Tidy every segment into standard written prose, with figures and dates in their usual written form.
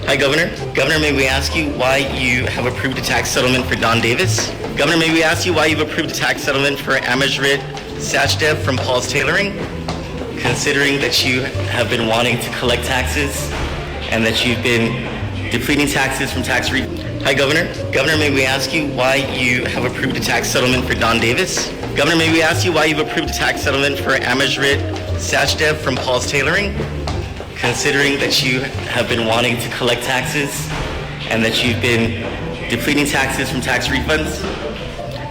Hi, Governor. Governor, may we ask you why you have approved a tax settlement for Don Davis? Governor, may we ask you why you've approved a tax settlement for Amajrit Sachdev from Paul's Tailoring, considering that you have been wanting to collect taxes and that you've been depleting taxes from tax refunds? Hi, Governor. Governor, may we ask you why you have approved a tax settlement for Don Davis? Governor, may we ask you why you've approved a tax settlement for Amajrit Sachdev from Paul's Tailoring, considering that you have been wanting to collect taxes and that you've been depleting taxes from tax refunds?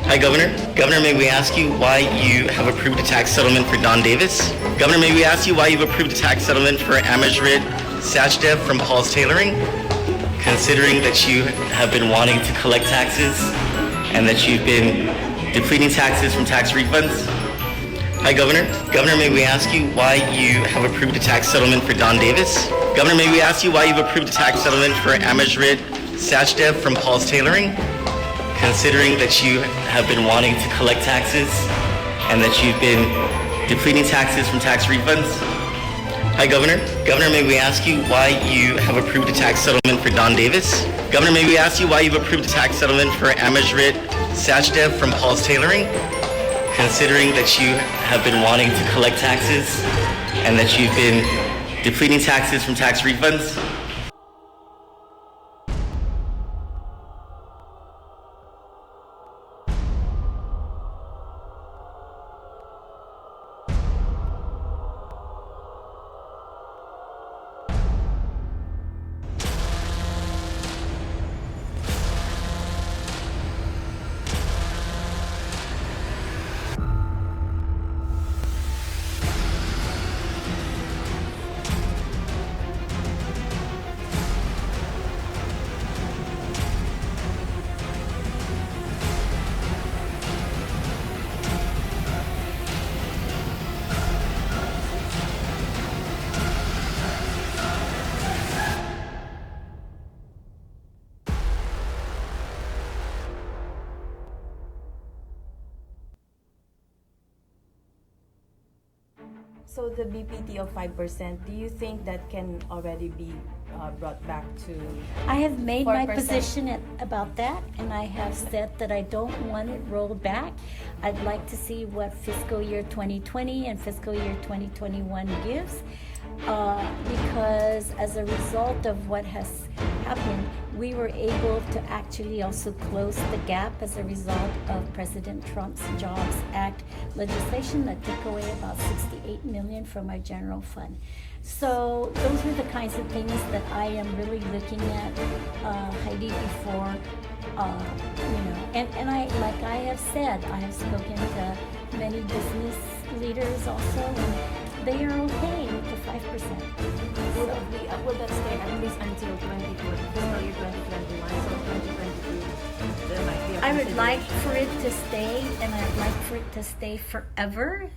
Hi, Governor. Governor, may we ask you why you have approved a tax settlement for Don Davis? Governor, may we ask you why you've approved a tax settlement for Amajrit Sachdev from Paul's Tailoring, considering that you have been wanting to collect taxes and that you've been depleting taxes from tax refunds? Hi, Governor. Governor, may we ask you why you have approved a tax settlement for Don Davis? Governor, may we ask you why you've approved a tax settlement for Amajrit Sachdev from Paul's Tailoring, considering that you have been wanting to collect taxes and that you've been depleting taxes from tax refunds? Hi, Governor. Governor, may we ask you why you have approved a tax settlement for Don Davis? Governor, may we ask you why you've approved a tax settlement for Amajrit Sachdev from Paul's Tailoring, considering that you have been wanting to collect taxes and that you've been depleting taxes from tax refunds? So the BPT of 5%, do you think that can already be brought back to I have made my 4%? position about that, and I have said that I don't want it rolled back. I'd like to see what fiscal year 2020 and fiscal year 2021 gives, because as a result of what has happened, we were able to actually also close the gap as a result of President Trump's Jobs Act legislation that took away about $68 million from our general fund. So those are the kinds of things that I am really looking at, Heidi, before, and like I have said, I have spoken to many business leaders also, and they are okay with the 5%. Will that stay at least until fiscal year 2021, so 2022, there might be a I would like consideration. for it to stay, and I'd like for it to stay forever.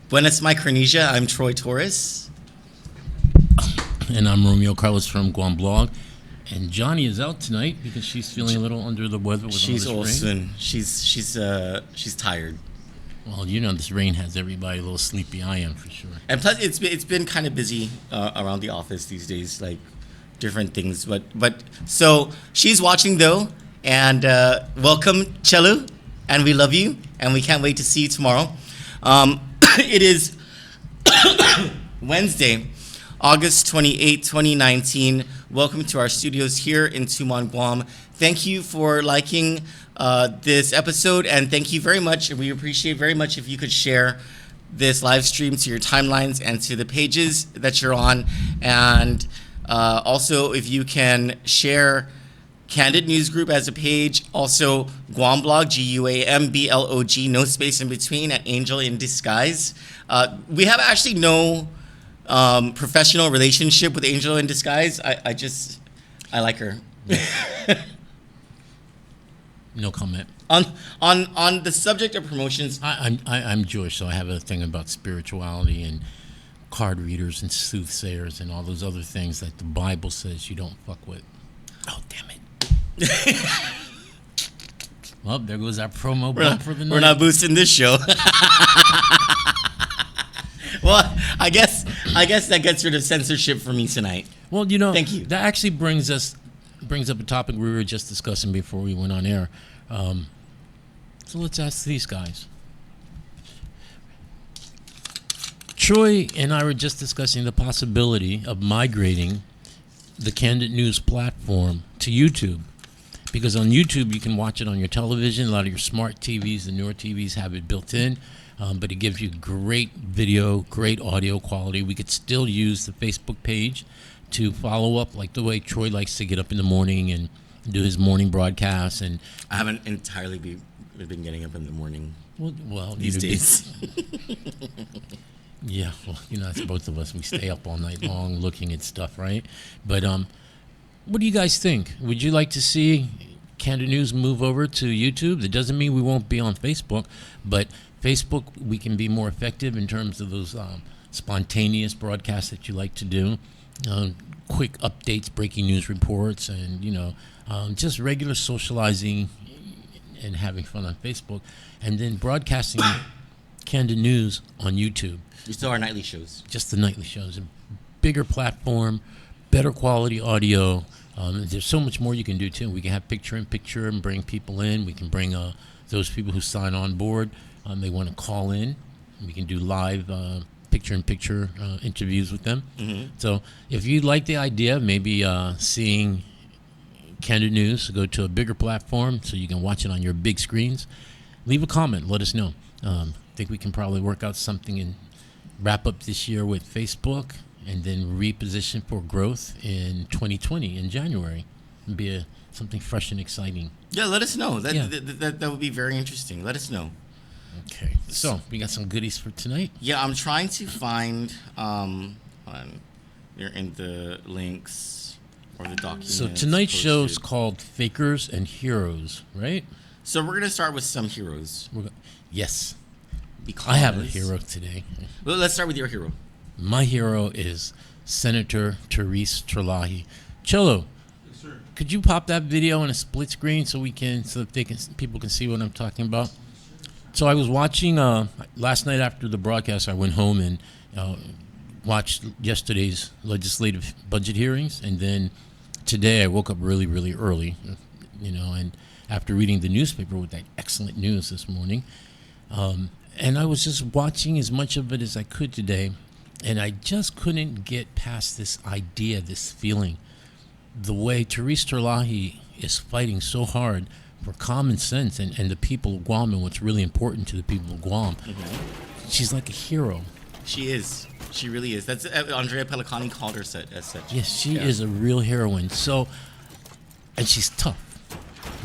Buenas Micronesia. I'm Troy Torres. And I'm Romeo Carlos from Guam Blog. And Johnny is out tonight because she's feeling a little under the weather with She's all this rain. she's tired. Well, you know this rain has everybody a little sleepy. I am for sure. And plus, it's been kind of busy around the office these days, like different things. But so she's watching though, and welcome, Chelu, and we love you, and we can't wait to see you tomorrow. It is Wednesday, August 28, 2019. Welcome to our studios here in Tumon, Guam. Thank you for liking this episode, and thank you very much. We appreciate very much if you could share this live stream to your timelines and to the pages that you're on. And also, if you can share Kandit News Group as a page, also Guam Blog, GUAMBLOG, no space in between, at Angel in Disguise. We have actually no professional relationship with Angel in Disguise. I like her. No comment. On the subject of promotions, I'm Jewish, so I have a thing about spirituality and card readers and soothsayers and all those other things that the Bible says you don't fuck with. Oh, damn it. Well, there goes our promo bump for the night. We're not boosting this show. Well, I guess that gets rid of censorship for me tonight. Well, you know, Thank you. That actually brings up a topic we were just discussing before we went on air. So let's ask these guys. Troy and I were just discussing the possibility of migrating the Kandit News platform to YouTube. Because on YouTube, you can watch it on your television. A lot of your smart TVs, the newer TVs, have it built in. But it gives you great video, great audio quality. We could still use the Facebook page to follow up, like the way Troy likes to get up in the morning and do his morning broadcasts. And I haven't entirely been getting up in the morning well these days. Yeah, well, you know, that's both of us. We stay up all night long looking at stuff, right? But what do you guys think? Would you like to see Kandit News move over to YouTube? That doesn't mean we won't be on Facebook, but Facebook, we can be more effective in terms of those spontaneous broadcasts that you like to do, quick updates, breaking news reports, and, you know, just regular socializing and having fun on Facebook, and then broadcasting Kandit News on YouTube. You still our nightly shows. Just the nightly shows. A bigger platform, better quality audio. There's so much more you can do, too. We can have picture-in-picture and bring people in. We can bring those people who sign on board. They want to call in. We can do live picture-in-picture interviews with them. Mm-hmm. So if you like the idea of maybe seeing Kandit News go to a bigger platform so you can watch it on your big screens, leave a comment. Let us know. I think we can probably work out something and wrap up this year with Facebook and then reposition for growth in 2020 in January. It'd be something fresh and exciting. Yeah, let us know. That would be very interesting. Let us know. Okay, so we got some goodies for tonight. Yeah, I'm trying to find. They're in the links or the documents. So tonight's posted. show's called Fakers and Heroes, right? So we're gonna start with some heroes. Yes, Because I have a hero today. Well, let's start with your hero. My hero is Senator Therese Terlahi. Cholo, Yes, sir. could you pop that video on a split screen so that people can see what I'm talking about? So I was watching last night after the broadcast. I went home and watched yesterday's legislative budget hearings, and then today I woke up really, really early, you know, and after reading the newspaper with that excellent news this morning, and I was just watching as much of it as I could today, and I just couldn't get past this idea, this feeling, the way Therese Terlahi is fighting so hard for common sense and the people of Guam and what's really important to the people of Guam. Mm-hmm. She's like a hero. She is. She really is. That's Andrea Pellicani called her as such. Yes, she is a real heroine. So, and she's tough.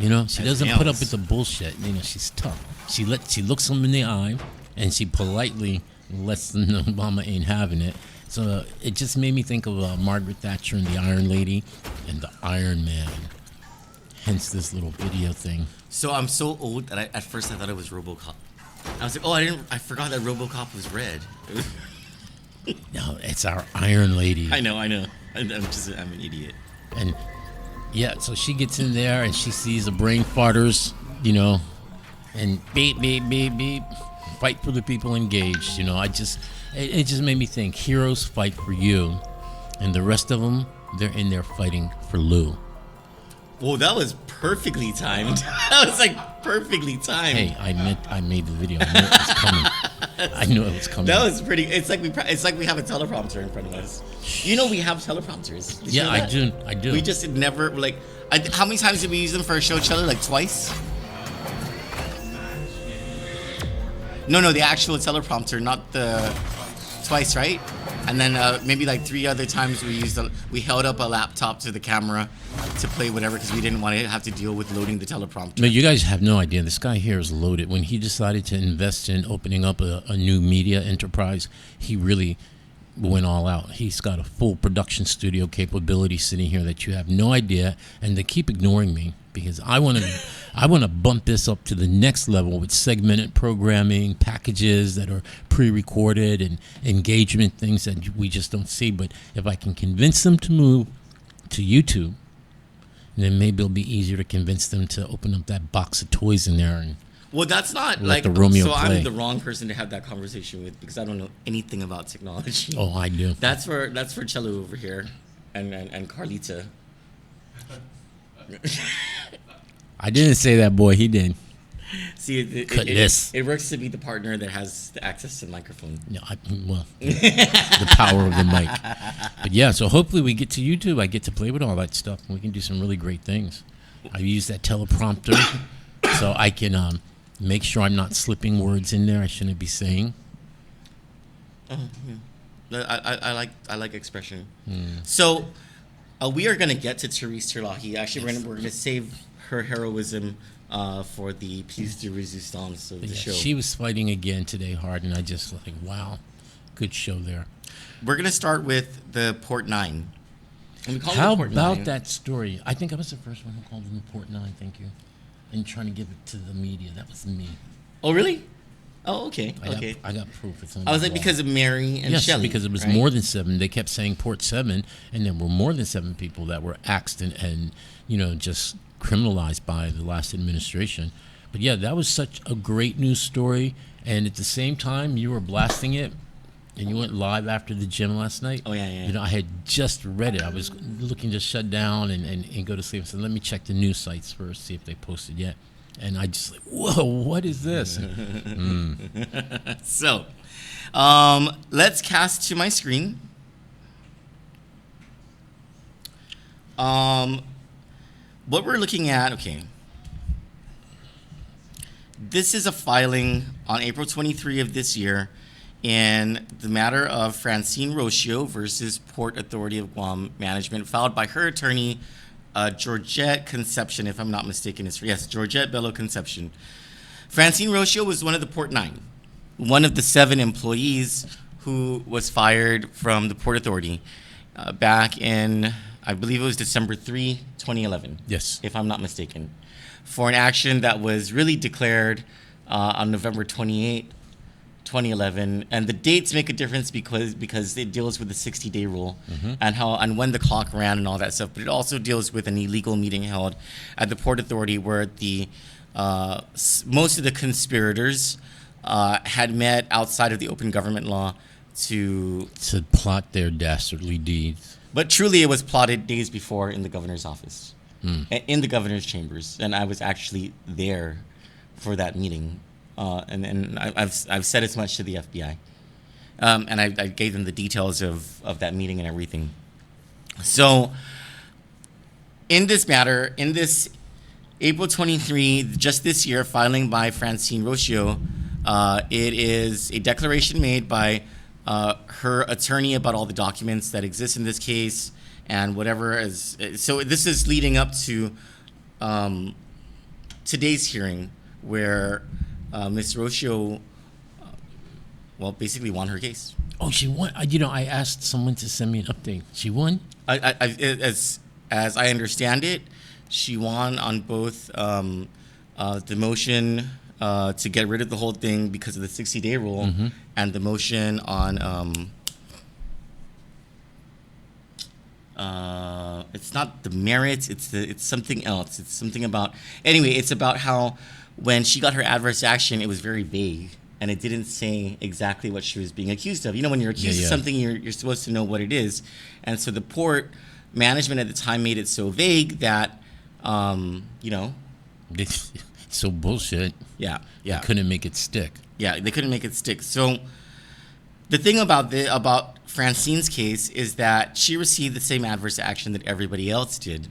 You know, she doesn't put up with the bullshit. You know, she's tough. She looks them in the eye, and she politely lets them know Mama ain't having it. So it just made me think of Margaret Thatcher and the Iron Lady and the Iron Man. Hence this little video thing. So I'm so old that at first I thought it was RoboCop. I was like, oh, I forgot that RoboCop was red. No, it's our Iron Lady. I know. I'm an idiot. And yeah, so she gets in there and she sees the brain farters, you know, and beep, beep, beep, beep. Fight for the people engaged, you know. It just made me think, heroes fight for you, and the rest of them, they're in there fighting for Lou. Well, that was perfectly timed. That was like perfectly timed. Hey, I made the video. I knew it was coming. I knew it was coming. That was pretty. It's like we have a teleprompter in front of us. You know we have teleprompters. Did you know Yeah, that? I do. We just never like. How many times did we use them for a show, Cheller? Like twice. No, the actual teleprompter, not the twice, right? And then maybe like 3 other times we held up a laptop to the camera to play whatever because we didn't want to have to deal with loading the teleprompter. No, you guys have no idea. This guy here is loaded. When he decided to invest in opening up a new media enterprise, he really went all out. He's got a full production studio capability sitting here that you have no idea, and they keep ignoring me because I want to bump this up to the next level with segmented programming, packages that are pre-recorded, and engagement things that we just don't see. But if I can convince them to move to YouTube, then maybe it'll be easier to convince them to open up that box of toys in there. And well, that's not let like the Romeo so. play. I'm the wrong person to have that conversation with because I don't know anything about technology. Oh, I do. That's for Cello over here, and Carlita. I didn't say that, boy. He did. See, it works to be the partner that has the access to the microphone. No, the power of the mic. But yeah, so hopefully we get to YouTube. I get to play with all that stuff, and we can do some really great things. I use that teleprompter so I can make sure I'm not slipping words in there I shouldn't be saying. I like expression. So we are gonna get to Therese Terlahi. Actually, we're gonna save her heroism for the piece de resistance of the show. She was fighting again today hard, and I just like, wow, good show there. We're gonna start with the Port 9. And we call How it Port about 9. that story? I think I was the first one who called them the Port 9. Thank you. And trying to give it to the media. That was me. Oh, really? Oh, okay. I got proof. It's on I was the like, wall. because of Mary and Yes, Shelley. because it was right? more than 7. They kept saying Port 7, and there were more than 7 people that were axed and just criminalized by the last administration. But yeah, that was such a great news story. And at the same time, you were blasting it, and you went live after the gym last night. Oh, yeah. I had just read it. I was looking to shut down and go to sleep. I said, let me check the news sites first, see if they posted yet. And I just like, whoa, what is this? So, let's cast to my screen. What we're looking at, okay. This is a filing on April 23 of this year in the matter of Francine Rocio versus Port Authority of Guam Management, filed by her attorney, Georgette Concepcion, if I'm not mistaken. Yes, Georgette Bello Concepcion. Francine Rocio was one of the Port 9, one of the 7 employees who was fired from the Port Authority back in, I believe it was December 3, 2011. Yes. If I'm not mistaken, for an action that was really declared on November 28, 2011, and the dates make a difference because it deals with the 60-day rule and when the clock ran and all that stuff. But it also deals with an illegal meeting held at the Port Authority where the most of the conspirators had met outside of the open government law to plot their dastardly deeds. But truly, it was plotted days before in the governor's office, in the governor's chambers, and I was actually there for that meeting. And I've said as much to the FBI, and I gave them the details of that meeting and everything. So, in this matter, in this April 23, just this year, filing by Francine Rocio, it is a declaration made by her attorney about all the documents that exist in this case and whatever is. So this is leading up to today's hearing where Ms. Rocio, basically won her case. Oh, she won. I asked someone to send me an update. She won? As I understand it, she won on both the motion to get rid of the whole thing because of the 60-day rule and the motion on it's not the merits, it's something else. It's something about, anyway, it's about how when she got her adverse action, it was very vague and it didn't say exactly what she was being accused of. You know, when you're accused of something, you're supposed to know what it is. And so the port management at the time made it so vague that, you know. It's so bullshit. Yeah. They couldn't make it stick. Yeah, they couldn't make it stick. So the thing about Francine's case is that she received the same adverse action that everybody else did.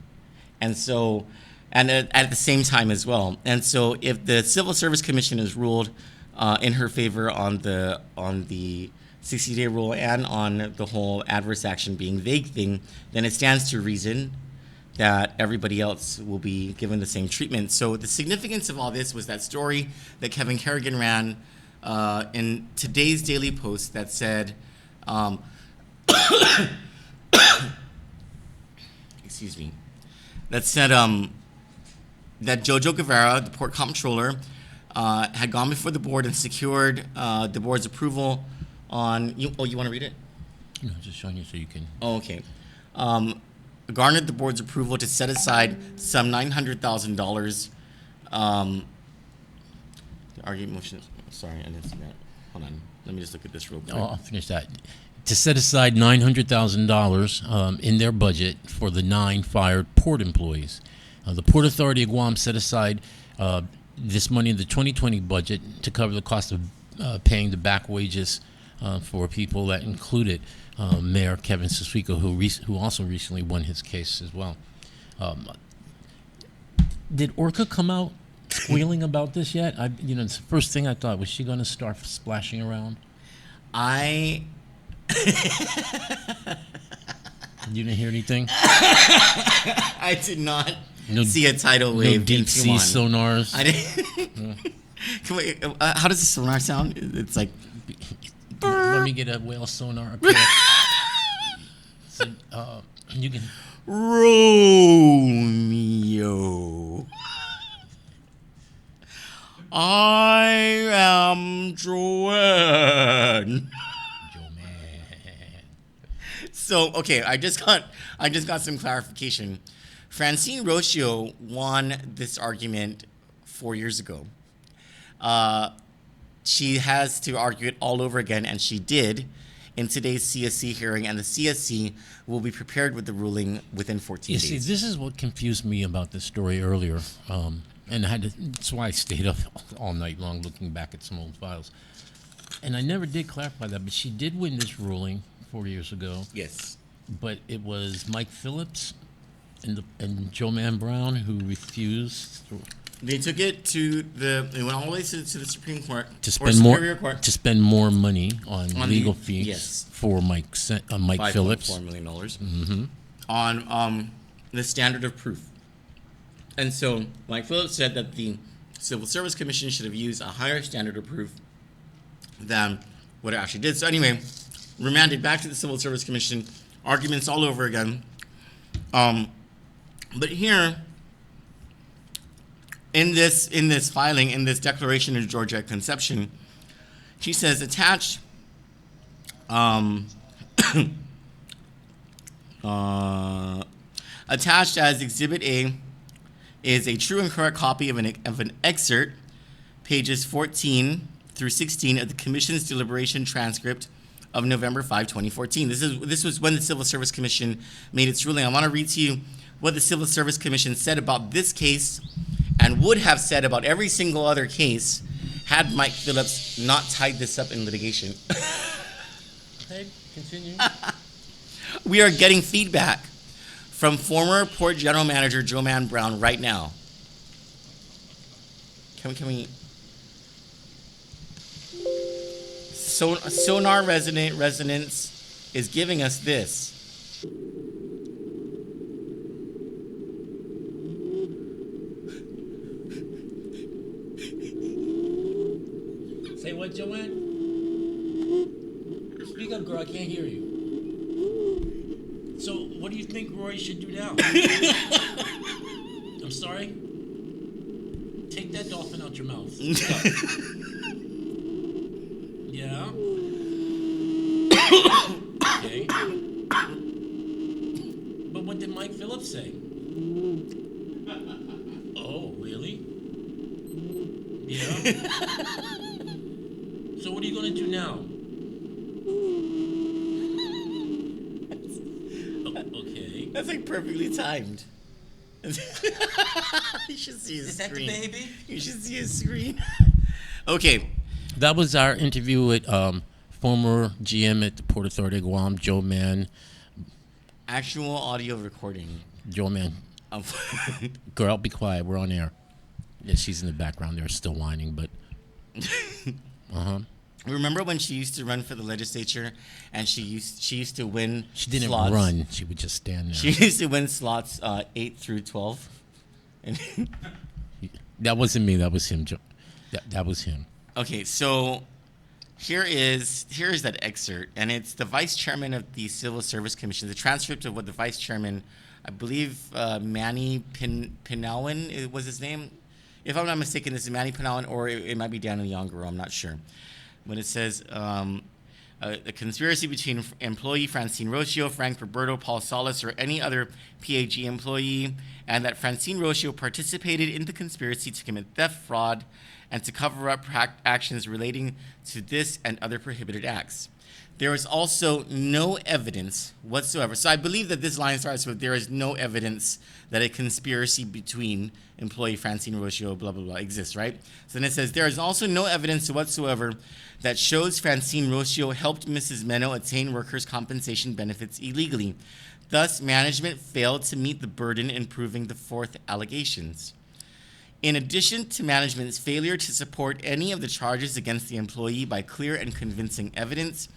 And so, and at the same time as well. And so if the Civil Service Commission has ruled in her favor on the 60-day rule and on the whole adverse action being vague thing, then it stands to reason that everybody else will be given the same treatment. So the significance of all this was that story that Kevin Kerrigan ran in today's Daily Post that said, excuse me, that said that Jojo Guevara, the port comptroller, had gone before the board and secured the board's approval on. You want to read it? No, just showing you so you can. Oh, okay. Garnered the board's approval to set aside some $900,000. The argument motion. Sorry, I didn't see that. Hold on. Let me just look at this real quick. I'll finish that. To set aside $900,000 in their budget for the 9 fired port employees. The Port Authority of Guam set aside this money in the 2020 budget to cover the cost of paying the back wages for people that included Mayor Kevin Siswico, who also recently won his case as well. Did Orca come out squealing about this yet? It's the first thing I thought. Was she going to start splashing around? You didn't hear anything? I did not see a tidal wave. No deep sea sonars. I didn't. Can we, how does the sonar sound? It's like. Let me get a whale sonar up here. So, you can. Romeo. I am Joanne. So, okay, I just got some clarification. Francine Rocio won this argument 4 years ago. She has to argue it all over again, and she did in today's CSC hearing, and the CSC will be prepared with the ruling within 14 days. You see, this is what confused me about this story earlier, and that's why I stayed up all night long looking back at some old files. And I never did clarify that, but she did win this ruling 4 years ago. Yes. But it was Mike Phillips and Joe Man Brown who refused. They took it to it went all the way to the Supreme Court To Superior Court. spend more money on legal fees yes. for Mike Phillips. $5.4 million on the standard of proof. And so Mike Phillips said that the Civil Service Commission should have used a higher standard of proof than what it actually did. So anyway, remanded back to the Civil Service Commission, arguments all over again. But here, in this filing, in this declaration of Georgia Conception, she says attached attached as Exhibit A is a true and correct copy of an excerpt, pages 14 through 16 of the Commission's deliberation transcript of November 5, 2014. This was when the Civil Service Commission made its ruling. I want to read to you what the Civil Service Commission said about this case and would have said about every single other case had Mike Phillips not tied this up in litigation. Okay, continue. We are getting feedback from former Port General Manager Joe Man Brown right now. Can we? Sonar resonance is giving us this. Say what, Joanne? Speak up, girl. I can't hear you. So, what do you think Roy should do now? I'm sorry? Take Take that dolphin out your mouth. Yeah. Okay. But what did Mike Phillips say? Oh, really? Yeah. So what are you going to do now? Okay. That's like perfectly timed. You should see his screen. Is that the baby? You should see his screen. Okay. That was our interview with former GM at the Port Authority of Guam, Joe Mann. Actual audio recording. Joe Mann. Of Girl, be quiet. We're on air. Yeah, she's in the background there, still whining, but. Remember when she used to run for the legislature, and she used to win. She didn't slots? run. She would just stand there. She used to win slots 8 through 12. And That wasn't me. That was him. That was him. okay, so here is that excerpt, and it's the vice chairman of the Civil Service Commission, the transcript of what the vice chairman, I believe Manny Pinawan was his name. If I'm not mistaken, this is Manny Pinawan, or it might be Daniel Yongaro, I'm not sure. But it says a conspiracy between employee Francine Rocio, Frank Roberto, Paul Salas, or any other PAG employee, and that Francine Rocio participated in the conspiracy to commit theft, fraud, and to cover up actions relating to this and other prohibited acts. There is also no evidence whatsoever. So I believe that this line starts with, there is no evidence that a conspiracy between employee Francine Rocio, blah, blah, blah, exists, right? So then it says, there is also no evidence whatsoever that shows Francine Rocio helped Mrs. Meno attain workers' compensation benefits illegally. Thus, management failed to meet the burden in proving the fourth allegations. In addition to management's failure to support any of the charges against the employee by clear and convincing evidence,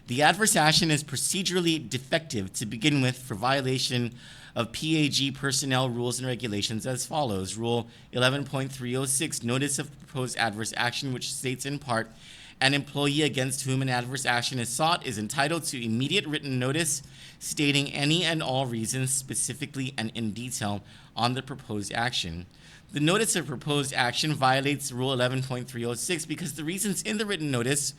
the adverse action is procedurally defective to begin with for violation of PAG personnel rules and regulations as follows. Rule 11.306, notice of proposed adverse action, which states in part, an employee against whom an adverse action is sought is entitled to immediate written notice stating any and all reasons specifically and in detail on the proposed action. The notice of proposed action violates Rule 11.306 because the reasons in the written notice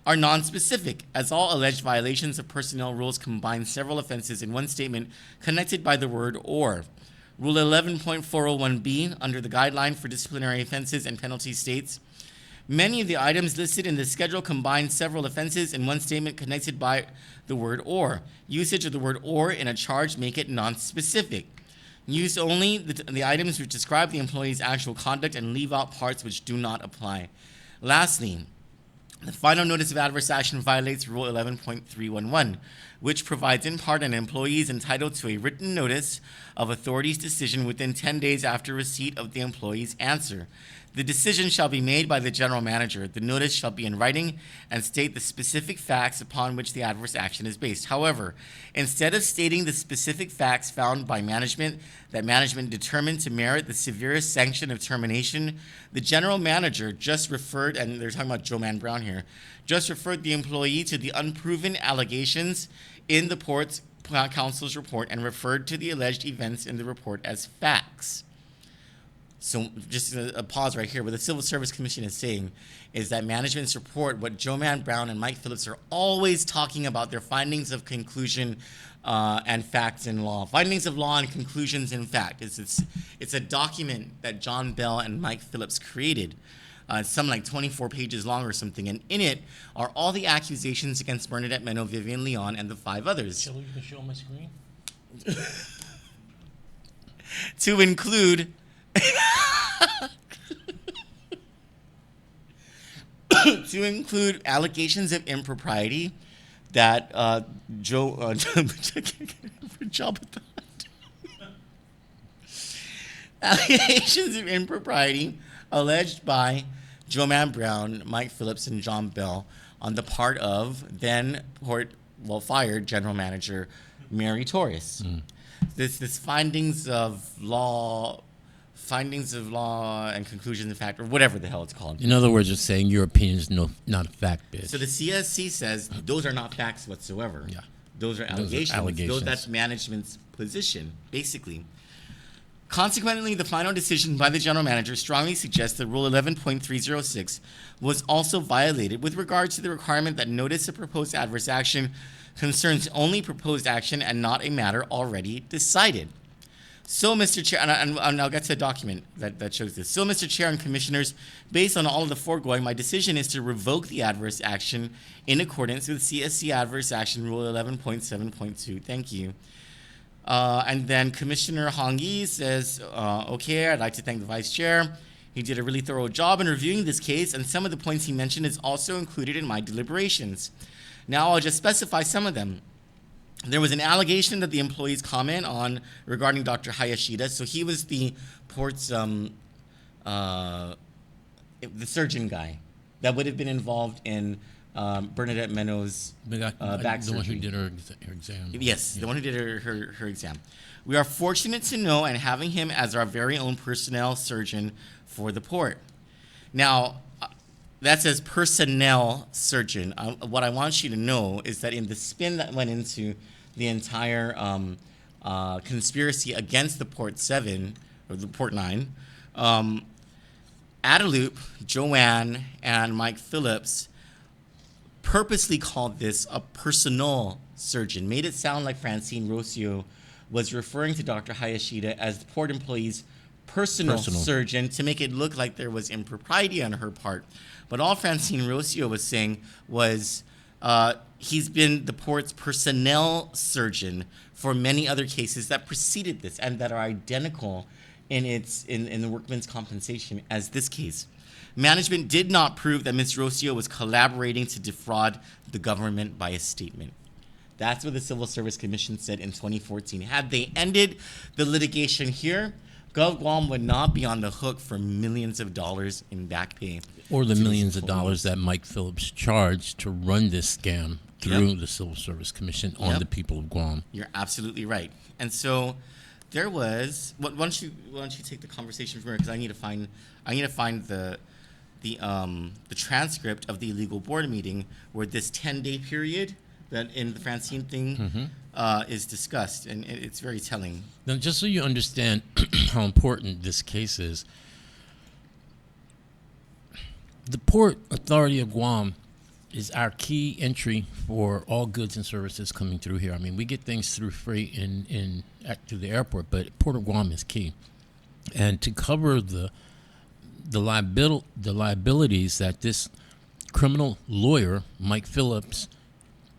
are nonspecific, as all alleged violations of personnel rules combine several offenses in one statement connected by the word or. Rule 11.401b, under the Guideline for Disciplinary Offenses and Penalties, states, many of the items listed in the schedule combine several offenses in one statement connected by the word or. Usage of the word or in a charge make it nonspecific. Use only the items which describe the employee's actual conduct and leave out parts which do not apply. Lastly, the final notice of adverse action violates Rule 11.311, which provides in part an employee is entitled to a written notice of authority's decision within 10 days after receipt of the employee's answer. The decision shall be made by the general manager. The notice shall be in writing and state the specific facts upon which the adverse action is based. However, instead of stating the specific facts found by management that management determined to merit the severest sanction of termination, the general manager just referred, and they're talking about Joe Mann Brown here, just referred the employee to the unproven allegations in the Ports Council's report and referred to the alleged events in the report as facts. So just a pause right here. What the Civil Service Commission is saying is that management's report, what Joe Mann Brown and Mike Phillips are always talking about, their findings of conclusion and facts in law. Findings of law and conclusions in fact. It's a document that John Bell and Mike Phillips created. Some like 24 pages long or something. And in it are all the accusations against Bernadette Meno, Vivian Leon, and the 5 others. Shall we show my screen? To include... to include allegations of impropriety that allegations of impropriety alleged by Joe Mann Brown, Mike Phillips, and John Bell on the part of then fired General Manager Mary Torres. This findings of law and conclusions of fact, or whatever the hell it's called. In other words, it's saying your opinion is not a fact, bitch. So the CSC says those are not facts whatsoever. Yeah. Those are allegations. That's management's position, basically. Consequently, the final decision by the general manager strongly suggests that Rule 11.306 was also violated with regard to the requirement that notice of proposed adverse action concerns only proposed action and not a matter already decided. So, Mr. Chair, and I'll get to the document that shows this. So, Mr. Chair and Commissioners, based on all of the foregoing, my decision is to revoke the adverse action in accordance with CSC Adverse Action Rule 11.7.2. Thank you. And then Commissioner Hong Yi says, okay, I'd like to thank the Vice Chair. He did a really thorough job in reviewing this case, and some of the points he mentioned is also included in my deliberations. Now I'll just specify some of them. There was an allegation that the employees comment on regarding Dr. Hayashida. So he was the port's, the surgeon guy that would have been involved in Bernadette Meno's back the surgery. one who did her exam. Yes, the one who did her exam. We are fortunate to know and having him as our very own personnel surgeon for the port. Now, that says personnel surgeon. What I want you to know is that in the spin that went into the entire conspiracy against the Port 7, or the Port 9, Adeloop, Joanne, and Mike Phillips purposely called this a personal surgeon, made it sound like Francine Rocio was referring to Dr. Hayashida as the port employee's personal surgeon to make it look like there was impropriety on her part. But all Francine Rocio was saying was he's been the port's personnel surgeon for many other cases that preceded this and that are identical in the workman's compensation as this case. Management did not prove that Ms. Rocio was collaborating to defraud the government by a statement. That's what the Civil Service Commission said in 2014. Had they ended the litigation here, Gov Guam would not be on the hook for millions of dollars in back pay. Or the millions of dollars that Mike Phillips charged to run this scam through the Civil Service Commission on the people of Guam. You're absolutely right. And so there was. Why don't you take the conversation from here, because I need to find the transcript of the illegal board meeting where this 10-day period that in the Francine thing is discussed, and it's very telling. Now, just so you understand how important this case is, the Port Authority of Guam is our key entry for all goods and services coming through here. I mean, we get things through freight through the airport, but Port of Guam is key. And to cover the liabilities that this criminal lawyer, Mike Phillips,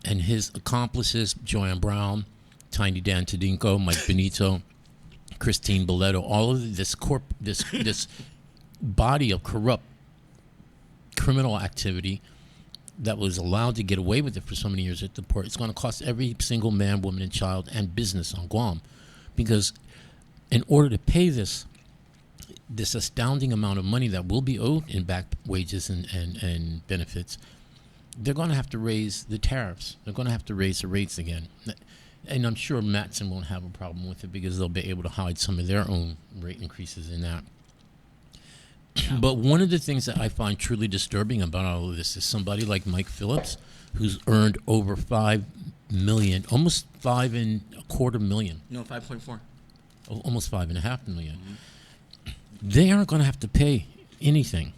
and his accomplices, Joanne Brown, Tiny Dan Tadinko, Mike Benito, Christine Boleto, all of this body of corrupt criminal activity that was allowed to get away with it for so many years at the port, it's going to cost every single man, woman, and child and business on Guam. Because in order to pay this astounding amount of money that will be owed in back wages and benefits, they're going to have to raise the tariffs. They're going to have to raise the rates again. And I'm sure Matson won't have a problem with it because they'll be able to hide some of their own rate increases in that. But one of the things that I find truly disturbing about all of this is somebody like Mike Phillips, who's earned over $5 million, almost $5.25 million. No, 5.4. Almost $5.5 million. They aren't going to have to pay anything.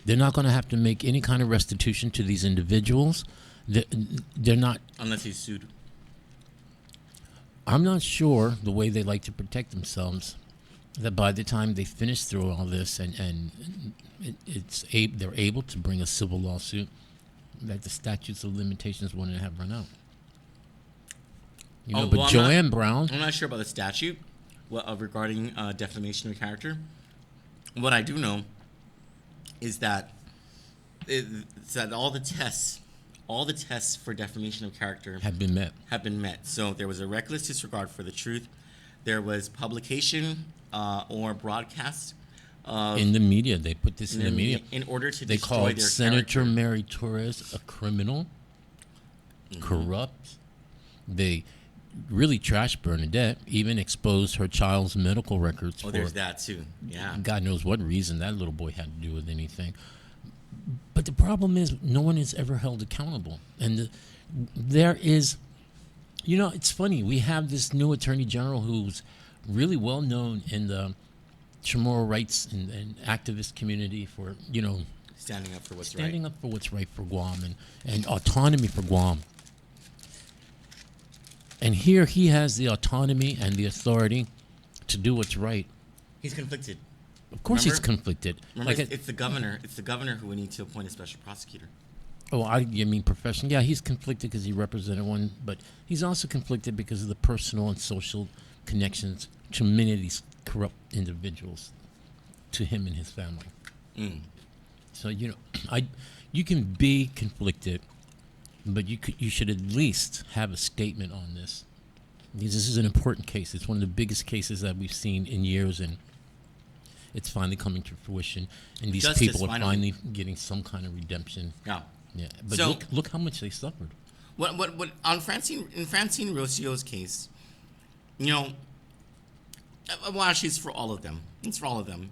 They're not going to have to make any kind of restitution to these individuals. They're not. Unless he's sued. I'm not sure the way they like to protect themselves, that by the time they finish through all this and they're able to bring a civil lawsuit, that the statutes of limitations wouldn't have run out. But Joanne Brown. I'm not sure about the statute regarding defamation of character. What I do know is that all the tests for defamation of character have been met. So there was a reckless disregard for the truth. There was publication or broadcast in the media. They put this in the media in order to they destroy called their Senator character. Mary Torres a criminal, corrupt. They really trashed Bernadette, even exposed her child's medical records. There's that too. Yeah. God knows what reason that little boy had to do with anything. But the problem is no one is ever held accountable. And there is, it's funny. We have this new attorney general who's really well known in the Chamorro rights and activist community for, Standing up for what's standing right. up for what's right for Guam and autonomy for Guam. And here he has the autonomy and the authority to do what's right. He's conflicted. Of course, he's Remember? conflicted. Remember, it's the governor. It's the governor who we need to appoint a special prosecutor. I mean, professional. Yeah, he's conflicted because he represented one, but he's also conflicted because of the personal and social connections to many of these corrupt individuals, to him and his family. So you can be conflicted, but you should at least have a statement on this. Because this is an important case. It's one of the biggest cases that we've seen in years, and it's finally coming to fruition. And these Justice, people are finally. finally getting some kind of redemption. Yeah. Yeah, but So- look how much they suffered. What on Francine Rocio's case, well, actually, it's for all of them. It's for all of them.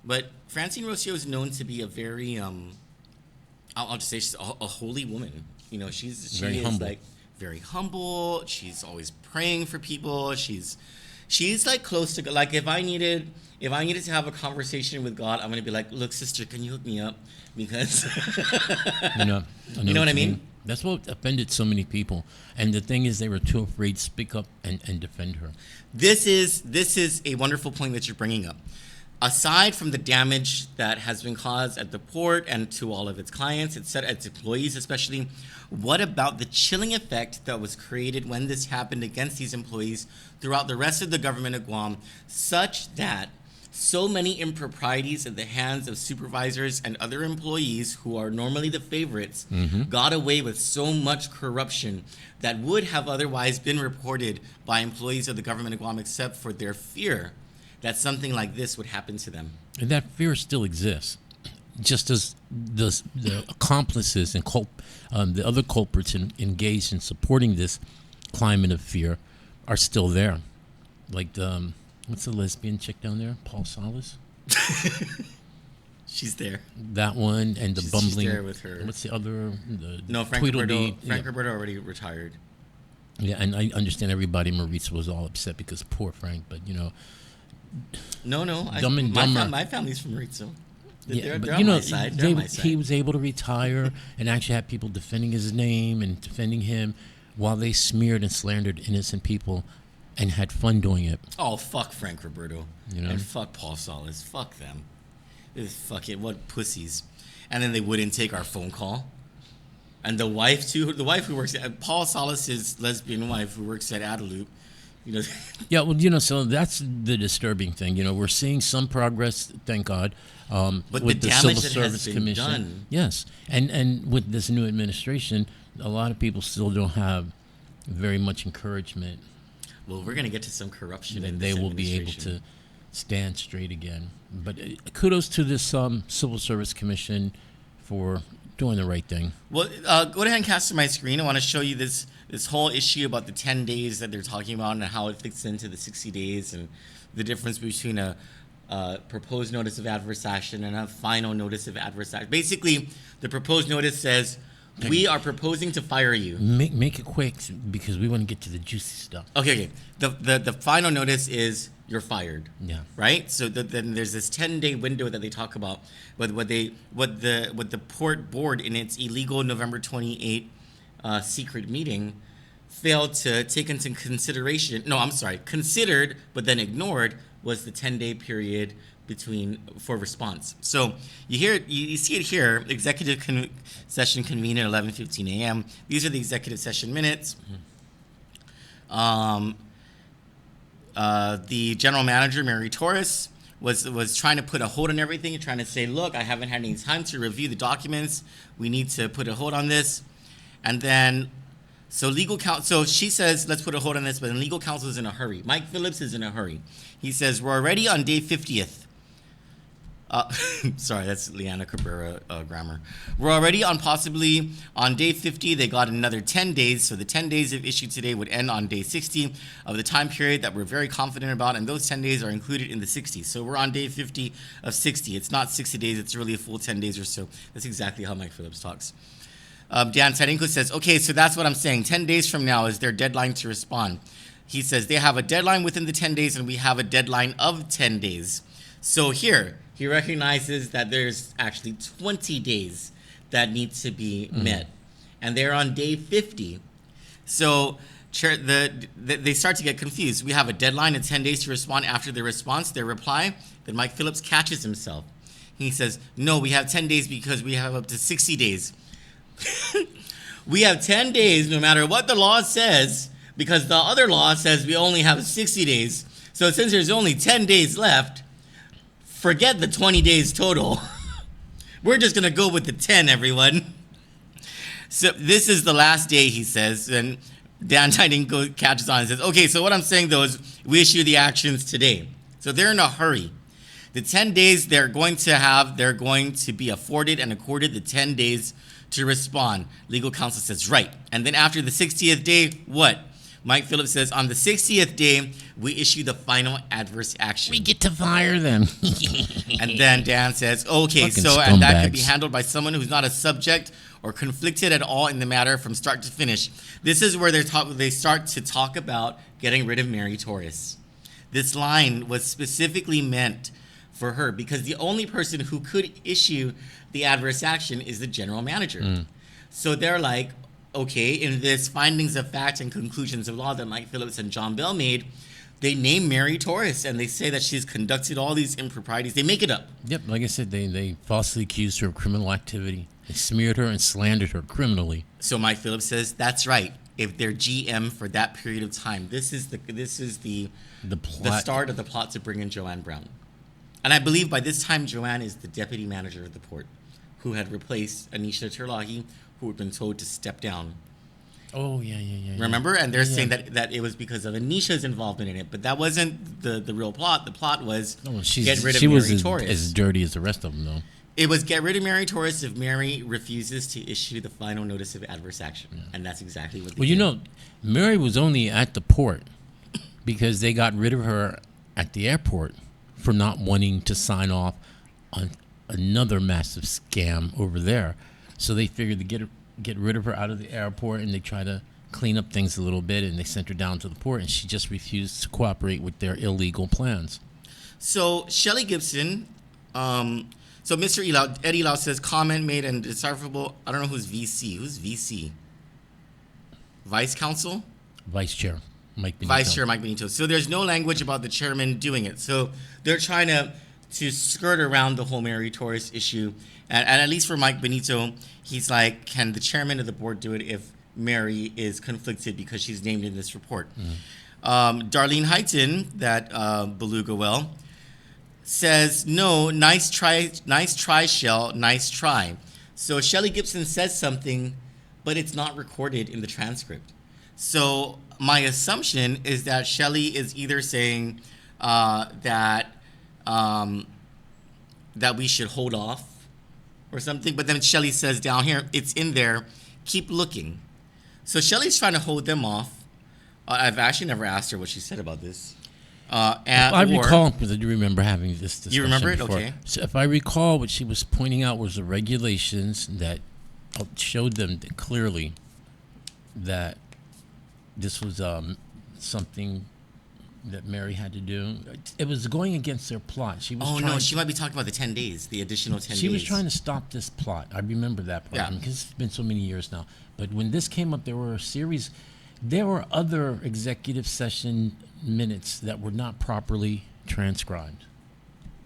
But Francine Rocio is known to be a very, I'll just say she's a holy woman. She Very is humble. like very humble. She's always praying for people. She's like close to God. Like if I needed to have a conversation with God, I'm gonna be like, look, sister, can you hook me up? Because You know what I mean? That's what offended so many people. And the thing is, they were too afraid to speak up and defend her. This is a wonderful point that you're bringing up. Aside from the damage that has been caused at the port and to all of its clients, its employees especially, what about the chilling effect that was created when this happened against these employees throughout the rest of the government of Guam, such that so many improprieties at the hands of supervisors and other employees who are normally the favorites got away with so much corruption that would have otherwise been reported by employees of the government of Guam, except for their fear that something like this would happen to them. And that fear still exists. Just as the accomplices and the other culprits engaged in supporting this climate of fear are still there. Like what's the lesbian chick down there? Paul Salas? She's there. That one and the She's bumbling. there with her. What's the other? No, Frank Tweedledee. Roberto already retired. Yeah, and I understand everybody in Maurice was all upset because of poor Frank, but No. Dumb and Dumber. My family's from Rizzo. Yeah, They're but on my side. They're on my side. he was able to retire and actually have people defending his name and defending him while they smeared and slandered innocent people and had fun doing it. Oh, fuck Frank Roberto. You know? And fuck Paul Salas. Fuck them. Fucking what pussies. And then they wouldn't take our phone call. And the wife, too. The wife who works at Paul Salas' lesbian wife who works at Adelup. Yeah, well, so that's the disturbing thing. We're seeing some progress, thank God, But with the the damage Civil that Service has been Commission. done. Yes, and with this new administration, a lot of people still don't have very much encouragement Well, we're going to get to some corruption in that this they will be able administration. to stand straight again. But kudos to this Civil Service Commission for doing the right thing. Well, go ahead and cast to my screen. I want to show you this whole issue about the 10 days that they're talking about and how it fits into the 60 days and the difference between a proposed notice of adverse action and a final notice of adverse action. Basically, the proposed notice says, we are proposing to fire you. Make it quick because we want to get to the juicy stuff. Okay. The final notice is you're fired. Yeah. Right. So then there's this 10-day window that they talk about, but what the port board in its illegal November 28 secret meeting failed to take into consideration. No, I'm sorry. Considered but then ignored was the 10-day period for response. So you see it here. Executive session convened at 11:15 a.m. These are the executive session minutes. The general manager, Mary Torres, was trying to put a hold on everything, trying to say, look, I haven't had any time to review the documents. We need to put a hold on this. And then, so she says, let's put a hold on this, but then legal counsel is in a hurry. Mike Phillips is in a hurry. He says, we're already on day 50th. Sorry, that's Leanna Cabrera grammar. We're already possibly on day 50. They got another 10 days. So the 10 days of issue today would end on day 60 of the time period that we're very confident about. And those 10 days are included in the 60. So we're on day 50 of 60. It's not 60 days. It's really a full 10 days or so. That's exactly how Mike Phillips talks. Dan Tadenko says, okay, so that's what I'm saying. 10 days from now is their deadline to respond. he says they have a deadline within the 10 days and we have a deadline of 10 days. So here, he recognizes that there's actually 20 days that need to be met. And they're on day 50. So they start to get confused. We have a deadline of 10 days to respond after their response, their reply. Then Mike Phillips catches himself. He says, no, we have 10 days because we have up to 60 days. We have 10 days no matter what the law says, because the other law says we only have 60 days. So since there's only 10 days left, forget the 20 days total. We're just going to go with the 10, everyone. So this is the last day, he says, and Dan Tiding catches on and says, okay, so what I'm saying, though, is we issue the actions today. So they're in a hurry. The 10 days they're going to be afforded and accorded the 10 days to respond. Legal counsel says, right. And then after the 60th day, what? Mike Phillips says, on the 60th day, we issue the final adverse action. We get to fire them. And then Dan says, okay, Fucking so, and that could be scumbags. handled by someone who's not a subject or conflicted at all in the matter from start to finish. This is where they start to talk about getting rid of Mary Torres. This line was specifically meant for her because the only person who could issue the adverse action is the general manager. So they're like, okay, in this findings of fact and conclusions of law that Mike Phillips and John Bell made, they name Mary Torres and they say that she's conducted all these improprieties. They make it up. Yep, like I said, they falsely accused her of criminal activity. They smeared her and slandered her criminally. So Mike Phillips says, that's right. If they're GM for that period of time, this is the Plot. the start of the plot to bring in Joanne Brown. And I believe by this time, Joanne is the deputy manager of the port, who had replaced Anisha Terlahi, who had been told to step down. Oh, yeah. Remember? And they're saying that it was because of Anisha's involvement in it. But that wasn't the real plot. The plot was get rid of she Mary was Torres. as dirty as the rest of them, though. It was get rid of Mary Torres if Mary refuses to issue the final notice of adverse action. Yeah. And that's exactly what they Well, did. you know, Mary was only at the port because they got rid of her at the airport for not wanting to sign off on another massive scam over there. So they figured to get rid of her out of the airport, and they tried to clean up things a little bit, and they sent her down to the port, and she just refused to cooperate with their illegal plans. So Shelley Gibson, so Mr. Ed Elau says, comment made and decipherable. I don't know who's VC. Who's VC? Vice Counsel? Vice Chair Mike Benito. Vice Chair Mike Benito. So there's no language about the chairman doing it. So they're trying to skirt around the whole Mary Torres issue. And at least for Mike Benito, he's like, can the chairman of the board do it if Mary is conflicted because she's named in this report? Darlene Heighton, that beluga well, says, no, nice try, Shell, nice try. So Shelley Gibson says something, but it's not recorded in the transcript. So my assumption is that Shelley is either saying that we should hold off or something, but then Shelley says down here, it's in there, keep looking. So Shelley's trying to hold them off. I've actually never asked her what she said about this. I recall, because I do remember having this discussion. You remember it? Before. Okay. So if I recall, what she was pointing out was the regulations that showed them clearly that this was something that Mary had to do. It was going against their plot. She was no, she might be talking about the 10 days, the additional 10 days. She was trying to stop this plot. I remember that part because it's been so many years now. But when this came up, there were other executive session minutes that were not properly transcribed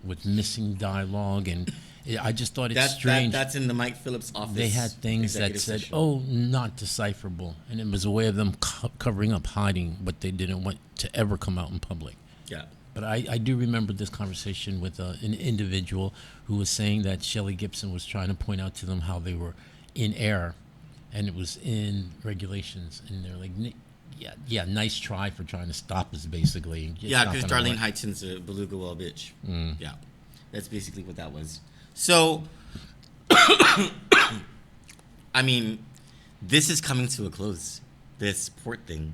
with missing dialogue, and I just thought it's strange. That's in the Mike Phillips office. They had things that said, not decipherable, and it was a way of them covering up, hiding what they didn't want to ever come out in public. Yeah. But I do remember this conversation with an individual who was saying that Shelley Gibson was trying to point out to them how they were in error, and it was in regulations, and they're like, yeah, nice try for trying to stop us, basically. Yeah, because Darlene Heighton's a beluga well bitch. Yeah, that's basically what that was. So, I mean, this is coming to a close, this port thing.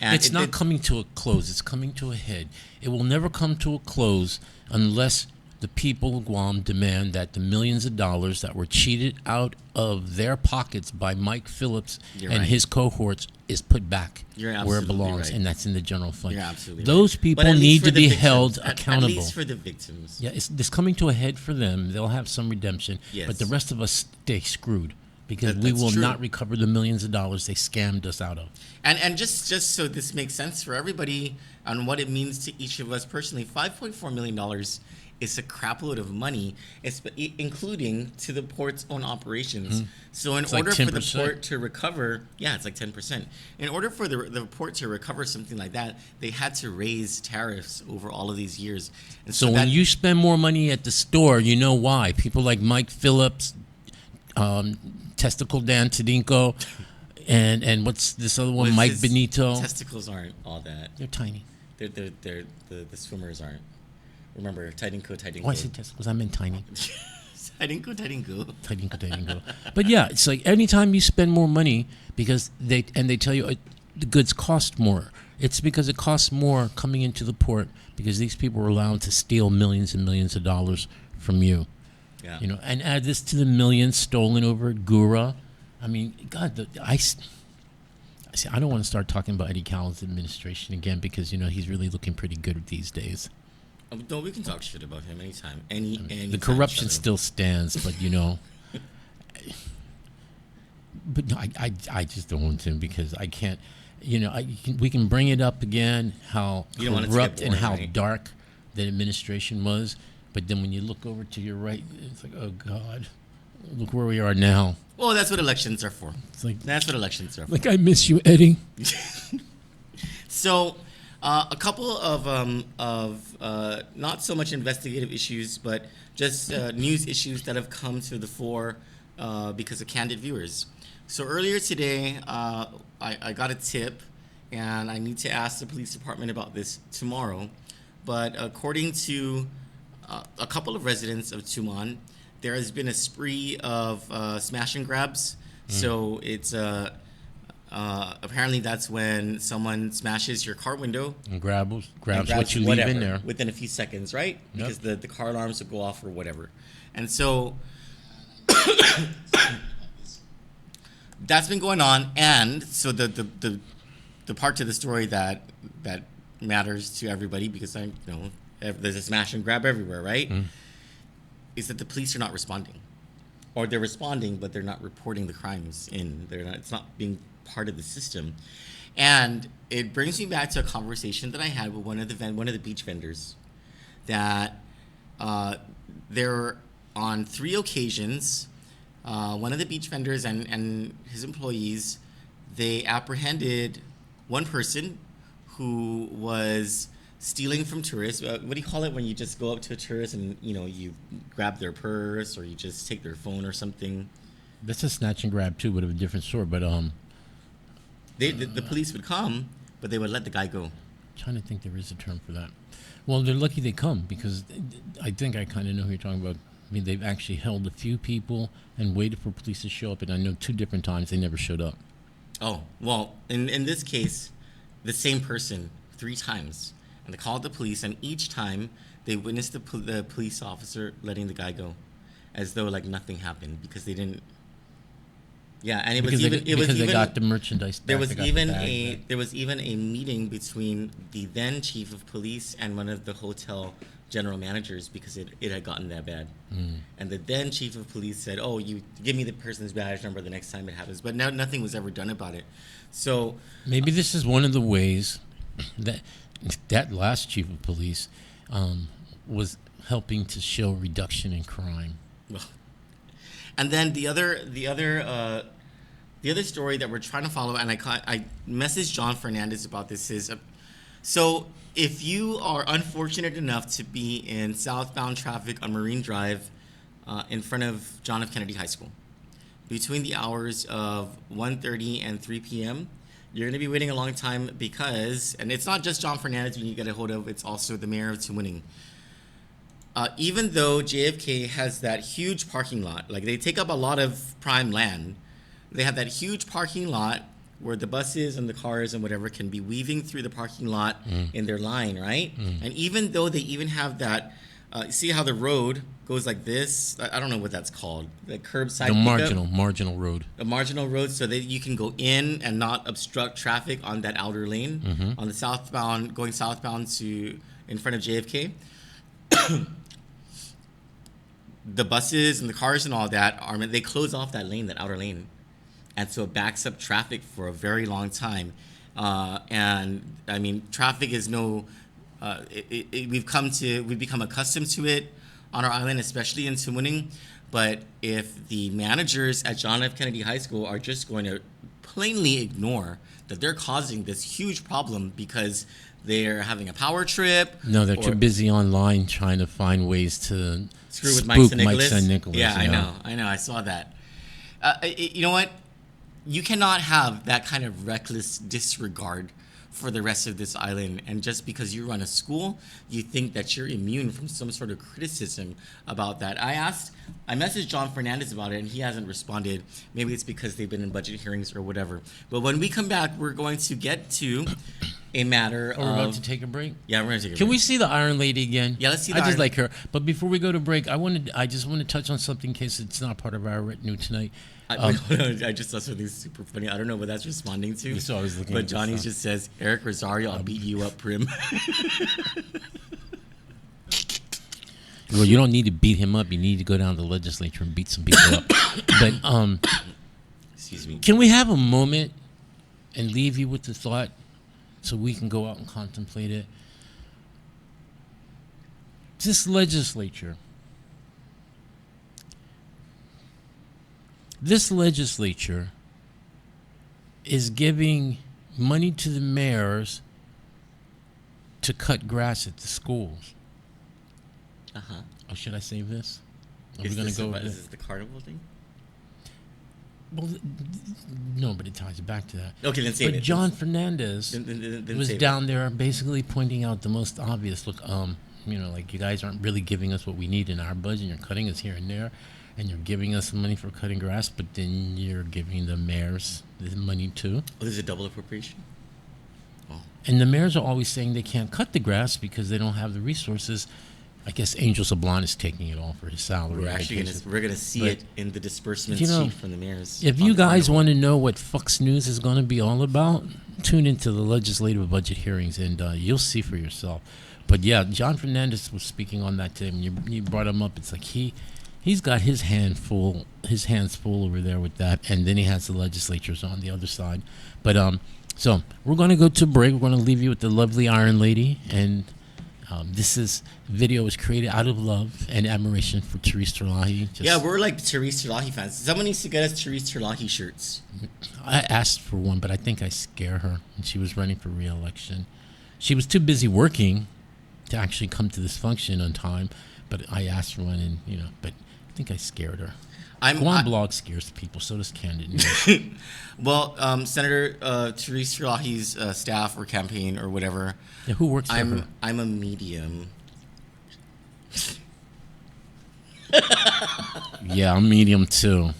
And it's not coming to a close. It's coming to a head. It will never come to a close unless the people of Guam demand that the millions of dollars that were cheated out of their pockets by Mike Phillips You're and right. his cohorts is put back You're where it absolutely belongs, right. and that's in the general fund. You're absolutely Those right. people But at least need for to the be victims, held at accountable. least for the victims. Yeah, it's coming to a head for them. They'll have some redemption, Yes. but the rest of us stay screwed because we That's will true. not recover the millions of dollars they scammed us out of. And just so this makes sense for everybody on what it means to each of us personally, $5.4 million is a crapload of money, including to the port's own operations. So in It's like order for the 10%. port to recover, yeah, it's like 10%. In order for the port to recover something like that, they had to raise tariffs over all of these years. And So when that- you spend more money at the store, you know why. People like Mike Phillips, Testicle Dan Tedinko, and what's this other one, was Mike his Benito. testicles aren't all that. They're tiny. They're the swimmers aren't. Remember, Tydinko. Oh, I said testicles. I meant tiny. Tydinko. Tedinko. But yeah, it's like anytime you spend more money because they tell you the goods cost more. It's because it costs more coming into the port because these people were allowed to steal millions and millions of dollars from you. Yeah. You know, and add this to the millions stolen over at Gura. I mean, God, see, I don't want to start talking about Eddie Cowell's administration again because, you know, he's really looking pretty good these days. No, we can talk shit about him anytime. Any The corruption still stands, but, you know. But no, I just don't want to because I can't, you know, we can bring it up again how You don't want it to corrupt get and boring, how right? dark that administration was. But then when you look over to your right, it's like, oh, God, look where we are now. Well, that's what elections are for. It's like, That's what elections are for. I miss you, Eddie. So, a couple of not so much investigative issues, but just news issues that have come to the fore because of Candid viewers. So earlier today, I got a tip, and I need to ask the police department about this tomorrow. But according to a couple of residents of Tumon, there has been a spree of smash and grabs. So it's apparently that's when someone smashes your car window And grabs and what you whatever leave in there. within a few seconds, right? Yep. Because the car alarms will go off or whatever. And so that's been going on. And so the part to the story that matters to everybody, because there's a smash and grab everywhere, right? Is that the police are not responding, or they're responding but they're not reporting the crimes in. It's not being part of the system. And it brings me back to a conversation that I had with one of the beach vendors, that there on 3 occasions, one of the beach vendors and his employees, they apprehended one person who was stealing from tourists. What do you call it when you just go up to a tourist and you grab their purse, or you just take their phone or something? That's a snatch and grab too, but of a different sort. But The police would come, but they would let the guy go. trying to think there is a term for that. Well, they're lucky they come because I think I kind of know who you're talking about. I mean, they've actually held a few people and waited for police to show up, and I know 2 different times they never showed up. Oh, well, in this case, the same person 3 times. And they called the police, and each time they witnessed the police officer letting the guy go, as though like nothing happened, because they didn't. Yeah, and Because they got the merchandise back. there was they got the even bag back. there was even a meeting between the then chief of police and one of the hotel general managers, because it had gotten that bad. And the then chief of police said, "Oh, you give me the person's badge number the next time it happens." But now nothing was ever done about it. So Maybe this is one of the ways that last chief of police was helping to show reduction in crime. well, and then the other story that we're trying to follow, and I messaged John Fernandez about this, is so if you are unfortunate enough to be in southbound traffic on Marine Drive in front of John F. Kennedy High School between the hours of 1:30 and 3 p.m., you're going to be waiting a long time because, and it's not just John Fernandez when you get a hold of, it's also the mayor of Tumuning. Even though JFK has that huge parking lot, like they take up a lot of prime land, they have that huge parking lot where the buses and the cars and whatever can be weaving through the parking lot in their line, right? And even though they even have that see how the road goes like this? I don't know what that's called. The curbside The pickup? marginal road. A marginal road, so that you can go in and not obstruct traffic on that outer lane on the southbound, going southbound to in front of JFK. The buses and the cars and all that they close off that lane, that outer lane, and so it backs up traffic for a very long time. And I mean, traffic is no. We've become accustomed to it on our island, especially in Tumuning. But if the managers at John F. Kennedy High School are just going to plainly ignore that they're causing this huge problem because they're having a power trip. No, they're too busy online trying to find ways to Screw with spook Mike St. Nicholas. Yeah, I know. I saw that. You know what? You cannot have that kind of reckless disregard for the rest of this island, and just because you run a school, you think that you're immune from some sort of criticism about that. I messaged John Fernandez about it, and he hasn't responded. Maybe it's because they've been in budget hearings or whatever. But when we come back, we're going to get to a matter We're about to take a break. Yeah, we're going to take a break. Can we see the Iron Lady again? Yeah, let's see I the just Iron- like her. But before we go to break, I just want to touch on something in case it's not part of our retinue tonight. I just saw something super funny. I don't know what that's responding to. So I was looking but at this Johnny stuff. just says, Eric Rosario, I'll beat you up, Prim. Well, you don't need to beat him up. You need to go down to the legislature and beat some people up. But Excuse me. can we have a moment and leave you with the thought so we can go out and contemplate it? This legislature is giving money to the mayors to cut grass at the schools. Uh-huh. Oh, should I save this? Are we Is going to this go about- with is it? this the carnival thing? Well, no, but it ties back to that. Okay, then save But it. John Fernandez Then was save it. down there basically pointing out the most obvious. Look, like you guys aren't really giving us what we need in our budget. You're cutting us here and there, and you're giving us money for cutting grass, but then you're giving the mayors the money too. Oh, there's a double appropriation? And the mayors are always saying they can't cut the grass because they don't have the resources. I guess Angel Sablon is taking it all for his salary. We're gonna see But, it in the disbursement you know, sheet from the mayors. If on you guys Carnival. want to know what Fox News is going to be all about, tune into the legislative budget hearings and you'll see for yourself. But yeah, John Fernandez was speaking on that today. When you brought him up, it's like he's got his hands full over there with that, and then he has the legislatures on the other side. But so we're going to go to break. We're going to leave you with the lovely Iron Lady, and this video was created out of love and admiration for Therese Terlahi. Yeah, we're like Therese Terlahi fans. Someone needs to get us Therese Terlahi shirts. I asked for one, but I think I scare her when she was running for re-election. She was too busy working to actually come to this function on time, but I asked for one, and but I think I scared her. Guam blog scares people, so does Kandit News. Well, Senator Therese Terlahi's staff or campaign or whatever. Yeah, who works for her? I'm a medium. Yeah, I'm medium too.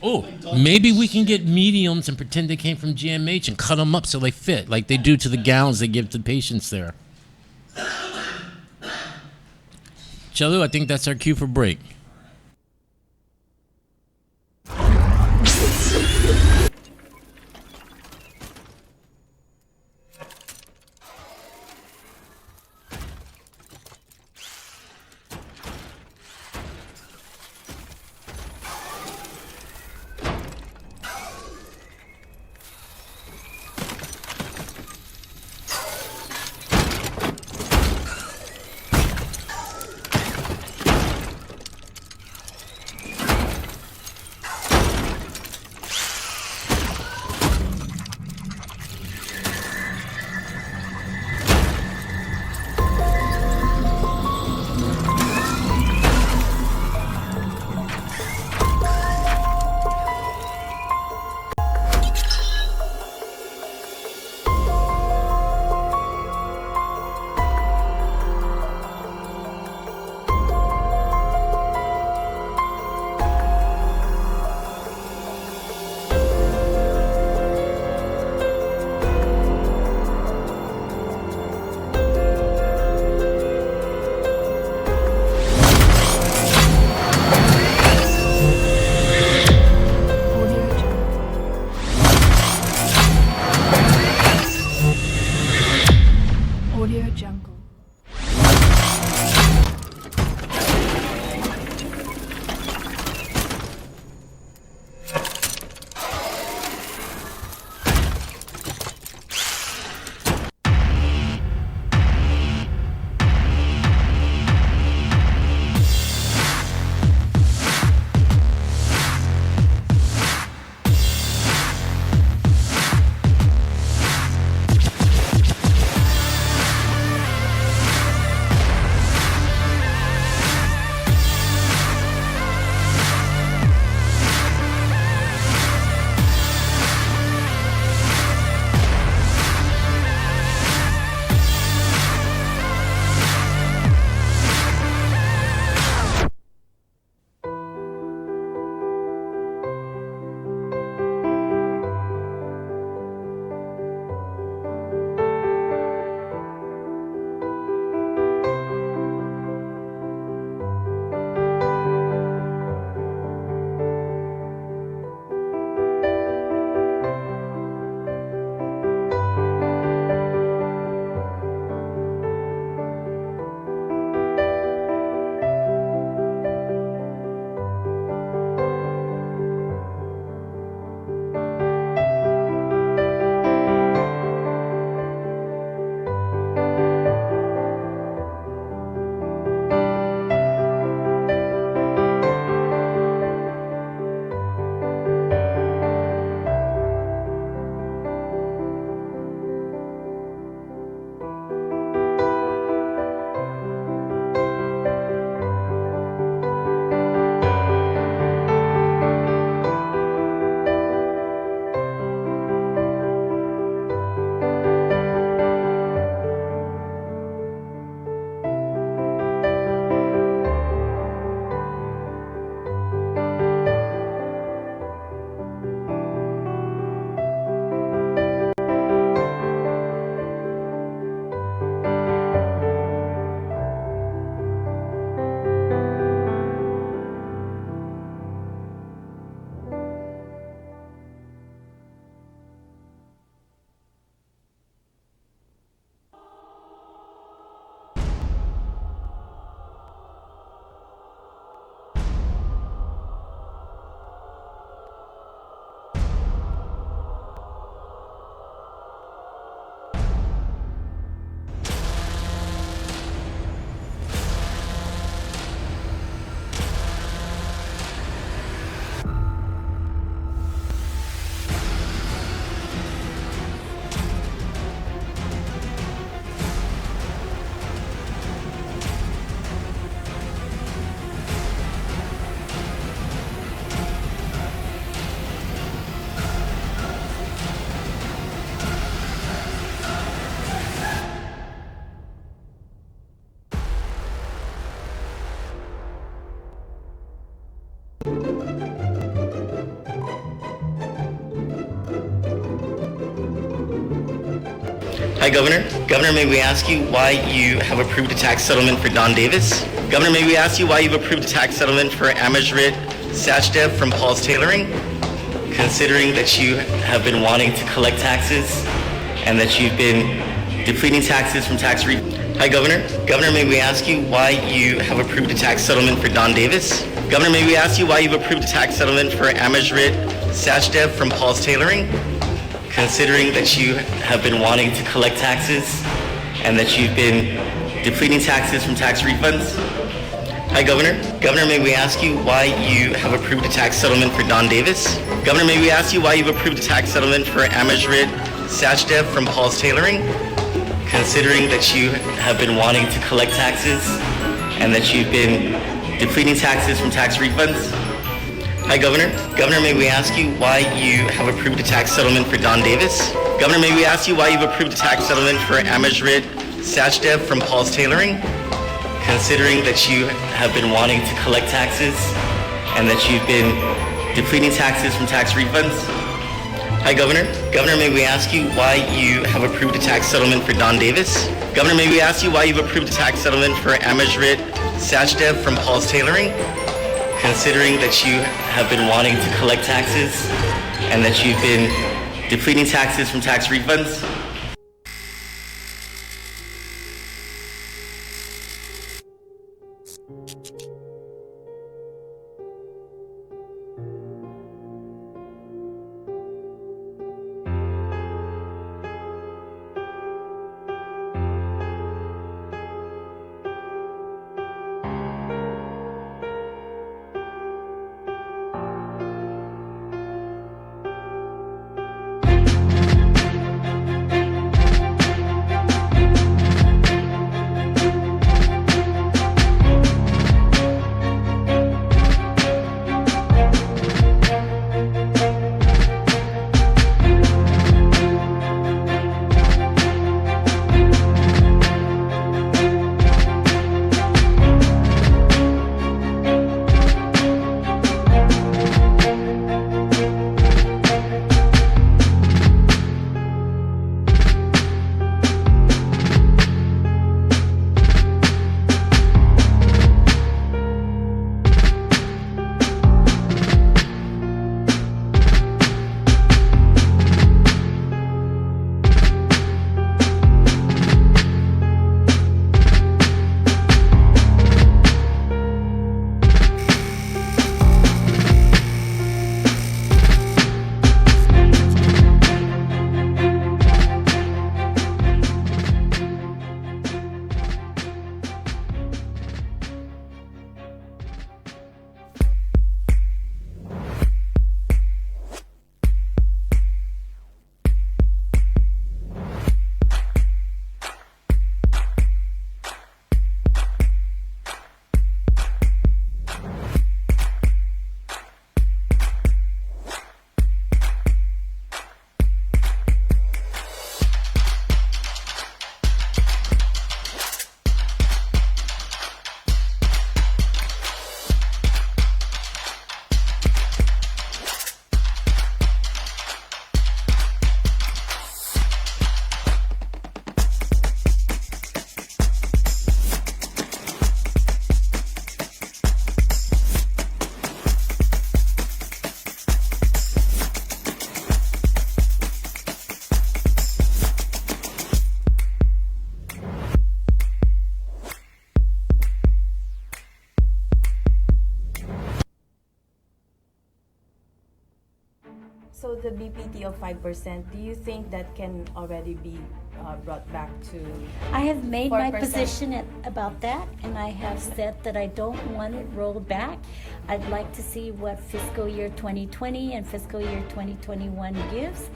Oh, maybe we can get mediums and pretend they came from GMH and cut them up so they fit, like they do to the gowns they give to patients there. Chalu, I think that's our cue for break. Hi, Governor. Governor, may we ask you why you have approved a tax settlement for Don Davis? Governor, may we ask you why you've approved a tax settlement for Amajrit Sachdev from Paul's Tailoring, considering that you have been wanting to collect taxes and that you've been depleting taxes from tax refunds? Hi, Governor. Governor, may we ask you why you have approved a tax settlement for Don Davis? Governor, may we ask you why you've approved a tax settlement for Amajrit Sachdev from Paul's Tailoring, considering that you have been wanting to collect taxes and that you've been depleting taxes from tax refunds? Hi, Governor. Governor, may we ask you why you have approved a tax settlement for Don Davis? Governor, may we ask you why you've approved a tax settlement for Amajrit Sachdev from Paul's Tailoring, considering that you have been wanting to collect taxes and that you've been depleting taxes from tax refunds? Hi, Governor. Governor, may we ask you why you have approved a tax settlement for Don Davis? Governor, may we ask you why you've approved a tax settlement for Amajrit Sachdev from Paul's Tailoring, considering that you have been wanting to collect taxes and that you've been depleting taxes from tax refunds? Hi, Governor. Governor, may we ask you why you have approved a tax settlement for Don Davis? Governor, may we ask you why you've approved a tax settlement for Amajrit Sachdev from Paul's Tailoring, considering that you have been wanting to collect taxes and that you've been depleting taxes from tax refunds? So the BPT of 5%, do you think that can already be brought back to? I have made my 4%? position about that, and I have said that I don't want it rolled back. I'd like to see what fiscal year 2020 and fiscal year 2021 gives,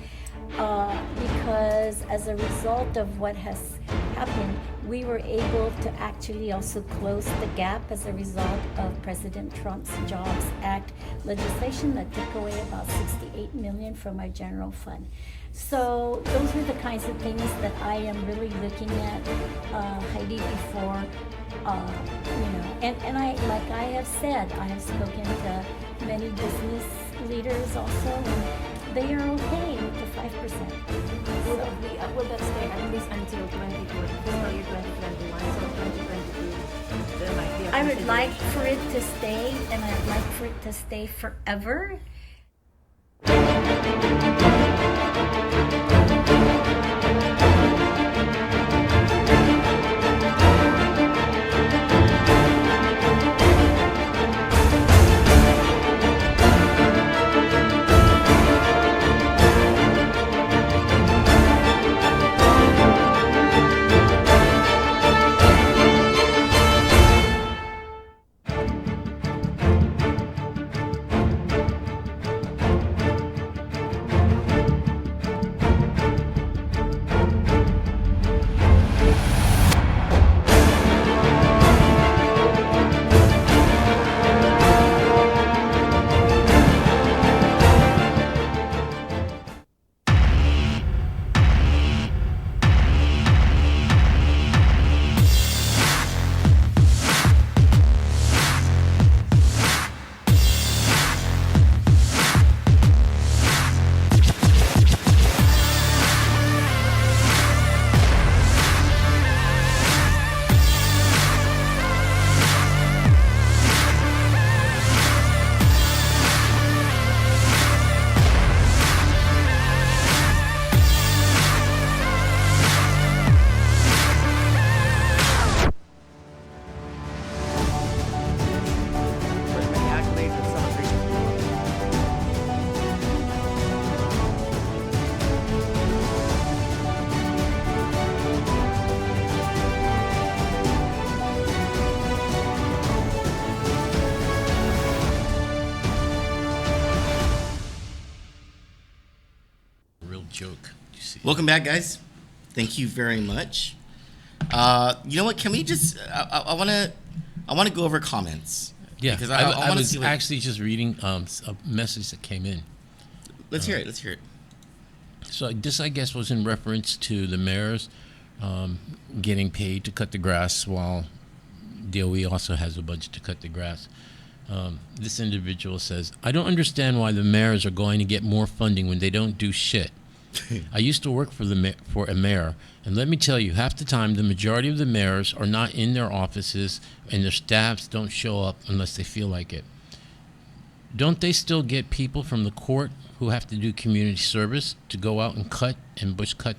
because as a result of what has happened, we were able to actually also close the gap as a result of President Trump's Jobs Act legislation that took away about $68 million from our general fund. So those are the kinds of things that I am really looking at, Heidi, before, and I, like I have said, I have spoken to many business leaders also, and they are okay with the 5%. Will that stay at least until I would like for it to stay, and I'd like for it to stay forever. With many accolades and celebrations. Real joke. You see? Welcome back, guys. Thank you very much. You know what? Can we just? I want to go over comments. Yeah, because I want to was see. actually just reading a message that came in. Let's hear it. Let's hear it. So this, I guess, was in reference to the mayors getting paid to cut the grass while DOE also has a budget to cut the grass. This individual says, I don't understand why the mayors are going to get more funding when they don't do shit. I used to work for a mayor, and let me tell you, half the time the majority of the mayors are not in their offices and their staffs don't show up unless they feel like it. Don't they still get people from the court who have to do community service to go out and cut and bush cut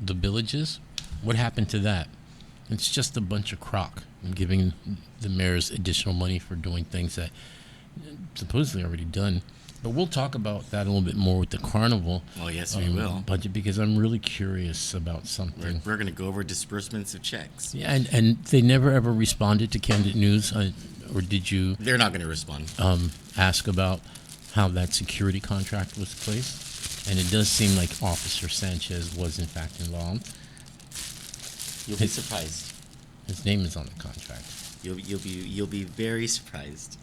the villages? What happened to that? It's just a bunch of crock and giving the mayors additional money for doing things that supposedly already done. But we'll talk about that a little bit more with the carnival. Oh, yes, we will. Budget, because I'm really curious about something. We're going to go over disbursements of checks. Yeah, and they never ever responded to Kandit News, or did you They're not going to respond. ask about how that security contract was placed? And it does seem like Officer Sanchez was in fact involved. You'll be surprised. His name is on the contract. You'll be very surprised.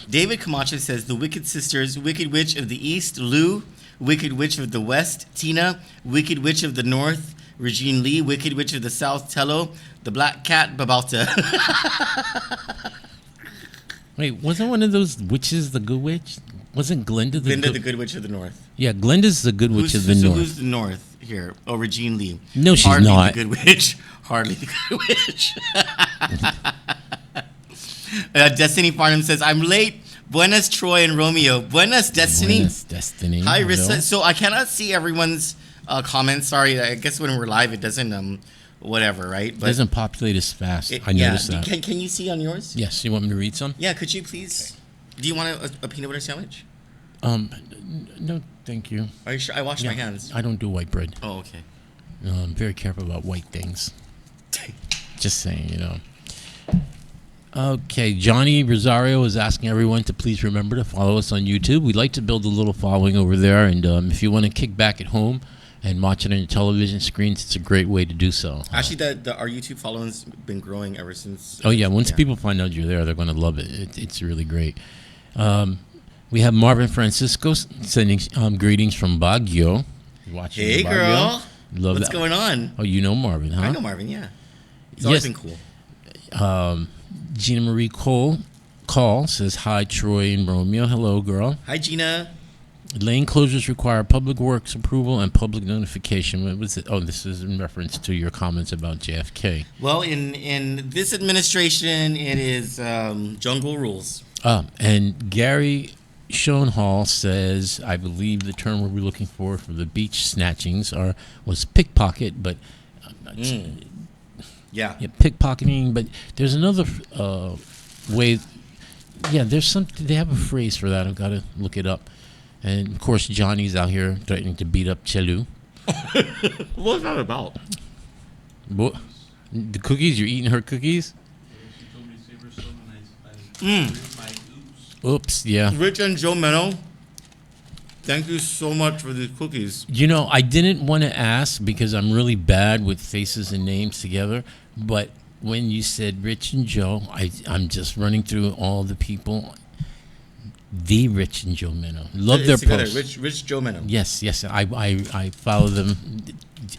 David Camacho says the Wicked Sisters, Wicked Witch of the East, Lou, Wicked Witch of the West, Tina, Wicked Witch of the North, Regine Lee, Wicked Witch of the South, Tello, the Black Cat, Babalta. Wait, wasn't one of those witches the good witch? Wasn't Glenda the Linda, the Good Witch of the North. Yeah, Glenda's the good witch of the North. Who's the North here? Oh, Regine Lee. No, she's Hardly not. the Good Witch. Hardly the Good Witch. Destiny Farnham says, I'm late. Buenas, Troy and Romeo. Buenas, Destiny. Buenas, Destiny. Hi, Hello. Rissa. So I cannot see everyone's comments. Sorry, I guess when we're live, it doesn't, whatever, right? It doesn't populate as fast. I yeah. noticed that. Can you see on yours? Yes, you want me to read some? Yeah, could you please? Do you want a peanut butter sandwich? No, thank you. Are you sure? I washed my hands. I don't do white bread. Oh, okay. I'm very careful about white things. Just saying, you know. Okay, Johnny Rosario is asking everyone to please remember to follow us on YouTube. We'd like to build a little following over there, and if you want to kick back at home and watch it on your television screens, it's a great way to do so. Actually, our YouTube following's been growing ever since. Oh yeah, once people find out you're there, they're going to love it. It's really great. We have Marvin Francisco sending greetings from Baguio. Watching Hey, Baguio. girl. Love What's that. going on? Oh, you know Marvin, huh? I know Marvin, yeah. It's always Yes. been cool. Gina Marie Cole says, hi, Troy and Romeo. Hello, girl. Hi, Gina. Lane closures require public works approval and public notification. What was it? Oh, this is in reference to your comments about JFK. Well, in this administration, it is jungle rules. And Gary Schoenhall says, I believe the term we were looking for the beach snatchings was pickpocket, but Yeah. pickpocketing. But there's another way. Yeah, there's something. They have a phrase for that. I've got to look it up. And of course, Johnny's out here threatening to beat up Chelu. What's that about? What? The cookies? You're eating her cookies? She told me to save her some, and I Oops. Yeah. Rich and Joe Meno, thank you so much for these cookies. You know, I didn't want to ask because I'm really bad with faces and names together. But when you said Rich and Joe, I'm just running through all the people. The Rich and Joe Meno. Love their together. posts. Rich Joe Meno. Yes. I follow them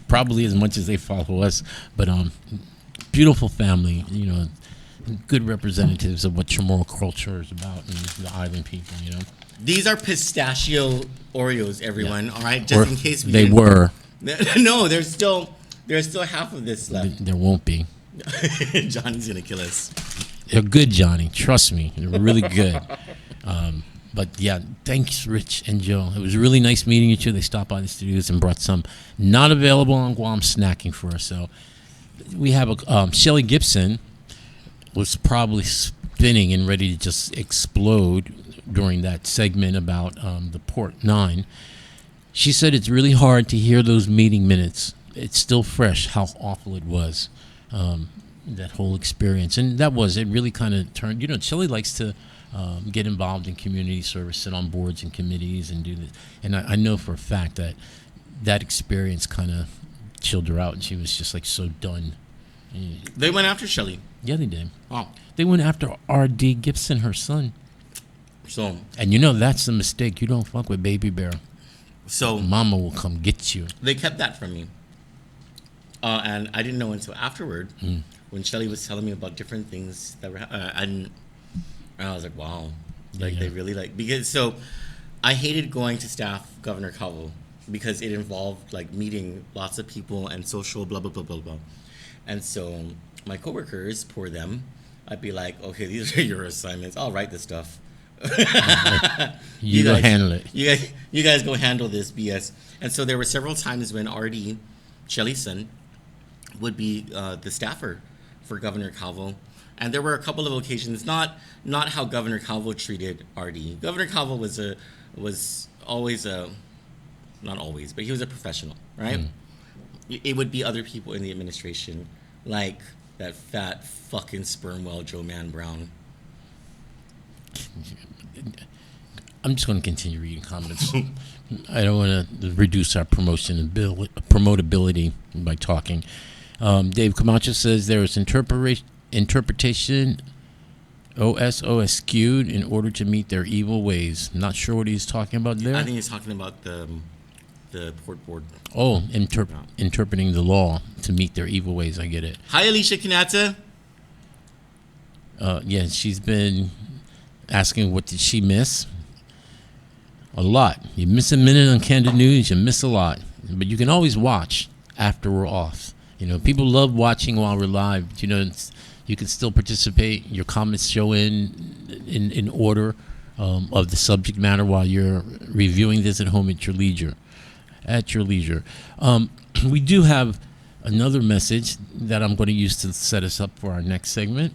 probably as much as they follow us. But beautiful family, you know, good representatives of what Chamorro culture is about and the island people, you know. These are pistachio Oreos, everyone. Yeah. All right, Or just in case they didn't- were. No, there's still half of this left. There won't be. Johnny's gonna kill us. They're good, Johnny. Trust me. They're really good. But yeah, thanks, Rich and Joe. It was really nice meeting you two. They stopped by the studios and brought some not available on Guam snacking for us. So we have Shelly Gibson was probably spinning and ready to just explode during that segment about the Port 9. She said it's really hard to hear those meeting minutes. It's still fresh how awful it was, that whole experience. And it really kind of turned, you know, Shelly likes to get involved in community service, sit on boards and committees and do this. And I know for a fact that experience kind of chilled her out and she was just like so done. They went after Shelly. Yeah, they did. Oh, They went after R.D. Gibson, her son. so And you know that's the mistake. You don't fuck with Baby Bear. so Mama will come get you. they kept that from me, and I didn't know until afterward when Shelly was telling me about different things that were. And I was like, wow, like Yeah. they really because so I hated going to staff Governor Cowell because it involved like meeting lots of people and social blah blah blah blah blah, and so my coworkers, poor them, I'd be like, okay, these are your assignments. I'll write this stuff. You go handle it. You guys go handle this BS. And so there were several times when RD, Shelly's son, would be the staffer for Governor Calvo. And there were a couple of occasions, not how Governor Calvo treated RD. Governor Calvo was always not always, but he was a professional, right? It would be other people in the administration, like that fat fucking sperm whale Joe Man Brown. I'm just going to continue reading comments. I don't want to reduce our promotability by talking. Dave Camacho says there is interpretation OS skewed in order to meet their evil ways. Not sure what he's talking about there. I think he's talking about the port board. Oh, interpreting the law to meet their evil ways. I get it. Hi, Alicia Kanata. Yeah, she's been asking what did she miss? A lot. You miss a minute on Candid News, you miss a lot. But you can always watch after we're off. You know, people love watching while we're live. You know, you can still participate. Your comments show in order of the subject matter while you're reviewing this at home at your leisure. We do have another message that I'm going to use to set us up for our next segment.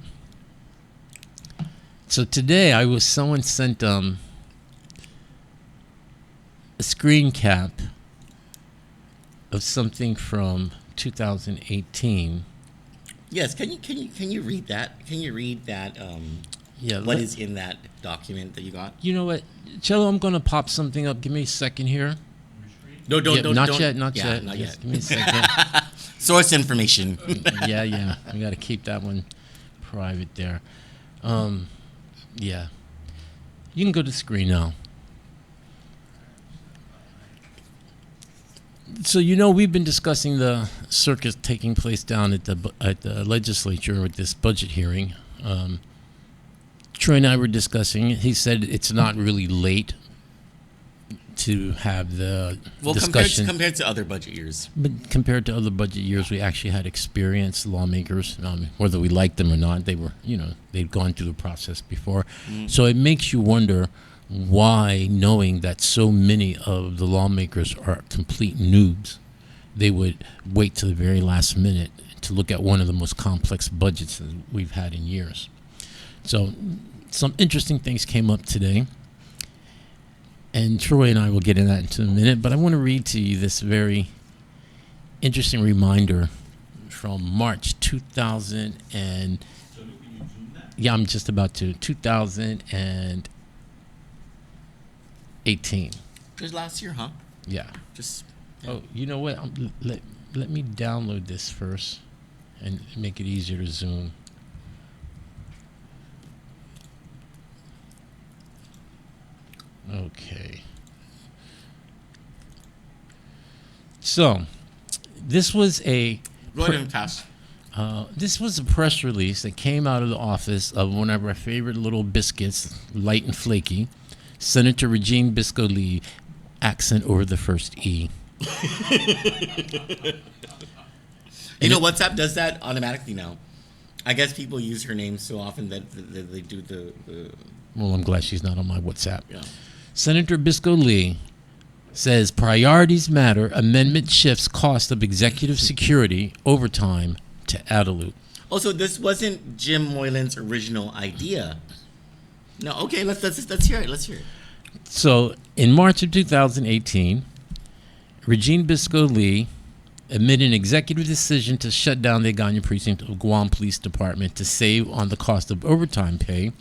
So today someone sent a screen cap of something from 2018. Yes, can you read that? Can you read that? Yeah. What is in that document that you got? You know what, Cello? I'm going to pop something up. Give me a second here. No, don't. Not yet. Not Just yet. give me a second. Source information. Yeah. We got to keep that one private there. Yeah. You can go to the screen now. So we've been discussing the circus taking place down at the legislature with this budget hearing. Troy and I were discussing it. He said it's not really late. to have the Well, discussion. compared to other budget years. But compared to other budget years, we actually had experienced lawmakers. Whether we liked them or not, they were, they'd gone through the process before. So it makes you wonder why, knowing that so many of the lawmakers are complete noobs, they would wait to the very last minute to look at one of the most complex budgets that we've had in years. So some interesting things came up today. And Troy and I will get into that in a minute, but I want to read to you this very interesting reminder from March 2000 and yeah, I'm just about to 2018. Just last year, huh? Yeah. Just Oh, you know what? Let me download this first and make it easier to zoom. Okay. So, this was a go ahead and pass. this was a press release that came out of the office of one of our favorite little biscuits, light and flaky, Senator Regine Bisco-Lee, accent over the first E. WhatsApp does that automatically now. I guess people use her name so often that they do the Well, I'm glad she's not on my WhatsApp. yeah. Senator Bisco-Lee says priorities matter. Amendment shifts cost of executive security overtime to Adelut. Also, this wasn't Jim Moylan's original idea. No, okay, let's hear it. Let's hear it. So, in March of 2018, Regine Bisco-Lee amid an executive decision to shut down the Agana precinct of Guam Police Department to save on the cost of overtime pay,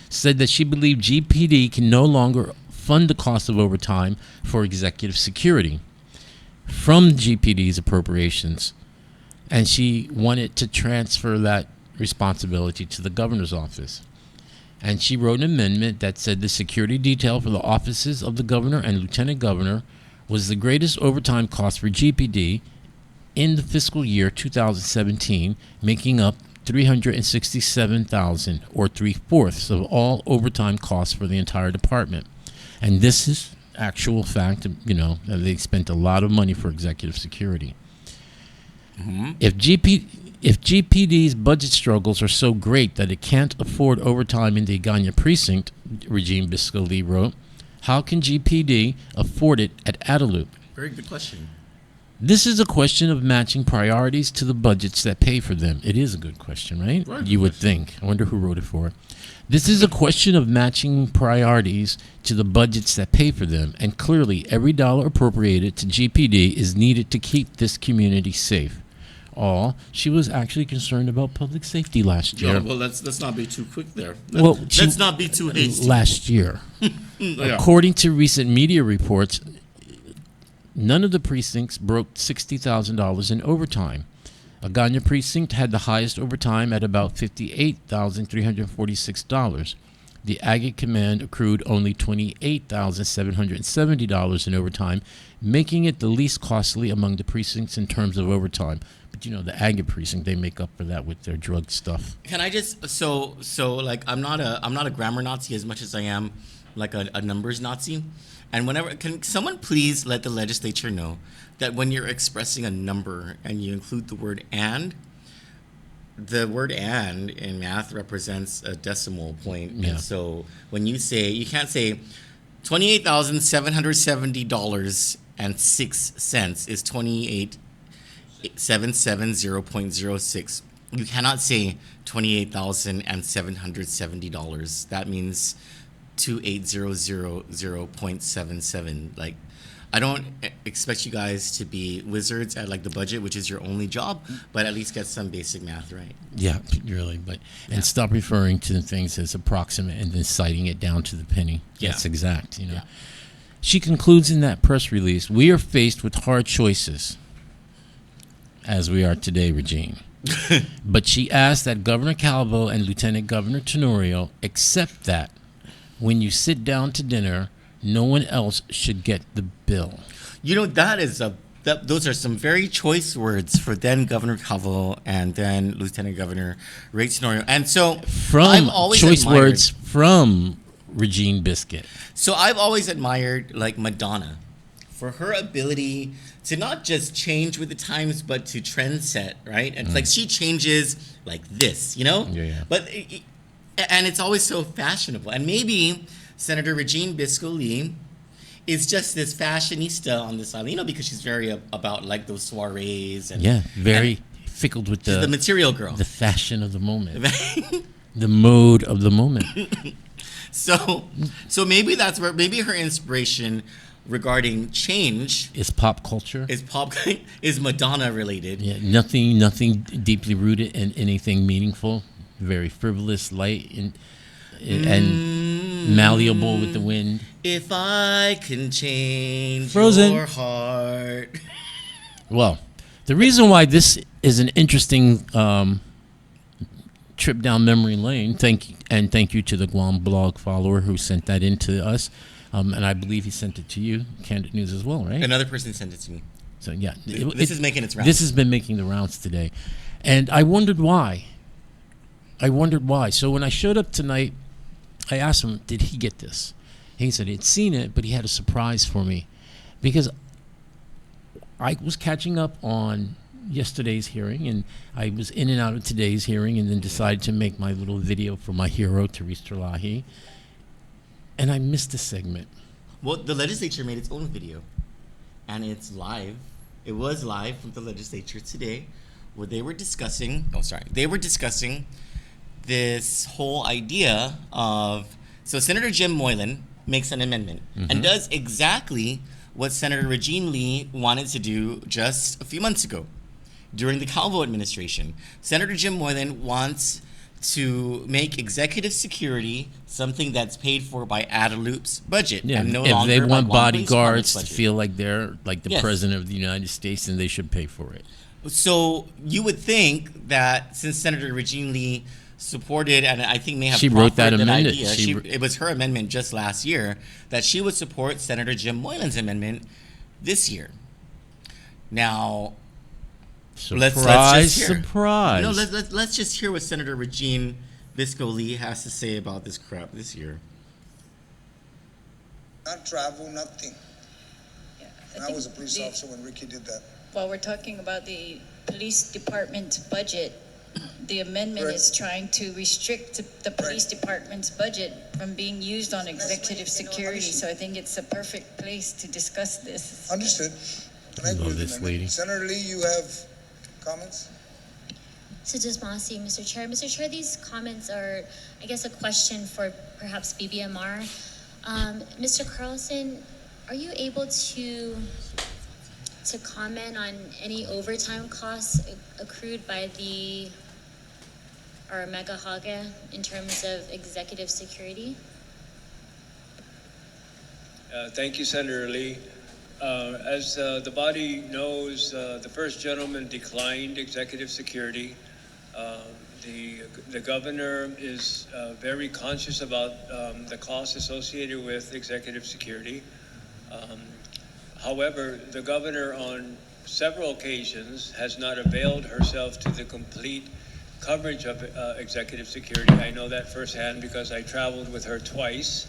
said that she believed GPD can no longer fund the cost of overtime for executive security from GPD's appropriations, and she wanted to transfer that responsibility to the governor's office. And she wrote an amendment that said the security detail for the offices of the governor and lieutenant governor was the greatest overtime cost for GPD in the fiscal year 2017, making up $367,000 or 3/4 of all overtime costs for the entire department. And this is actual fact, that they spent a lot of money for executive security. Mm-hmm. If GPD's budget struggles are so great that it can't afford overtime in the Agana precinct, Regine Bisco-Lee wrote, how can GPD afford it at Adelut? Very good question. This is a question of matching priorities to the budgets that pay for them. It is a good question, right? You would think. I wonder who wrote it for. This is a question of matching priorities to the budgets that pay for them, and clearly every dollar appropriated to GPD is needed to keep this community safe. She was actually concerned about public safety last year. Well, let's not be too quick there. Let's not be too hasty. Last year. Yeah. According to recent media reports, none of the precincts broke $60,000 in overtime. Agana precinct had the highest overtime at about $58,346. The Agate Command accrued only $28,770 in overtime, making it the least costly among the precincts in terms of overtime. But the Agate precinct, they make up for that with their drug stuff. Can I just so like I'm not a grammar Nazi as much as I am like a numbers Nazi. And can someone please let the legislature know that when you're expressing a number and you include the word and, the word and in math represents a decimal point. Yeah. And so when you can't say $28,770.06 is 28,770.06. You cannot say $28,770. That means 28,000.77. Like, I don't expect you guys to be wizards at like the budget, which is your only job, but at least get some basic math right. Yeah, really. And stop referring to things as approximate and then citing it down to the penny. Yeah. That's exact. She concludes in that press release, we are faced with hard choices, as we are today, Regine. But she asked that Governor Calvo and Lieutenant Governor Tenorio accept that when you sit down to dinner, no one else should get the bill. Those are some very choice words for then Governor Calvo and then Lieutenant Governor Ray Tenorio. And so from choice words from Regine Biscuit. So I've always admired like Madonna for her ability to not just change with the times, but to trend set, right? And like she changes like this, you know? Yeah. But and it's always so fashionable. And maybe Senator Regine Bisco-Lee is just this fashionista on this island, you know, because she's very about like those soirees and Very fickled with she's the material girl. the fashion of the moment, the mode of the moment. So maybe that's where maybe her inspiration regarding change It's pop culture. is Madonna related. Yeah, nothing deeply rooted in anything meaningful. Very frivolous, light, and malleable with the wind. If I can change Frozen. your heart. Well, the reason why this is an interesting trip down memory lane, thank you to the Guam blog follower who sent that in to us, and I believe he sent it to you, Kandit News as well, right? Another person sent it to me. So yeah, This is making its rounds. This has been making the rounds today, and I wondered why. So when I showed up tonight, I asked him, did he get this? He said he'd seen it, but he had a surprise for me, because I was catching up on yesterday's hearing, and I was in and out of today's hearing, and then decided to make my little video for my hero, Therese Terlahi, and I missed a segment. Well, the legislature made its own video, and it's live. It was live from the legislature today, where they were discussing. They were discussing this whole idea of. So Senator Jim Moylan makes an amendment and does exactly what Senator Regine Lee wanted to do just a few months ago during the Calvo administration. Senator Jim Moylan wants to make executive security something that's paid for by Adelupe's budget. Yeah, and no if longer they by want Guam Police bodyguards Department's to budget. feel like they're like the Yes. president of the United States, then they should pay for it. So you would think that since Senator Regine Lee supported, and I think may have She wrote that proffered amendment. idea, it was her amendment just last year, that she would support Senator Jim Moylan's amendment this year. Now, let's just hear. Surprise. No, let's just hear what Senator Regine Bisco-Lee has to say about this crap this year. Not travel, nothing. Yeah, And I was a police the- officer when Ricky did that. While we're talking about the police department budget, the amendment Right. is trying to restrict the police department's budget from being used on executive security. So I think it's a perfect place to discuss this. Understood. And I agree Love with the this amendment. lady. Senator Lee, you have comments? Sajid Masi, Mr. Chair. Mr. Chair, these comments are, I guess, a question for perhaps BBMR. Mr. Carlson, are you able to comment on any overtime costs accrued by the or Mega Haga in terms of executive security? Thank you, Senator Lee. As the body knows, the first gentleman declined executive security. The governor is very conscious about the costs associated with executive security. However, the governor on several occasions has not availed herself to the complete coverage of executive security. I know that firsthand because I traveled with her twice,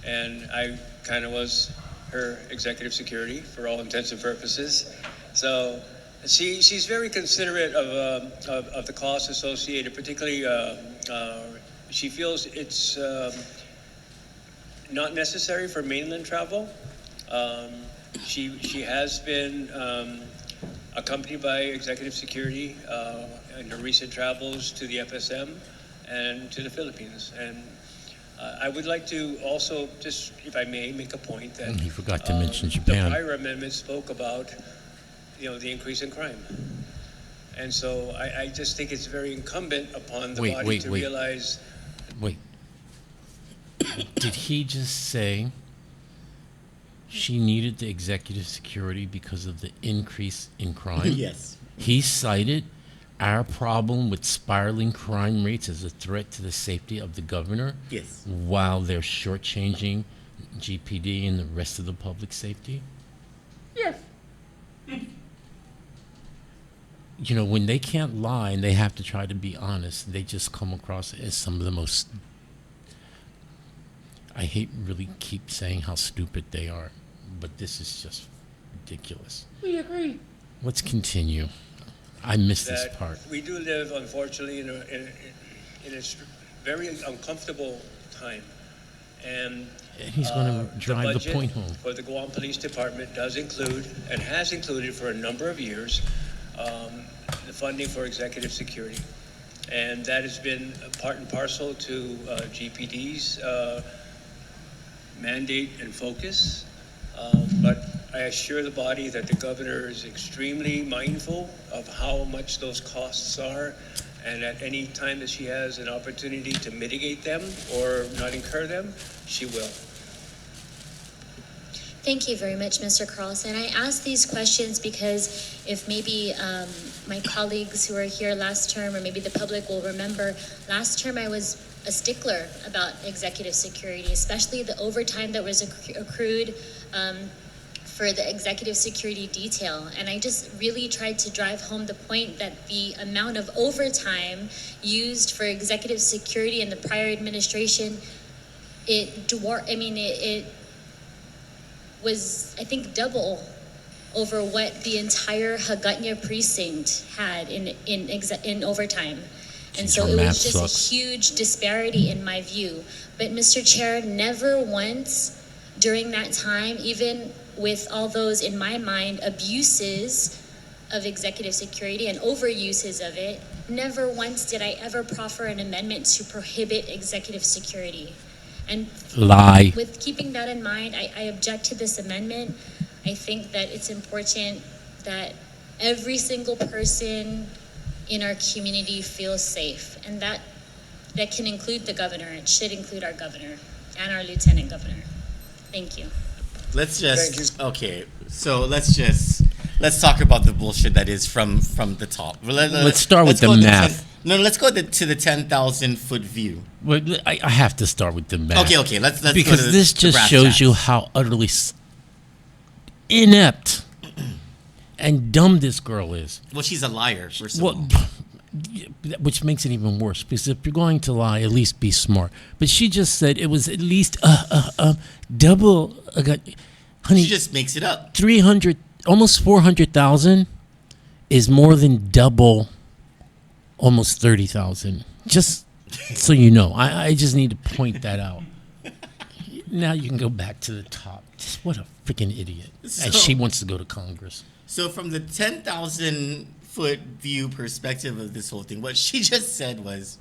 and I kind of was her executive security for all intents and purposes. So she's very considerate of the costs associated, particularly she feels it's not necessary for mainland travel. She has been accompanied by executive security in her recent travels to the FSM and to the Philippines. And I would like to also, just if I may, make a point that He forgot to mention the Japan. prior amendment spoke about, the increase in crime. And so I just think it's very incumbent upon the body to realize. Wait. Did he just say she needed the executive security because of the increase in crime? Yes. He cited our problem with spiraling crime rates as a threat to the safety of the governor. Yes. While they're shortchanging GPD and the rest of the public safety. Yes. When they can't lie and they have to try to be honest, they just come across as some of the most. I hate really keep saying how stupid they are, but this is just ridiculous. We agree. Let's continue. I missed this That part. we do live, unfortunately, in a very uncomfortable time. And He's going to drive the budget point home. for the Guam Police Department does include, and has included for a number of years, the funding for executive security. And that has been part and parcel to GPD's mandate and focus. But I assure the body that the governor is extremely mindful of how much those costs are, and at any time that she has an opportunity to mitigate them or not incur them, she will. Thank you very much, Mr. Carlson. I ask these questions because if maybe my colleagues who were here last term, or maybe the public will remember, last term I was a stickler about executive security, especially the overtime that was accrued for the executive security detail. And I just really tried to drive home the point that the amount of overtime used for executive security in the prior administration, it was, I think, double over what the entire Hagåtña precinct had in overtime. And so it was just a huge disparity in my view. But Mr. Chair, never once during that time, even with all those, in my mind, abuses of executive security and overuses of it, never once did I ever proffer an amendment to prohibit executive security. And Lie. with keeping that in mind, I object to this amendment. I think that it's important that every single person in our community feels safe, and that can include the governor. It should include our governor and our lieutenant governor. Thank you. Let's Thank just okay. So let's talk about the bullshit that is from the top. Let's start with go the to math. Let's go to the 10,000-foot view. Well, I have to start with the math. Okay. Let's go because to this the just brass shows tacks. you how utterly inept and dumb this girl is. Well, she's a liar. First of all. Which makes it even worse, because if you're going to lie, at least be smart. But she just said it was at least double. Honey, She just makes it up. 300, almost 400,000 is more than double, almost 30,000. Just so you know, I just need to point that out. Now you can go back to the top. Just what a freaking idiot. And she wants to go to Congress. So from the 10,000-foot view perspective of this whole thing, what she just said was,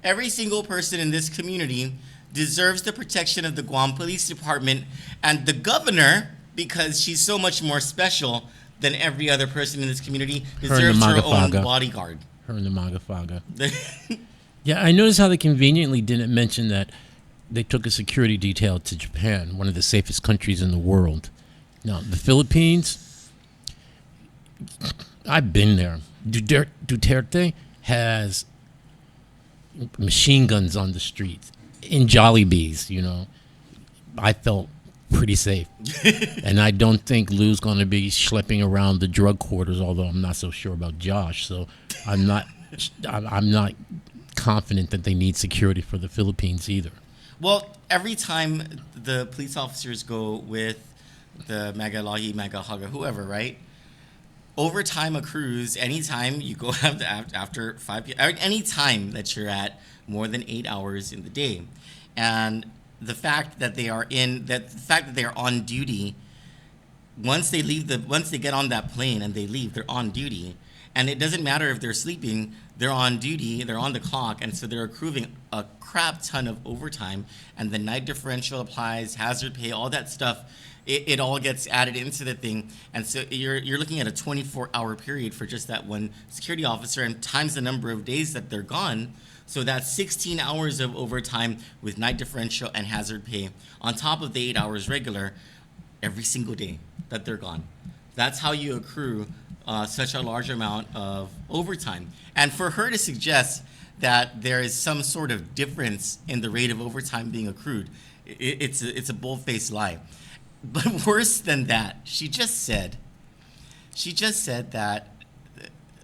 every single person in this community deserves the protection of the Guam Police Department, and the governor, because she's so much more special than every other person in this community, deserves her own bodyguard. Her and the Magafaga. Yeah, I noticed how they conveniently didn't mention that they took a security detail to Japan, one of the safest countries in the world. Now, the Philippines, I've been there. Duterte has machine guns on the streets. In Jollibees, you know, I felt pretty safe. And I don't think Lou's going to be schlepping around the drug quarters, although I'm not so sure about Josh. So I'm not confident that they need security for the Philippines either. Well, every time the police officers go with the Magalahi, Magahaga, whoever, right? Overtime accrues anytime you go after 5 p.m. Any time that you're at more than 8 hours in the day. And the fact that they are on duty, once they get on that plane and they leave, they're on duty. And it doesn't matter if they're sleeping, they're on duty, they're on the clock, and so they're accruing a crap ton of overtime, and the night differential applies, hazard pay, all that stuff. It all gets added into the thing, and so you're looking at a 24-hour period for just that one security officer, and times the number of days that they're gone. So that's 16 hours of overtime with night differential and hazard pay on top of the 8 hours regular every single day that they're gone. That's how you accrue such a large amount of overtime. And for her to suggest that there is some sort of difference in the rate of overtime being accrued, it's a bold-faced lie. But worse than that, she just said that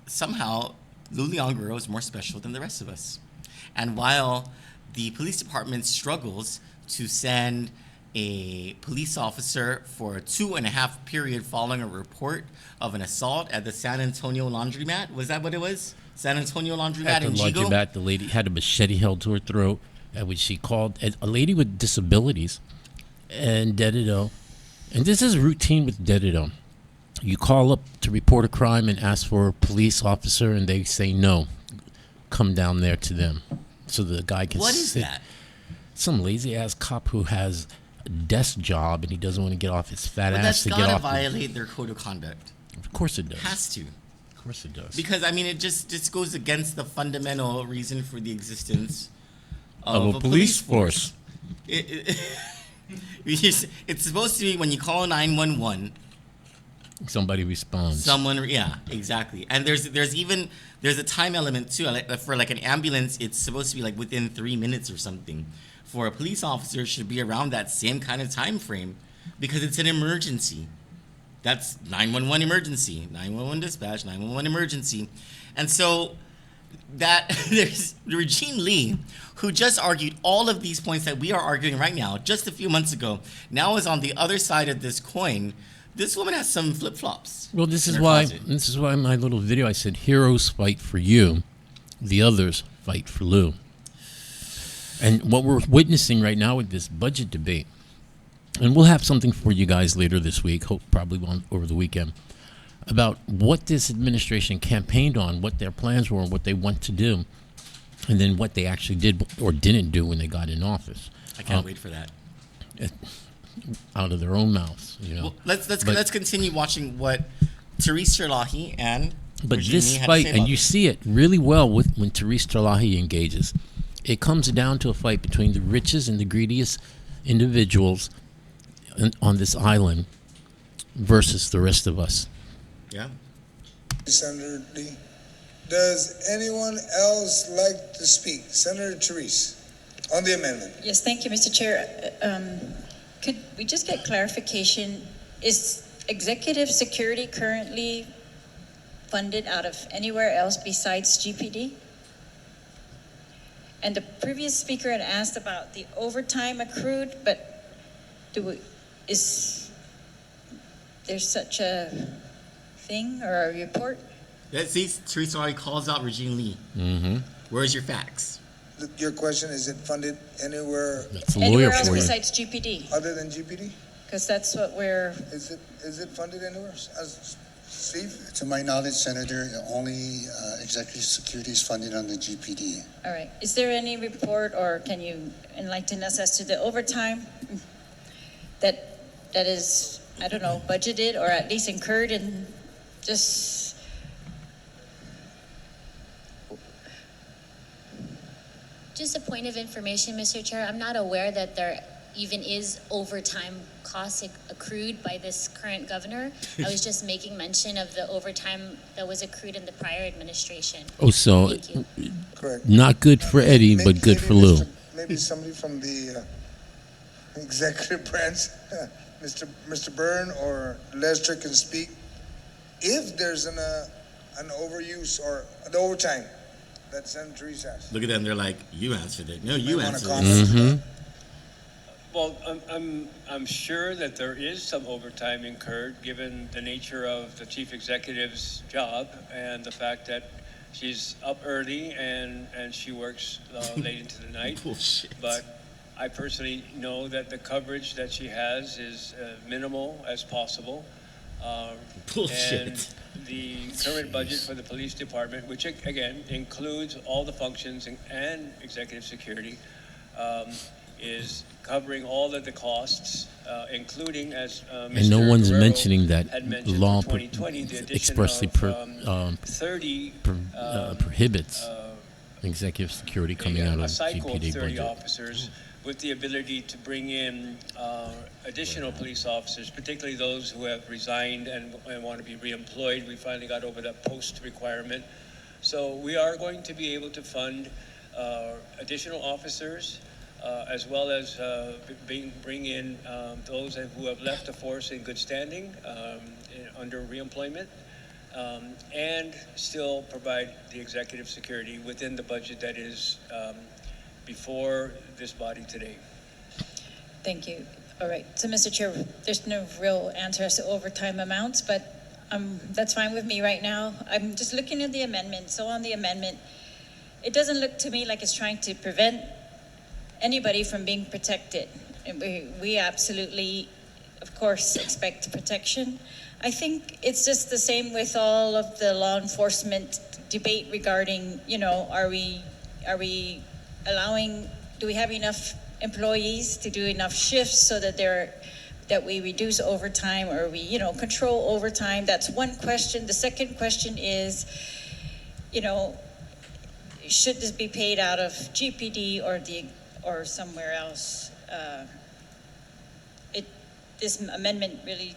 somehow Lou Leon Guerrero is more special than the rest of us. And while the police department struggles to send a police officer for a 2.5 period following a report of an assault at the San Antonio laundromat. Was that what it was? San Antonio laundromat At the in Chico? laundromat, the lady had a machete held to her throat, at which she called a lady with disabilities and Dedido. And this is routine with Dedido. You call up to report a crime and ask for a police officer, and they say no. Come down there to them, so the guy can. What is sit. that? Some lazy ass cop who has a desk job and he doesn't want to get off his fat But ass that's to get gotta off. violate their code of conduct. Of course it does. Has to. Of course it does. Because, I mean, it just goes against the fundamental reason for the existence of a police force. It's supposed to be when you call 911, Somebody responds. yeah, exactly. And there's a time element too. Like, for like an ambulance, it's supposed to be like within 3 minutes or something. For a police officer, it should be around that same kind of time frame because it's an emergency. That's 911 emergency, 911 dispatch, 911 emergency. And so that there's Regine Lee, who just argued all of these points that we are arguing right now, just a few months ago, now is on the other side of this coin. This woman has some flip-flops. Well, this in is her why closet. this is why in my little video I said heroes fight for you, the others fight for Lou. And what we're witnessing right now with this budget debate, and we'll have something for you guys later this week, hope probably over the weekend, about what this administration campaigned on, what their plans were, what they want to do, and then what they actually did or didn't do when they got in office. I can't wait for that. Out of their own mouths, you know. Well, let's continue watching what Therese Terlahi and But Regine this Lee had to fight, say and about you this. see it really well when Therese Terlahi engages. It comes down to a fight between the richest and the greediest individuals on this island versus the rest of us. Yeah. Senator Lee. Does anyone else like to speak? Senator Therese, on the amendment. Yes, thank you, Mr. Chair. Could we just get clarification? Is executive security currently funded out of anywhere else besides GPD? And the previous speaker had asked about the overtime accrued, but is there such a thing or a report? See, Therese already calls out Regine Lee. Mm-hmm. Where's your facts? Your question, is it funded anywhere That's a lawyer Anywhere else for you. besides GPD? other than GPD? Because that's what we're, Is it funded anywhere? Steve? To my knowledge, Senator, only executive security is funded on the GPD. all right. Is there any report, or can you enlighten us as to the overtime that is, I don't know, budgeted or at least incurred, and just Just a point of information, Mr. Chair, I'm not aware that there even is overtime costs accrued by this current governor. I was just making mention of the overtime that was accrued in the prior administration. Oh, so Thank you. Correct. not good for Eddie, but good for Lou. Maybe somebody from the executive branch, Mr. Byrne or Lester can speak. If there's an overuse or the overtime that Senator Therese has. Look at them. They're like, you answered it. No, you wanna answered comment? it. Mm-hmm. Well, I'm sure that there is some overtime incurred, given the nature of the chief executive's job and the fact that she's up early and she works late into the night. Bullshit. But I personally know that the coverage that she has is minimal as possible. Bullshit. And the current budget for the police department, which again includes all the functions and executive security, is covering all of the costs, including, as Mr. And no one's Guerrero mentioning that had the mentioned, law for 2020, the addition expressly of 30 prohibits executive security coming out of a cycle of GPD 30 budget. officers with the ability to bring in additional police officers, particularly those who have resigned and want to be reemployed. We finally got over that post requirement. So we are going to be able to fund additional officers, as well as bring in those who have left the force in good standing under reemployment, and still provide the executive security within the budget that is before this body today. Thank you. All right. So, Mr. Chair, there's no real answer as to overtime amounts, but that's fine with me right now. I'm just looking at the amendment. So on the amendment, it doesn't look to me like it's trying to prevent anybody from being protected. And we absolutely, of course, expect protection. I think it's just the same with all of the law enforcement debate regarding, are we allowing, do we have enough employees to do enough shifts so that we reduce overtime, or we, control overtime? That's one question. The second question is, should this be paid out of GPD or somewhere else? This amendment really,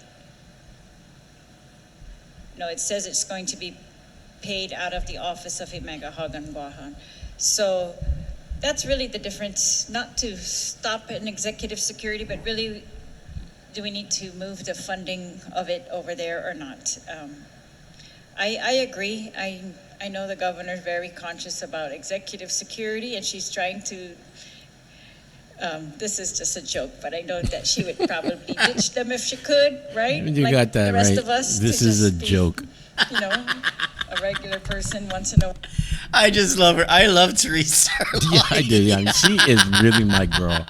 it says it's going to be paid out of the Office of Imagahagan Guahan. So that's really the difference, not to stop an executive security, but really, do we need to move the funding of it over there or not? I agree. I know the governor's very conscious about executive security, and she's trying to, this is just a joke, but I know that she would probably ditch them if she could, right? You like got that the rest right. Of us This to is a just be, joke. A regular person once in a while. I just love her. I love Teresa. Yeah, I do. Yeah, she is really my girl.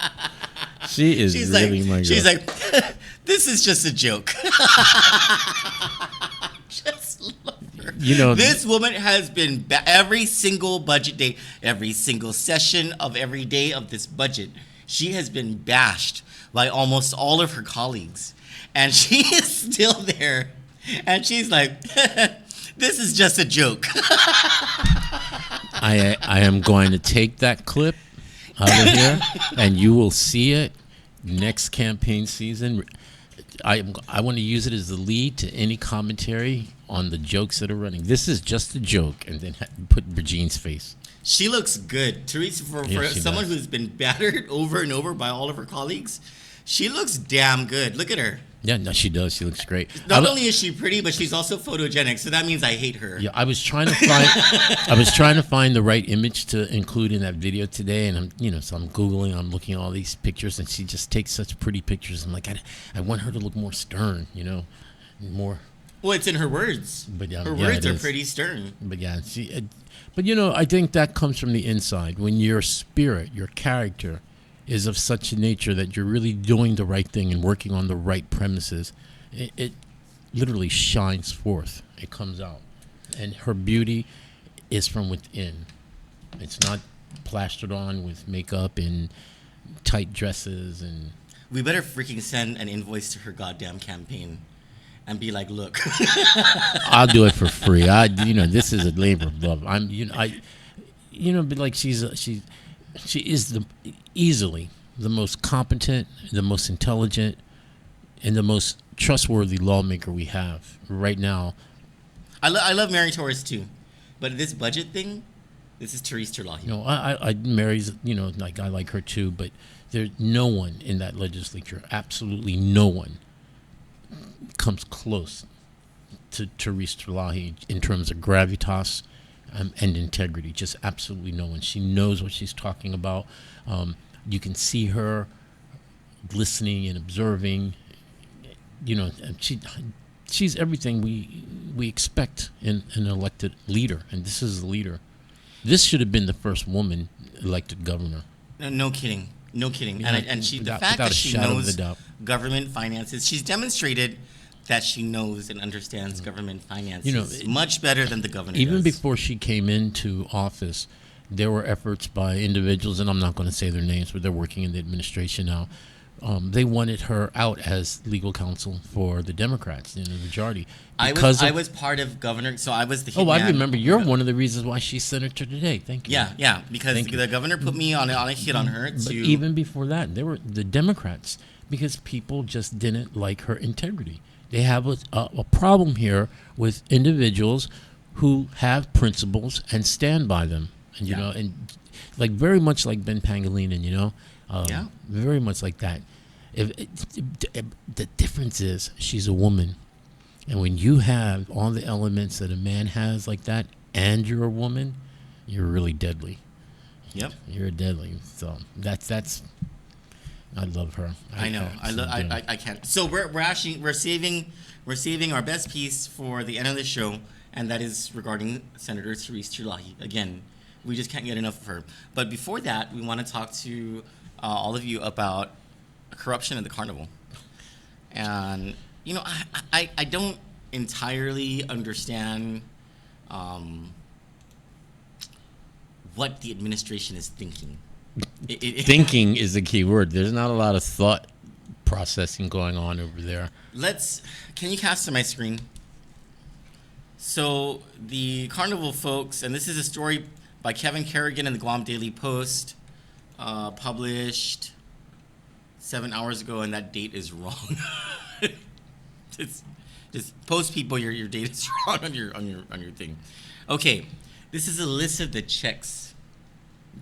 She's really my girl. She's like, this is just a joke. Just love her. This woman has been every single budget day, every single session of every day of this budget. She has been bashed by almost all of her colleagues, and she is still there. And she's like, this is just a joke. I am going to take that clip out of here, and you will see it next campaign season. I want to use it as the lead to any commentary on the jokes that are running. This is just a joke, and then put Regine's face. She looks good. Teresa, for someone who's been battered over and over by all of her colleagues, she looks damn good. Look at her. Yeah, no, she does. She looks great. Not only is she pretty, but she's also photogenic. So that means I hate her. Yeah, I was trying to find the right image to include in that video today, and I'm Googling, I'm looking at all these pictures, and she just takes such pretty pictures. I'm like, I want her to look more stern, more. Well, it's in her words. But her words are pretty stern. But yeah, I think that comes from the inside. When your spirit, your character, is of such a nature that you're really doing the right thing and working on the right premises, it literally shines forth. It comes out. And her beauty is from within. It's not plastered on with makeup and tight dresses. And we better freaking send an invoice to her goddamn campaign and be like, look. I'll do it for free. This is a labor of love. But like she is easily the most competent, the most intelligent, and the most trustworthy lawmaker we have right now. I love Mary Torres too, but this budget thing, this is Therese Terlahi. Mary's, I like her too, but there's no one in that legislature, absolutely no one, comes close to Therese Terlahi in terms of gravitas and integrity. Just absolutely no one. She knows what she's talking about. You can see her listening and observing. She's everything we expect in an elected leader, and this is a leader. This should have been the first woman elected governor. No kidding. And she, the fact without that she knows government finances, she's demonstrated that she knows and understands government finances much better than the governor Even does. Before she came into office, there were efforts by individuals, and I'm not going to say their names, but they're working in the administration now. They wanted her out as legal counsel for the Democrats in the majority. I was part of governor, so I was the I remember. You're one of the reasons why she's senator today. Thank you. Yeah, because the governor put me on a hit on her. But even before that, there were the Democrats, because people just didn't like her integrity. They have a problem here with individuals who have principles and stand by them. And, and like very much like Ben Pangilinan, very much like that. The difference is she's a woman. And when you have all the elements that a man has like that, and you're a woman, you're really deadly. Yep. You're deadly. So that's I love her. I know. I can't. So we're saving our best piece for the end of the show, and that is regarding Senator Therese Chulahi. Again, we just can't get enough of her. But before that, we want to talk to all of you about corruption at the carnival. And you know, I don't entirely understand what the administration is thinking. Thinking is the key word. There's not a lot of thought processing going on over there. Can you cast to my screen? So the carnival folks, and this is a story by Kevin Kerrigan in the Guam Daily Post, published 7 hours ago, and that date is wrong. Just post people your date is wrong on your thing. Okay, this is a list of the checks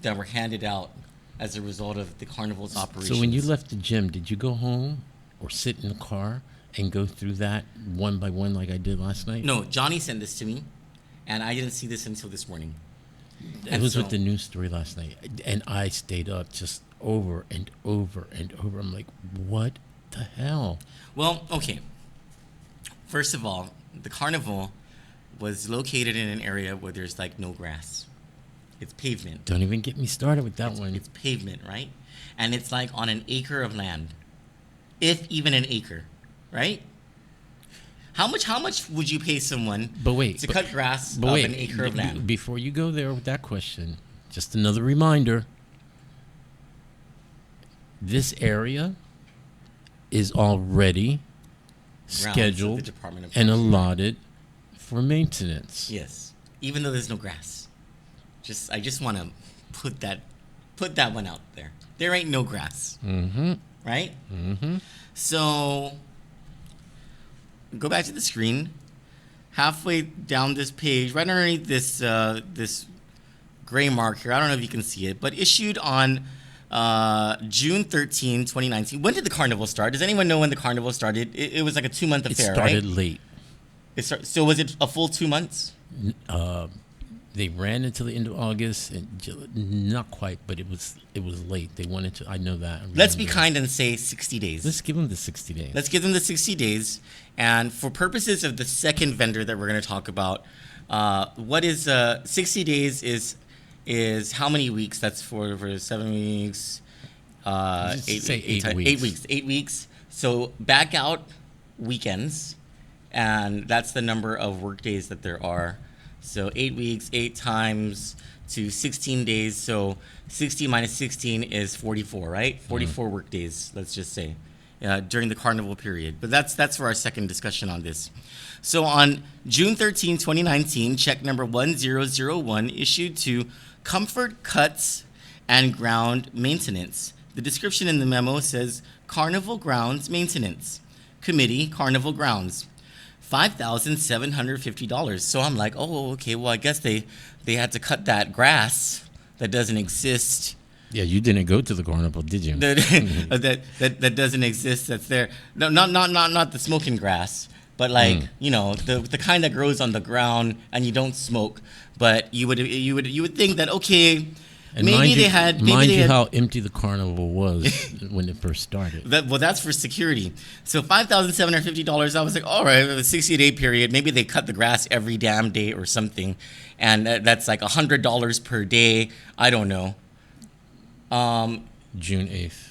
that were handed out as a result of the carnival's operations. So when you left the gym, did you go home or sit in the car and go through that one by one like I did last night? No, Johnny sent this to me, and I didn't see this until this morning. It was with the news story last night, and I stayed up just over and over and over. I'm like, what the hell? Well, okay. First of all, the carnival was located in an area where there's like no grass. It's pavement. Don't even get me started with that one. It's pavement, right? And it's like on an acre of land, if even an acre, right? How much would you pay someone to cut grass of an acre of land? Before you go there with that question, just another reminder. This area is already scheduled and allotted for maintenance. Yes, even though there's no grass. I just want to put that one out there. There ain't no grass. Mm-hmm. Right? Mm-hmm. So go back to the screen. Halfway down this page, right underneath this gray mark here, I don't know if you can see it, but issued on June 13, 2019. When did the carnival start? Does anyone know when the carnival started? It was like a 2-month affair, right? It started late. So was it a full 2 months? They ran until the end of August, and not quite, but it was late. They wanted to. I know that. Let's be kind and say 60 days. Let's give them the 60 days. Let's give them the 60 days. And for purposes of the second vendor that we're going to talk about, what is 60 days is how many weeks? That's for 7 weeks. 8 weeks. 8 weeks. So back out weekends, and that's the number of work days that there are. So 8 weeks, 8 times to 16 days. So 60 minus 16 is 44, right? 44 work days, let's just say, during the carnival period. But that's for our second discussion on this. So on June 13, 2019, check number 1001 issued to Comfort Cuts and Ground Maintenance. The description in the memo says Carnival Grounds Maintenance Committee, Carnival Grounds. $5,750. So I'm like, oh, okay, well, I guess they had to cut that grass that doesn't exist. Yeah, you didn't go to the carnival, did you? that doesn't exist. That's there. No, not the smoking grass, but like you know the kind that grows on the ground and you don't smoke. But you would think that okay. And maybe they had. Mind you, how empty the carnival was when it first started. That's for security. So $5,750. I was like, all right, a 60-day period. Maybe they cut the grass every damn day or something, and that's like $100 per day. I don't know. June 8th.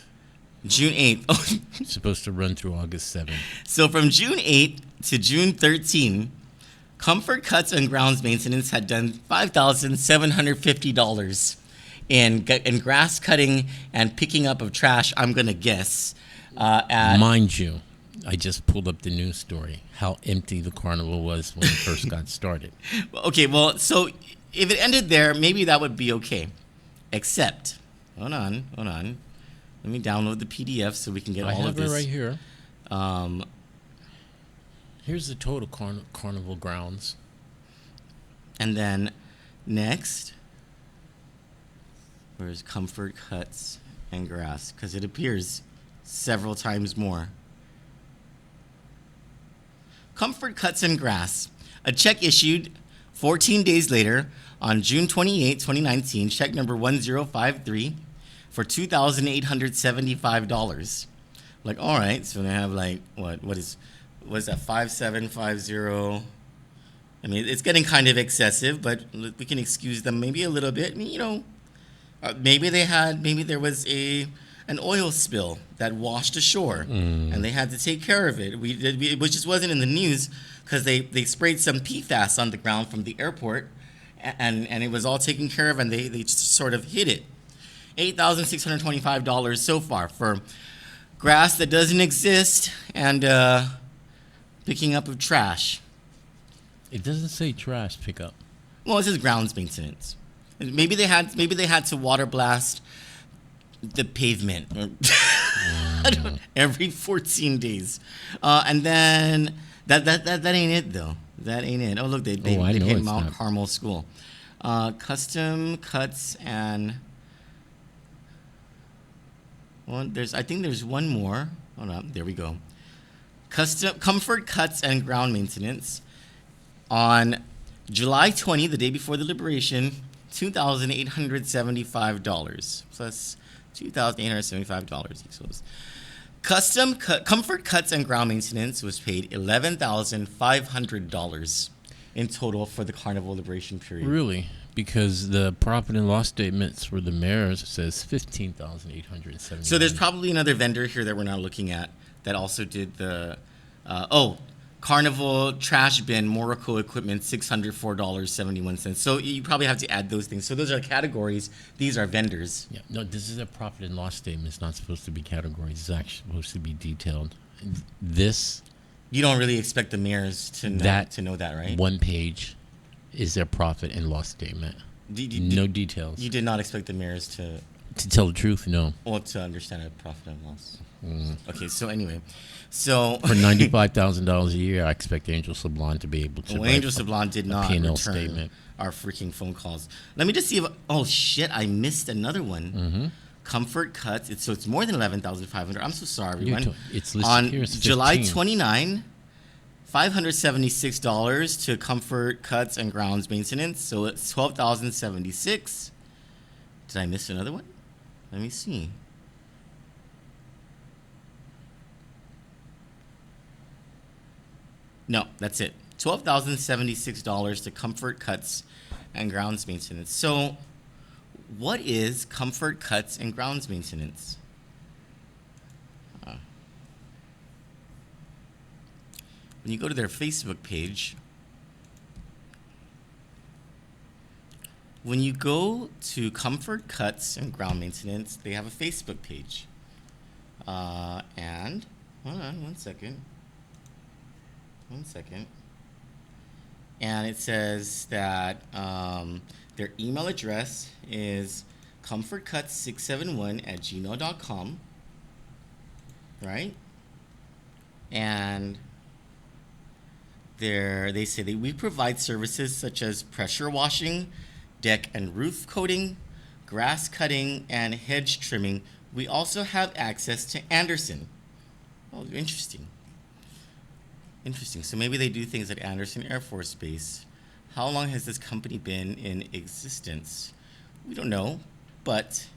June 8th. It's supposed to run through August 7th. So from June 8th to June 13, Comfort Cuts and Grounds Maintenance had done $5,750. In grass cutting and picking up of trash, I'm going to guess. Mind you, I just pulled up the news story, how empty the carnival was when it first got started. Okay, well, so if it ended there, maybe that would be okay. Except, hold on. Let me download the PDF so we can get all of this. I have it right here. Here's the total carnival grounds. And then next... Where's Comfort Cuts and Grass? Because it appears several times more. Comfort Cuts and Grass. A check issued 14 days later on June 28, 2019, check number 1053 for $2,875. Like, all right, so they have like what is that 5750? I mean, it's getting kind of excessive, but we can excuse them maybe a little bit. Maybe there was an oil spill that washed ashore, and they had to take care of it. It just wasn't in the news because they sprayed some PFAS on the ground from the airport, and it was all taken care of, and they just sort of hid it. $8,625 so far for grass that doesn't exist and picking up of trash. It doesn't say trash pickup. Well, it says grounds maintenance. Maybe they had to water blast the pavement every 14 days, and then that ain't it though. That ain't it. Oh look, they came Mount Carmel School, custom cuts and. Well, I think there's one more. Hold up, there we go. Comfort cuts and ground maintenance on July 20, the day before the liberation, $2,875 plus $2,875 equals. Comfort cuts and ground maintenance was paid $11,500 in total for the Carnival Liberation period. Really? Because the profit and loss statements for the mayors says $15,870. So there's probably another vendor here that we're not looking at that also did the Carnival trash bin Morocco equipment $604.71. So you probably have to add those things. So those are categories. These are vendors. Yeah. No, this is a profit and loss statement. It's not supposed to be categories. It's actually supposed to be detailed. This. You don't really expect the mayors to know that, right? One page is their profit and loss statement. No details. You did not expect the mayors to tell the truth, no. Or to understand a profit and loss. Okay, so anyway, for $95,000 a year, I expect Angel Sablon to be able to. Well, Angel Sablon did not P&L return statement. Our freaking phone calls. Let me just see if. Oh shit! I missed another one. Mm-hmm. Comfort cuts. It's more than 11,500. I'm so sorry, everyone. It's listed on here. It's July 15. 29. $576 to comfort cuts and grounds maintenance. So it's $12,076. Did I miss another one? Let me see. No, that's it. $12,076 to comfort cuts and grounds maintenance. So what is comfort cuts and grounds maintenance? When you go to their Facebook page, when you go to Comfort Cuts and Ground Maintenance, they have a Facebook page. And, hold on one second. And it says that their email address is comfortcuts671@gmail.com, right? And they say that we provide services such as pressure washing, deck and roof coating, grass cutting, and hedge trimming. We also have access to Anderson. Oh, interesting. So maybe they do things at Anderson Air Force Base. How long has this company been in existence? We don't know, but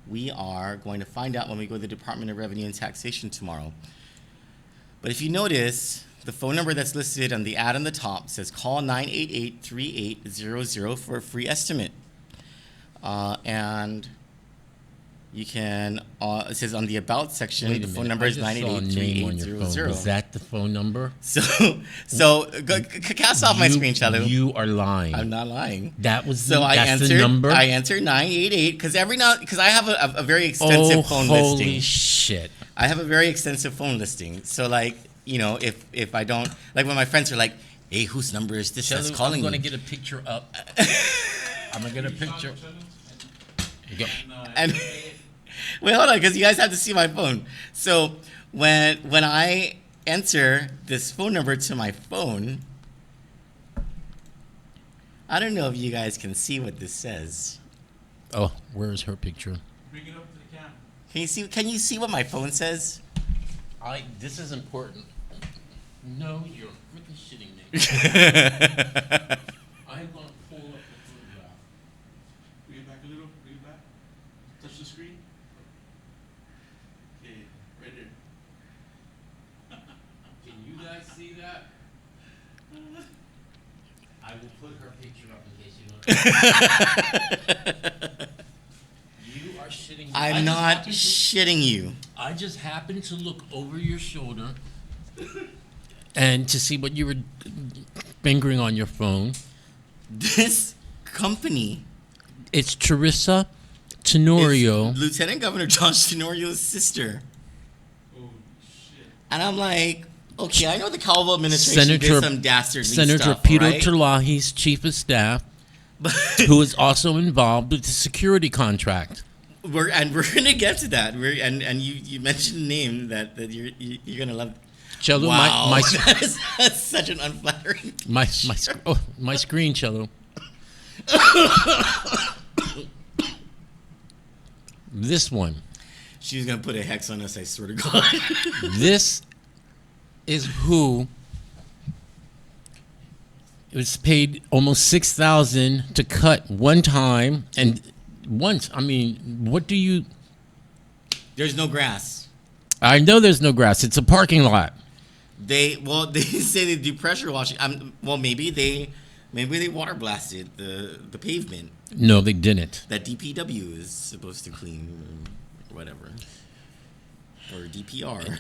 we are going to find out when we go to the Department of Revenue and Taxation tomorrow. But if you notice, the phone number that's listed on the ad on the top says call 988-3800 for a free estimate. And you can, it says on the about section, the phone number is 988-3800. Is that the phone number? So cast off my screen, Shallow. You are lying. I'm not lying. That's the number? I answered 988 because I have a very extensive phone listing. Holy shit. I have a very extensive phone listing. So if I don't, like when my friends are like, hey, whose number is this that's calling I'm me? going to get a picture up. I'm going to get a picture. There you go. And wait, hold on, because you guys have to see my phone. So when I enter this phone number to my phone, I don't know if you guys can see what this says. Oh, where is her picture? Bring it up to the camera. Can you see what my phone says? This is important. No, you're freaking shitting me. I'm going to pull up the photograph. Bring it back a little. Bring it back. Touch the screen. Okay, right there. Can you guys see that? I will put her picture up in case you don't. You are shitting me. I'm not shitting you. I just happened to look over your shoulder and to see what you were fingering on your phone. This company. It's Teresa Tenorio. It's Lieutenant Governor Josh Tenorio's sister. Oh, shit. And I'm like, okay, I know the Calvo administration did some dastardly Senator stuff, Peter right? Terlahi's chief of staff, But who is also involved with the security contract. we're gonna get to that. And you mentioned a name that you're gonna love. Cello, Wow, my that's such an unflattering. my screen, Cello. This one. She's gonna put a hex on us. I swear to God. This is who was paid almost $6,000 to cut one time, and once. I mean, what do you? There's no grass. I know there's no grass. It's a parking lot. They say they do pressure washing. Well, maybe they water blasted the pavement No, they didn't. that DPW is supposed to clean, or whatever, or DPR.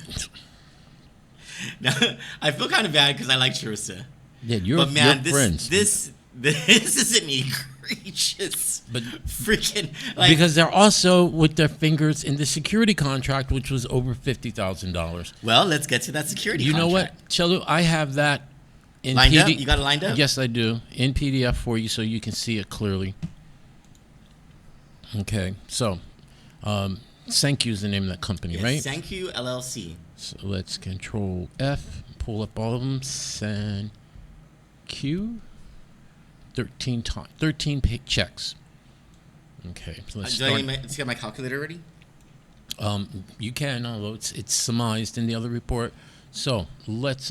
Now, I feel kind of bad because I like Charissa. Yeah, you're, But man, you're friends. this is an egregious, But freaking like. because they're also with their fingers in the security contract, which was over $50,000. Well, let's get to that security. You know what, contract. Chelo? I have that in Lined up? You got it lined up? Yes, I do. In PDF for you so you can see it clearly. Okay, so Sankyu is the name of that company, Yes, right? Sankyu LLC. So let's Control F, pull up all of them. Sankyu, 13 checks. Okay, so let's Do I start. need to get my calculator ready? You can, although it's surmised in the other report. So let's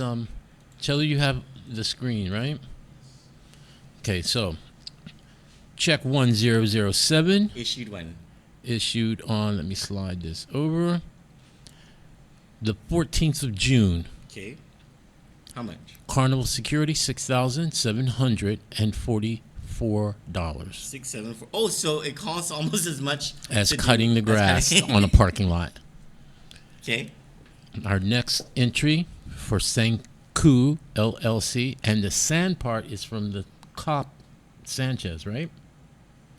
Chelly, you have the screen, right? Okay, so check 1007 Issued when? issued on, let me slide this over, the 14th of June. Okay. How much? Carnival Security, $6,744. 674. Oh, so it costs almost as much As to do- cutting the as grass cutting- on a parking lot. Okay. Our next entry for Sanku LLC, and the sand part is from the cop Sanchez, right?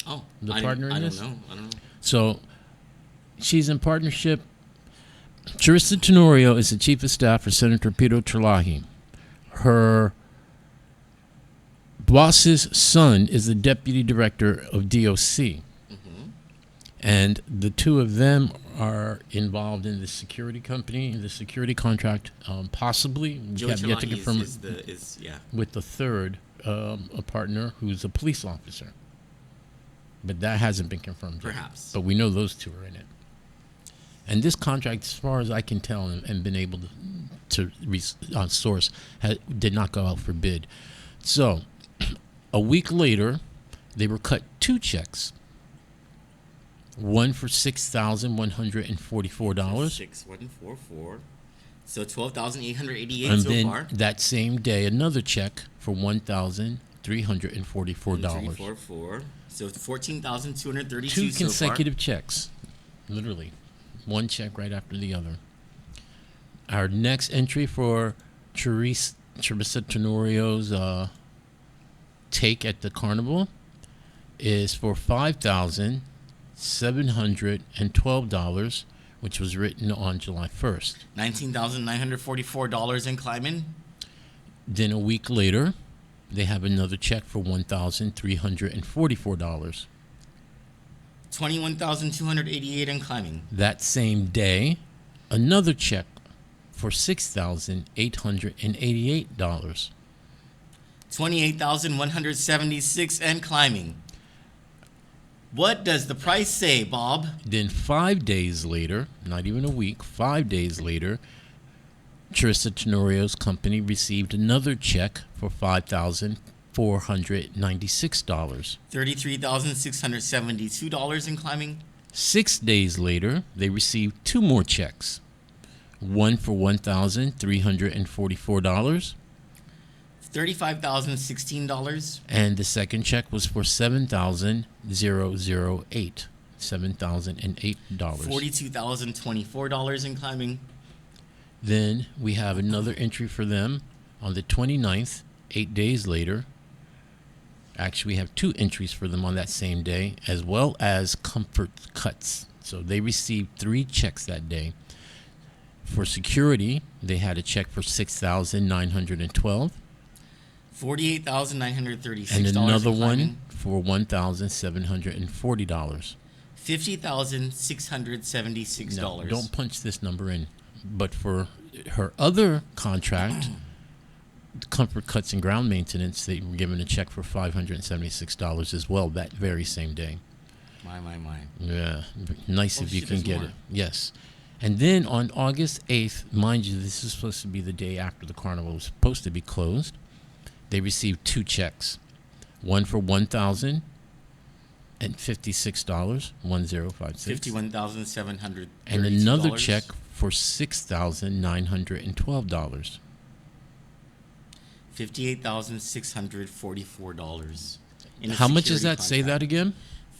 Oh, The I partner in don't this? know. I don't know. So she's in partnership. Charissa Tenorio is the chief of staff for Senator Peter Terlahi. Her boss's son is the deputy director of DOC. And the two of them are involved in the security company, the security contract, possibly. We Joe have yet to Terlahi confirm is yeah. with the third, a partner who's a police officer. But that hasn't been confirmed yet. Perhaps. But we know those two are in it. And this contract, as far as I can tell and been able to source, did not go out for bid. So a week later, they were cut two checks. One for $6,144. 6144. So 12,888 And so then far. that same day, another check for $1,344. 344. So 14,232 Two so consecutive checks, literally, one check right after the other. Our next entry for Charissa Tenorio's take at the carnival is for $5,712, which was written on July 1st. far. $19,944 and climbing. Then a week later, they have another check for $1,344. 21,288 and climbing. That same day, another check for $6,888. 28,176 and climbing. What does the price say, Bob? Then 5 days later, not even a week, 5 days later, Charissa Tenorio's company received another check for $5,496. $33,672 and climbing. 6 days later, they received 2 more checks. One for $1,344, $35,016. and the second check was for $7,008. $7,008. $42,024 and climbing. Then we have another entry for them on the 29th, 8 days later. Actually, we have 2 entries for them on that same day, as well as comfort cuts. So they received 3 checks that day. For security, they had a check for $6,912, $48,936. and another and one climbing. for $1,740. $50,676. No, don't punch this number in. But for her other contract, comfort cuts and ground maintenance, they were given a check for $576 as well that very same day. My. Yeah, nice Oh, if you shit, can there's get more. it. Yes. And then on August 8th, mind you, this is supposed to be the day after the carnival was supposed to be closed. They received 2 checks. One for $1,056, 1056, $51,700. and another check for $6,912. $58,644. How much does that say that again?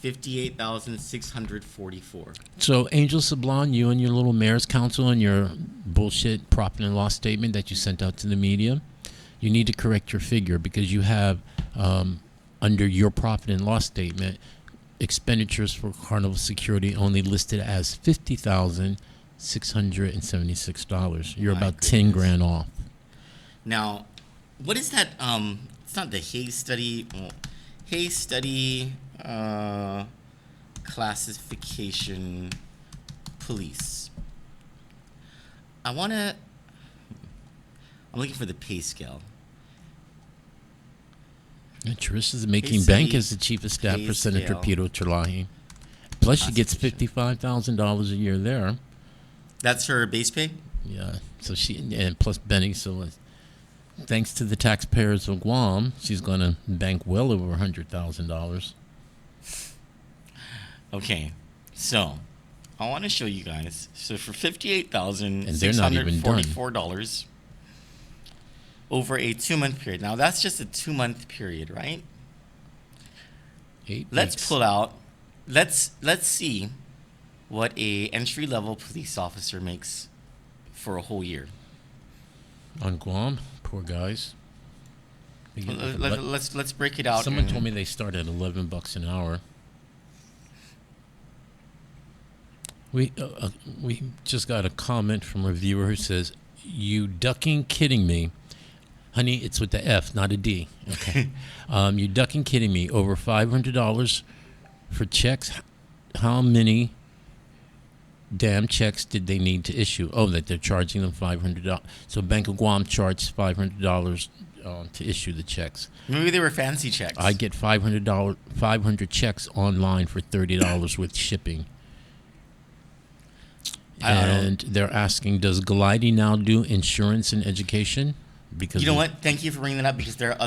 $58,644. So, Angel Sablon, you and your little mayor's council and your bullshit profit and loss statement that you sent out to the media, you need to correct your figure because you have, under your profit and loss statement, expenditures for carnival security only listed as $50,676. You're My about 10 goodness. grand off. Now, what is that? It's not the Hayes study. Well, Hayes study classification police. I'm looking for the pay scale. And Teresa's making Pay bank study, as the chief of staff pay for Senator scale. Peter Terlahi. Plus, she gets Classification. $55,000 a year there. That's her base pay? Yeah. So and plus Benny. So thanks to the taxpayers of Guam, she's going to bank well over $100,000. Okay. So, I want to show you guys. So, for $58,644 over a 2-month period. Now, that's just a 2-month period, right? 8 Let's weeks. pull out. Let's see what a entry-level police officer makes for a whole year. On Guam. Poor guys. They get nothing but- Let's break it out. Someone and- told me they start at $11 an hour. We just got a comment from a viewer who says, "You ducking kidding me, honey? It's with the F, not a D." Okay, you ducking kidding me? Over $500 for checks? How many damn checks did they need to issue? Oh, that they're charging them $500. So Bank of Guam charged $500 to issue the checks. Maybe they were fancy checks. I get $500 checks online for $30 with shipping. I don't know. And they're asking, does Glidey now do insurance and education? Because You know what? Thank you for bringing that up because there are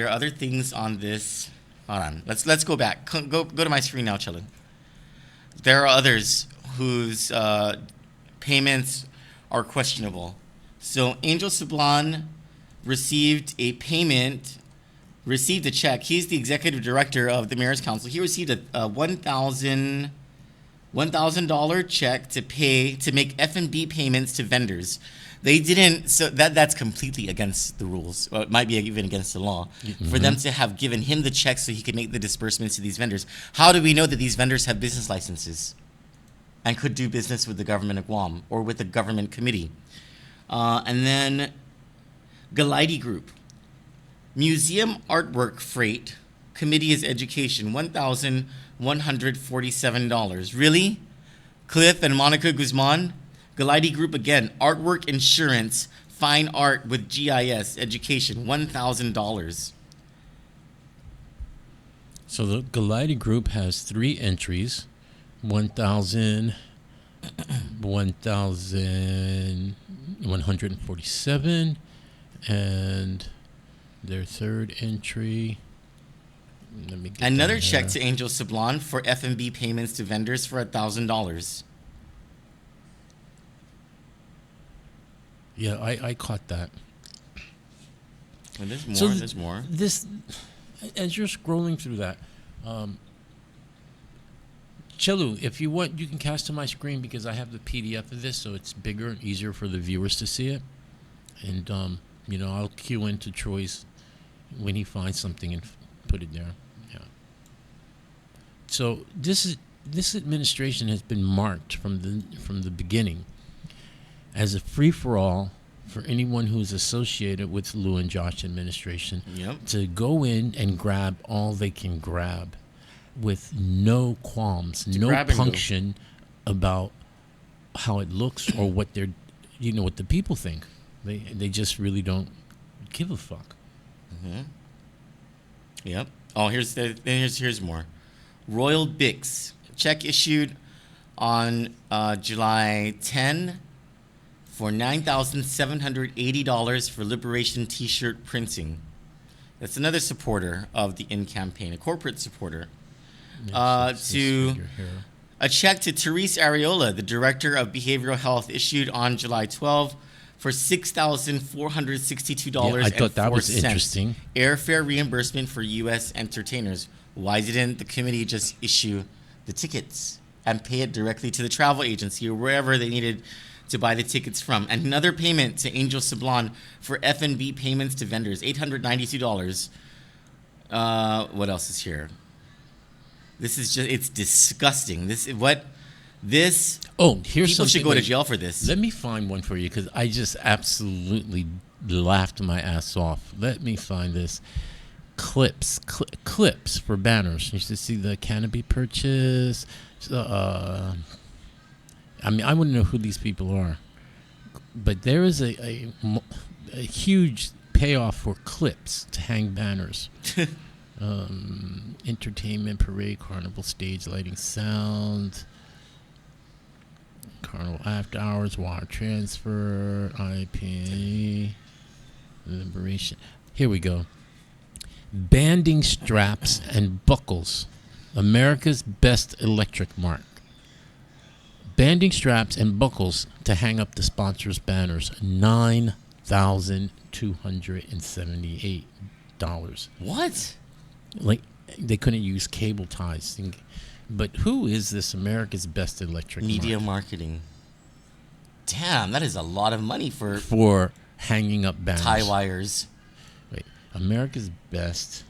other things on this. Hold on. Let's go back. Go to my screen now, Chilla. There are others whose payments are questionable. So Angel Sablon received a check. He's the executive director of the Mayor's Council. He received a $1,000 check to make F&B payments to vendors. They didn't, so that's completely against the rules. Well, it might be even against the law for them to have given him the check so he could make the disbursements to these vendors. How do we know that these vendors have business licenses and could do business with the government of Guam or with a government committee? And then Galidi Group, Museum Artwork Freight, Committee is Education, $1,147. Really? Cliff and Monica Guzman? Galidi Group again, Artwork Insurance, Fine Art with GIS, Education, $1,000. So the Galidi Group has 3 entries, 1,147, and their third entry Let me get Another down check here. to Angel Sablon for F&B payments to vendors for $1,000. Yeah, I caught that. And there's more. So There's more. This, as you're scrolling through that, Chelu, if you want, you can cast to my screen because I have the PDF of this, so it's bigger and easier for the viewers to see it. And I'll cue into Troy's when he finds something and put it there. Yeah. So this administration has been marked from the beginning as a free for all for anyone who's associated with Lou and Josh administration. Yep. To go in and grab all they can grab with no qualms, no grab and go. punction about how it looks or what they're, what the people think. They just really don't give a fuck. Mm-hmm. Yep. Oh, here's more. Royal Bix check issued on July 10 for $9,780 for Liberation T-shirt printing. That's another supporter of the In campaign, a corporate supporter. A check to Therese Areola, the director of behavioral health, issued on July 12 for $6,462. Yeah, I thought that was interesting. Airfare reimbursement for U.S. entertainers. Why didn't the committee just issue the tickets and pay it directly to the travel agency or wherever they needed to buy the tickets from? Another payment to Angel Sablon for F&B payments to vendors, $892. What else is here? This is it's disgusting. Here's people something. Should go to jail for this. Let me find one for you because I just absolutely laughed my ass off. Let me find this. Clips for banners. You should see the canopy purchase. I wouldn't know who these people are, but there is a huge payoff for clips to hang banners. Entertainment, parade, carnival, stage lighting, sound, carnival after hours, wire transfer, IP, liberation. Here we go. Banding straps and buckles, America's best electric mark. Banding straps and buckles to hang up the sponsors' banners, $9,278. What? Like, they couldn't use cable ties. But who is this America's best electric media mark? Marketing? Damn, that is a lot of money for hanging up banners. Tie wires. Wait, America's best.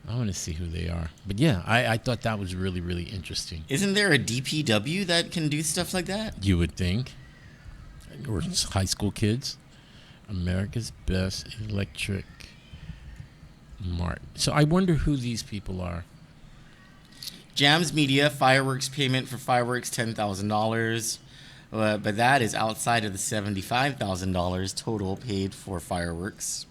I want to see who they are. But yeah, I thought that was really, really interesting. Isn't there a DPW that can do stuff like that? You would think. Or high school kids. America's best electric mark. So I wonder who these people are. Jams Media, fireworks payment for fireworks, $10,000. But that is outside of the $75,000 total paid for fireworks.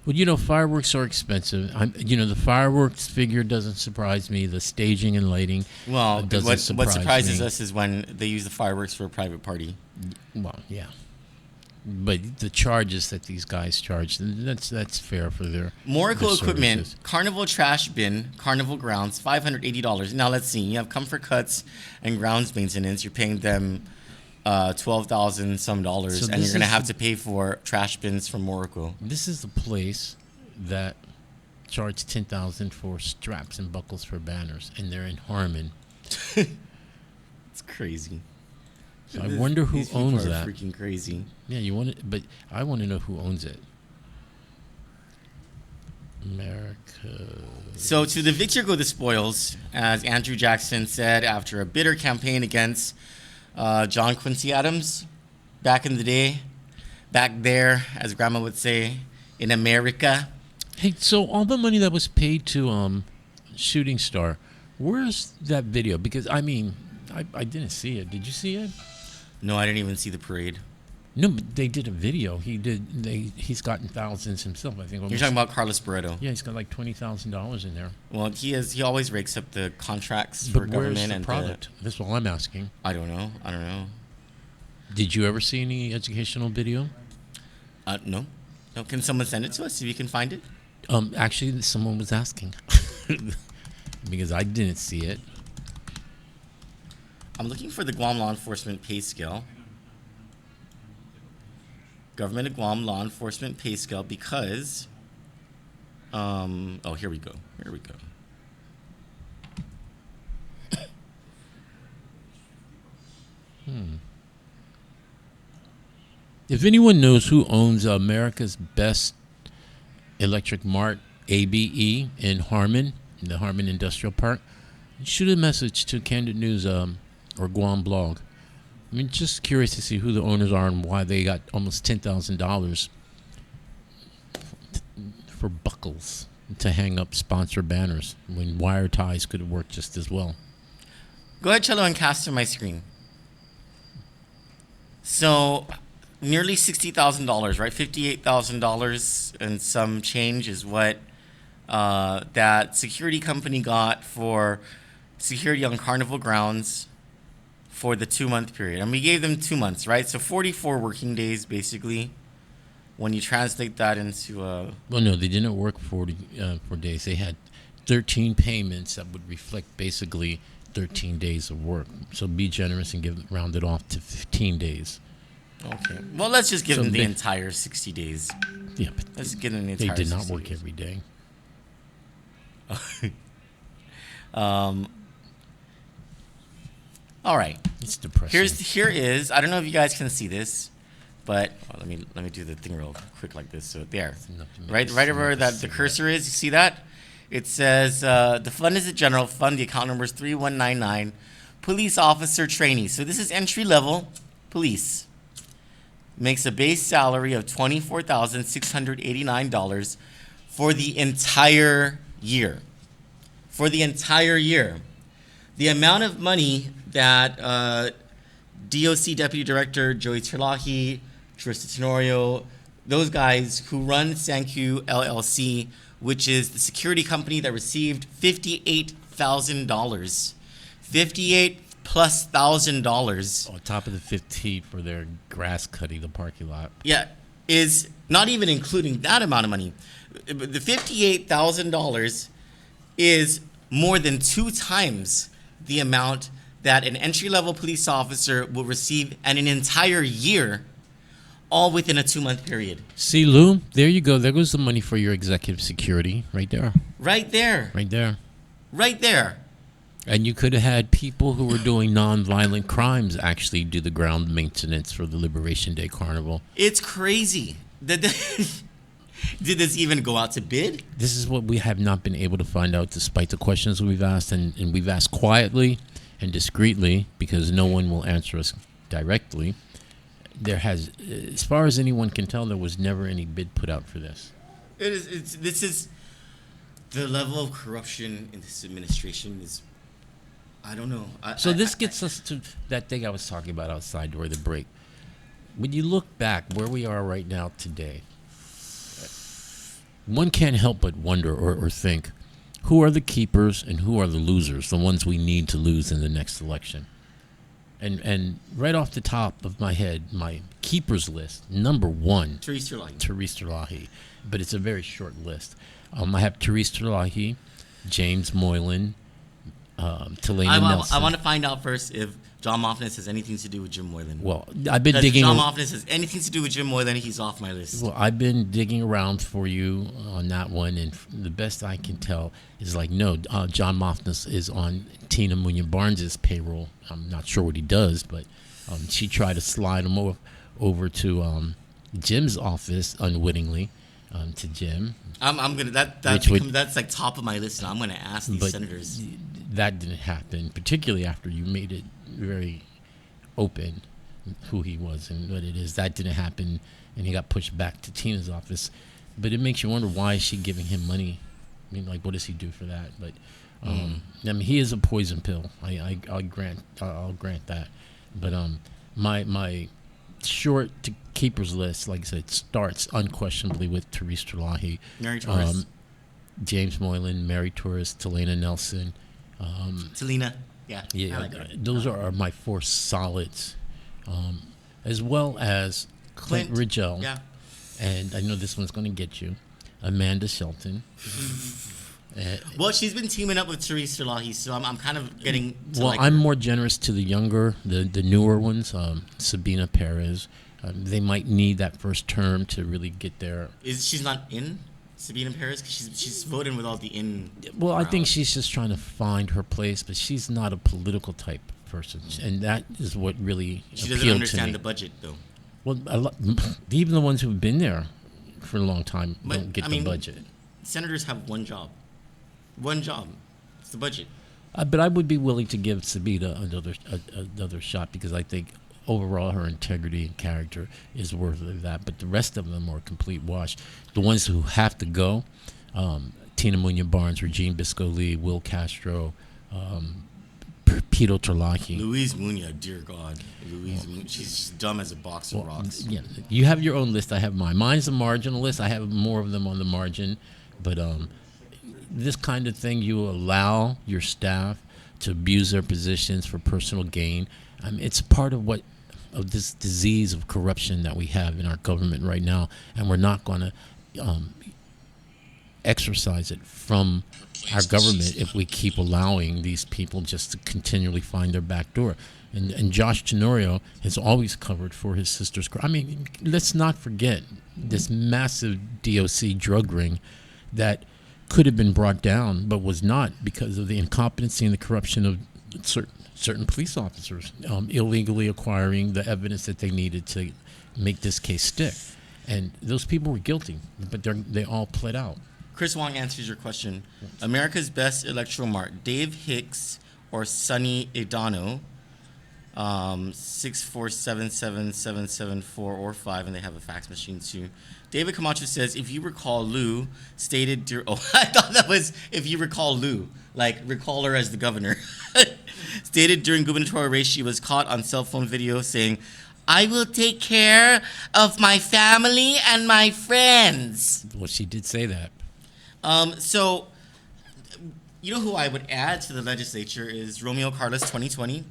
Well, fireworks are expensive. The fireworks figure doesn't surprise me. The staging and lighting doesn't surprise me. What surprises us is when they use the fireworks for a private party. Well, yeah. But the charges that these guys charge, that's fair for their Moracle equipment, services. Carnival trash bin, Carnival grounds, $580. Now let's see. You have comfort cuts and grounds maintenance. You're paying them $12,000 some dollars, So and this you're gonna is have to pay for trash bins from Moracle. This is the place that charged $10,000 for straps and buckles for banners, and they're in Harmon. It's crazy. So I wonder who These owns people are that. Freaking crazy. Yeah, but I want to know who owns it. America. So to the victor go the spoils, as Andrew Jackson said after a bitter campaign against John Quincy Adams back in the day, back there, as Grandma would say, in America. Hey, so all the money that was paid to Shooting Star, where's that video? Because I didn't see it. Did you see it? No, I didn't even see the parade. No, but they did a video. He's gotten thousands himself, I think. You're talking about Carlos Barreto. Yeah, he's got like $20,000 in there. Well, he always rakes up the contracts But for government where's the and product? That's all I'm asking. I don't know. Did you ever see any educational video? No. Can someone send it to us if you can find it? Actually, someone was asking because I didn't see it. I'm looking for the Guam law enforcement pay scale. Government of Guam law enforcement pay scale because, oh, here we go. Here we go. If anyone knows who owns America's Best Electric Mart, ABE, in Harmon, in the Harmon Industrial Park, shoot a message to Kandit News or Guam Blog. I mean, just curious to see who the owners are and why they got almost $10,000 for buckles to hang up sponsor banners when wire ties could have worked just as well. Go ahead, Cello, and cast on my screen. So, nearly $60,000, right? $58,000 and some change is what that security company got for security on Carnival grounds for the 2-month period. And we gave them 2 months, right? So 44 working days, basically, when you translate that into a... Well, no, they didn't work 4 days. They had 13 payments that would reflect basically 13 days of work. So be generous and round it off to 15 days. Okay. Well, let's just give them the entire 60 days. Yeah, but let's give them the entire 60 days. They did not work days. every day. All right. It's depressing. Here is. I don't know if you guys can see this, but let me do the thing real quick like this. So there, right over that the cursor is. You see that? It says the fund is a general fund. The account number is 3199. Police officer trainee. So this is entry level police. Makes a base salary of $24,689 for the entire year. For the entire year. The amount of money that DOC Deputy Director Joey Terlahi, Teresa Tenorio, those guys who run Sanku LLC, which is the security company that received $58,000. $58,000+ on top of the 50 for their grass cutting the parking lot. Yeah, is not even including that amount of money. The $58,000 is more than 2 times the amount that an entry-level police officer will receive in an entire year, all within a 2-month period. See, Lou, there you go. There goes the money for your executive security right there. Right there. Right there. Right there. And you could have had people who were doing non-violent crimes actually do the ground maintenance for the Liberation Day Carnival. It's crazy. Did this even go out to bid? This is what we have not been able to find out despite the questions we've asked. And we've asked quietly and discreetly because no one will answer us directly. There has, as far as anyone can tell, there was never any bid put out for this. This is the level of corruption in this administration is, I don't know. This gets us to that thing I was talking about outside during the break. When you look back where we are right now today, one can't help but wonder or think, who are the keepers and who are the losers, the ones we need to lose in the next election? And right off the top of my head, my keepers list, number 1, Therese Terlahi. Therese Terlahi, but it's a very short list. I have Therese Terlahi, James Moylan, Talena Nelson. I want to find out first if John Moffness has anything to do with Jim Moylan. Well, I've been digging. If John Moffness has anything to do with Jim Moylan, he's off my list. Well, I've been digging around for you on that one, and the best I can tell is no, John Moffness is on Tina Munyon Barnes' payroll. I'm not sure what he does, but she tried to slide him over to Jim's office unwittingly to Jim. I'm gonna that's like top of my list now. I'm gonna ask these senators. That didn't happen, particularly after you made it very open who he was and what it is. That didn't happen, and he got pushed back to Tina's office. But it makes you wonder, why is she giving him money? I mean, what does he do for that? But I mean, he is a poison pill. I'll grant that. But my short to keepers list, like I said, starts unquestionably with Therese Terlahi, Mary Torres, James Moylan, Mary Torres, Talena Nelson. Talena, yeah, like those are my 4 solids, as well as Clint Ridgell. Yeah, and I know this one's going to get you. Amanda Shelton. Well, she's been teaming up with Therese Salahi, so I'm kind of getting to Well, like I'm her. more generous to the younger, the newer ones. Sabina Perez. They might need that first term to really get there. She's not in Sabina Perez? 'Cause she's voting with all the in. Well, I think crowd. she's just trying to find her place, but she's not a political type person, and that is what really She appealed doesn't to understand me. the budget, though. Well, even the ones who've been there for a long time But, don't get I the mean, budget. Senators have one job. One job. It's the budget. But I would be willing to give Sabina another shot because I think overall her integrity and character is worthy of that. But the rest of them are a complete wash. The ones who have to go, Tina Munoz Barnes, Regine Bisco-Lee, Will Castro, Pito Terlaki. Louise Munoz, dear God. Louise Munoz, she's just dumb as a box of rocks. Yeah, you have your own list. I have mine. Mine's a marginal list. I have more of them on the margin. But this kind of thing, you allow your staff to abuse their positions for personal gain. It's part of this disease of corruption that we have in our government right now, and we're not going to exercise it from our government if we keep allowing these people just to continually find their back door. And Josh Tenorio has always covered for his sister's crime. I mean, let's not forget this massive DOC drug ring that could have been brought down but was not because of the incompetency and the corruption of certain police officers illegally acquiring the evidence that they needed to make this case stick. And those people were guilty, but they all pled out. Chris Wong answers your question. America's best electoral mark, Dave Hicks or Sonny Idano, 6477774 or 5, and they have a fax machine too. David Camacho says, if you recall, Lou stated during... Oh, I thought that was if you recall Lou, like recall her as the governor. Stated during gubernatorial race, she was caught on cell phone video saying, I will take care of my family and my friends. Well, she did say that. So, you know who I would add to the legislature is Romeo Carlos 2020.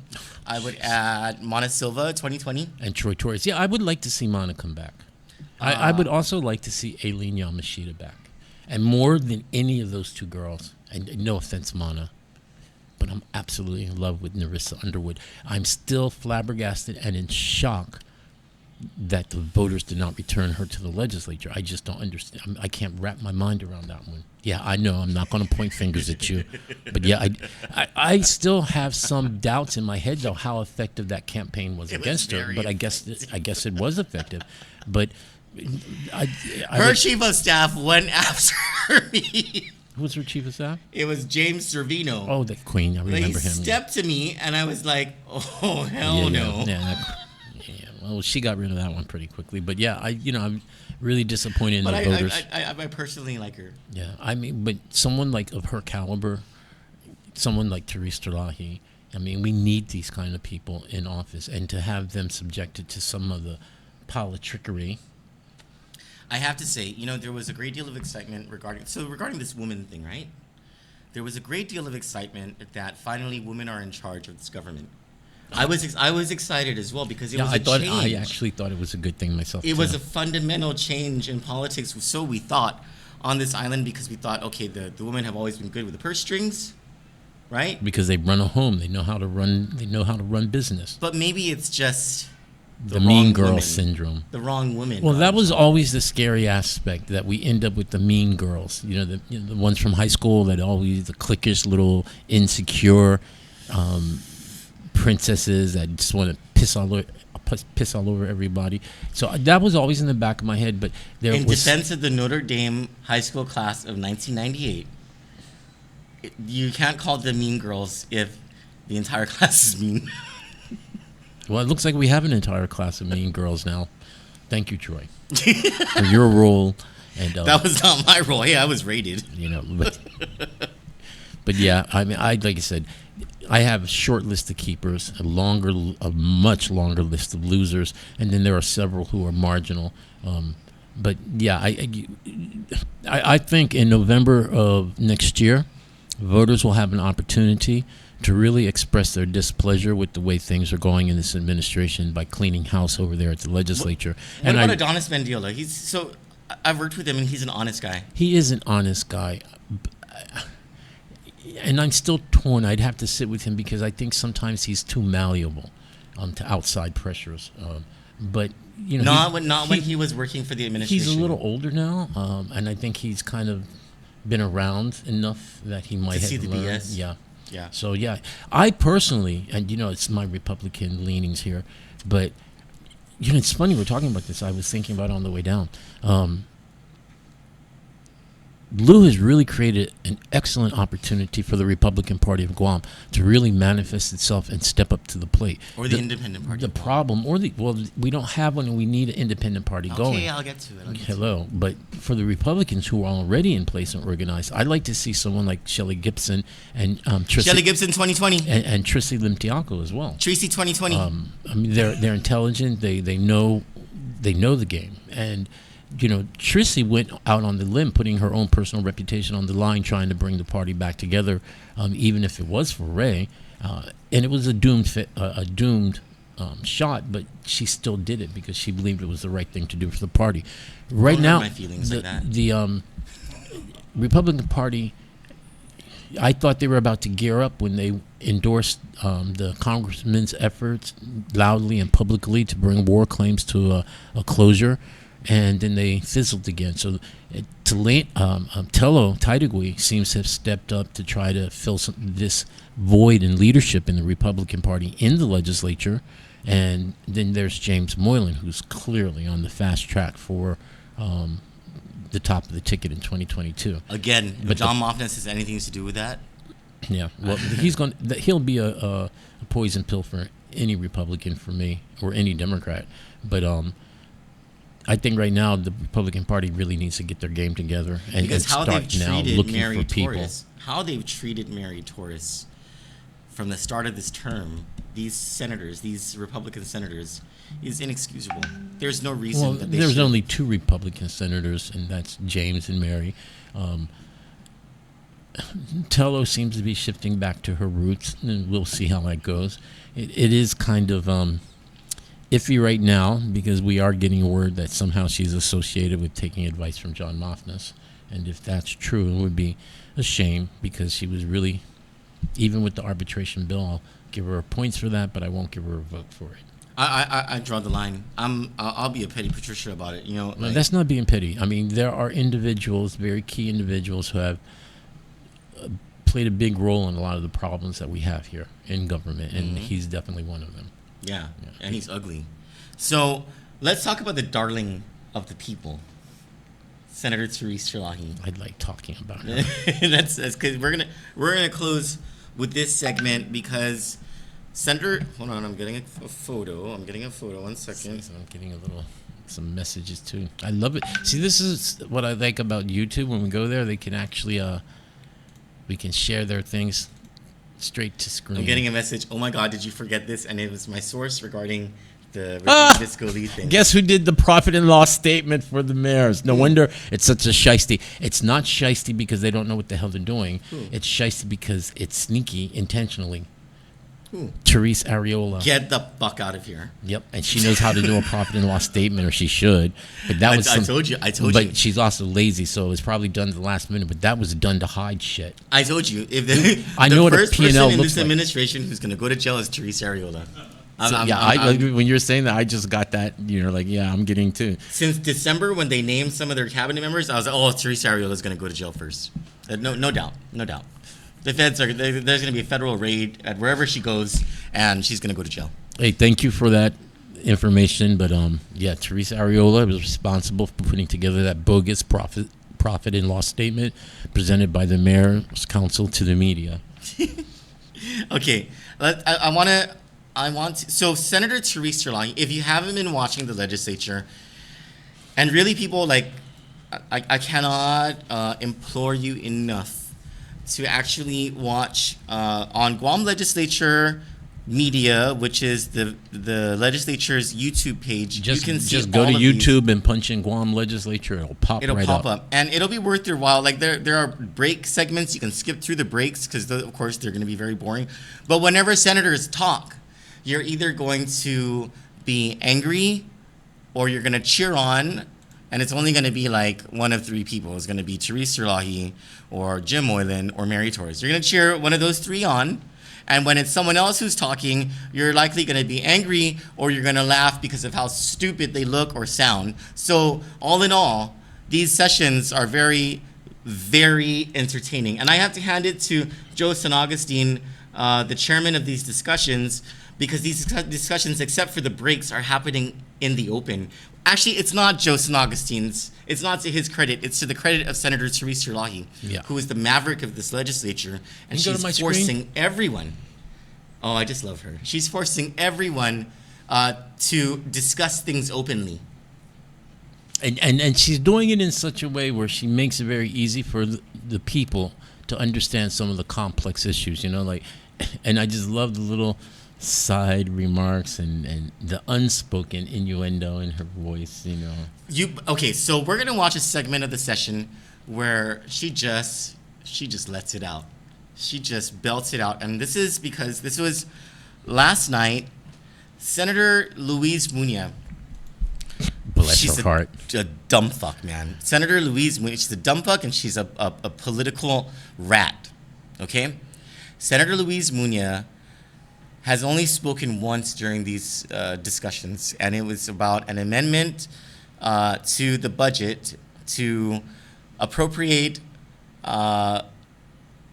I would add Mona Silva 2020. And Troy Torres. Yeah, I would like to see Mana come back. I would also like to see Aileen Yamashita back. And more than any of those two girls, and no offense, Mana, but I'm absolutely in love with Narissa Underwood. I'm still flabbergasted and in shock that the voters did not return her to the legislature. I just don't understand. I can't wrap my mind around that one. Yeah, I know. I'm not going to point fingers at you. But yeah, I still have some doubts in my head, though, how effective that campaign was against her. But I guess it was effective. But her chief of staff went after me. Who was her chief of staff? It was James Servino. Oh, the Queen. I remember him. He stepped to me, and I was like, oh, hell no. Yeah, well, she got rid of that one pretty quickly. But yeah, I'm really disappointed in the voters. I personally like her. Yeah, I mean, but someone like of her caliber, someone like Therese Terlahi, I mean, we need these kind of people in office, and to have them subjected to some of the politrickery. I have to say, there was a great deal of excitement regarding this woman thing, right? There was a great deal of excitement that finally women are in charge of this government. I was excited as well because it was a change. I actually thought it was a good thing myself. It was a fundamental change in politics, so we thought, on this island, because we thought, okay, the women have always been good with the purse strings, right? Because they run a home, they know how to run business. But maybe it's just the mean girl syndrome. The wrong woman. Well, that was always the scary aspect, that we end up with the mean girls. The ones from high school that always the cliquish little insecure princesses that just want to piss all over everybody. So that was always in the back of my head. But in defense of the Notre Dame high school class of 1998, you can't call them mean girls if the entire class is mean. Well, it looks like we have an entire class of mean girls now. Thank you, Troy, for your role. And that was not my role. Yeah, I was rated. But yeah, I mean, like I said, I have a short list of keepers, a much longer list of losers, and then there are several who are marginal. But yeah, I think in November of next year, voters will have an opportunity to really express their displeasure with the way things are going in this administration by cleaning house over there at the legislature. What about Adonis Mendiola? I've worked with him, and he's an honest guy. He is an honest guy. And I'm still torn. I'd have to sit with him because I think sometimes he's too malleable to outside pressures. But you know, not when he was working for the administration. He's a little older now, and I think he's kind of been around enough that he might To have see the learned. BS? Yeah. Yeah. So yeah, I personally, and you know, it's my Republican leanings here, but you know, it's funny we're talking about this. I was thinking about it on the way down. Lou has really created an excellent opportunity for the Republican Party of Guam to really manifest itself and step up to the plate. Or the Independent Party. The problem, we don't have one, and we need an independent party going. Okay, I'll get to it. Hello, but for the Republicans who are already in place and organized, I'd like to see someone like Shelley Gibson and Shelley Gibson 2020 and Tracy Limtiaco as well. Tracy 2020. I mean, they're intelligent. They know the game, and you know, Tracy went out on the limb, putting her own personal reputation on the line, trying to bring the party back together, even if it was for Ray. And it was a doomed shot, but she still did it because she believed it was the right thing to do for the party. Right now, my feelings like that. The Republican Party, I thought they were about to gear up when they endorsed the congressman's efforts loudly and publicly to bring war claims to a closure. And then they fizzled again. So Tello Taidagui seems to have stepped up to try to fill this void in leadership in the Republican Party in the legislature. And then there's James Moylan, who's clearly on the fast track for the top of the ticket in 2022. Again, if John Moffness has anything to do with that? Yeah, well, he'll be a poison pill for any Republican for me, or any Democrat. But I think right now the Republican Party really needs to get their game together and start now looking for people. How they've treated Mary Torres from the start of this term, these senators, these Republican senators, is inexcusable. There's no reason that they there's should. only two Republican senators, and that's James and Mary. Tello seems to be shifting back to her roots, and we'll see how that goes. It is kind of iffy right now because we are getting word that somehow she's associated with taking advice from John Moffness. And if that's true, it would be a shame because she was really, even with the arbitration bill, I'll give her points for that, but I won't give her a vote for it. I draw the line. I'll be a petty Patricia about it. You know, Well, that's not being petty. I mean, there are individuals, very key individuals, who have played a big role in a lot of the problems that we have here in government, and he's definitely one of them. Yeah, and he's ugly. So let's talk about the darling of the people, Senator Therese Sirlahi. I'd like talking about her. that's because we're gonna close with this segment because Senator. Hold on, I'm getting a photo. One second. I'm getting some messages too. I love it. See, this is what I like about YouTube. When we go there, they can actually we can share their things straight to screen. I'm getting a message. Oh my God, did you forget this? And it was my source regarding the Disco Lee thing. Guess who did the profit and loss statement for the mayors? No wonder it's such a shiesty. It's not shiesty because they don't know what the hell they're doing. It's shiesty because it's sneaky intentionally. Therese Areola. Get the fuck out of here. Yep, and she knows how to do a profit and loss statement, or she should. But that was I told you. But she's also lazy, so it was probably done at the last minute. But that was done to hide shit. I told you. If the know what a first P&L person in looks this like. administration who's going to go to jail is Therese Areola. When you're saying that, I just got that. You're like, yeah, I'm getting too. Since December, when they named some of their cabinet members, I was like, oh, Therese Areola is going to go to jail first. No doubt. The feds there's going to be a federal raid at wherever she goes, and she's going to go to jail. Hey, thank you for that information. But yeah, Therese Areola was responsible for putting together that bogus profit and loss statement presented by the mayor's council to the media. Okay, so Senator Therese Sirlahi, if you haven't been watching the legislature, and really people I cannot implore you enough to actually watch on Guam Legislature Media, which is the legislature's YouTube page. You can see just go all to of YouTube these. and punch in Guam Legislature. It'll pop up. And it'll be worth your while. Like there are break segments. You can skip through the breaks because of course they're going to be very boring. But whenever senators talk, you're either going to be angry or you're going to cheer on And it's only going to be like one of three people. It's going to be Therese Sirlahi or Jim Moylan or Mary Torres. You're going to cheer one of those three on. And when it's someone else who's talking, you're likely going to be angry or you're going to laugh because of how stupid they look or sound. So all in all, these sessions are very, very entertaining. And I have to hand it to Joe San Augustine, the chairman of these discussions, because these discussions, except for the breaks, are happening in the open. Actually, it's not Joe San Augustine's. It's not to his credit. It's to the credit of Senator Therese Sirlahi, who is the maverick of this legislature, and she's forcing everyone. Oh, I just love her. She's forcing everyone to discuss things openly. And she's doing it in such a way where she makes it very easy for the people to understand some of the complex issues. And I just love the little side remarks and the unspoken innuendo in her voice. Okay, so we're gonna watch a segment of the session where she just lets it out. She just belts it out, and this is because this was last night. Senator Louise Muñoz. Bless her heart. A dumb fuck, man. Senator Louise Muñoz. She's a dumb fuck, and she's a political rat. Okay, Senator Louise Muñoz has only spoken once during these discussions, and it was about an amendment to the budget to appropriate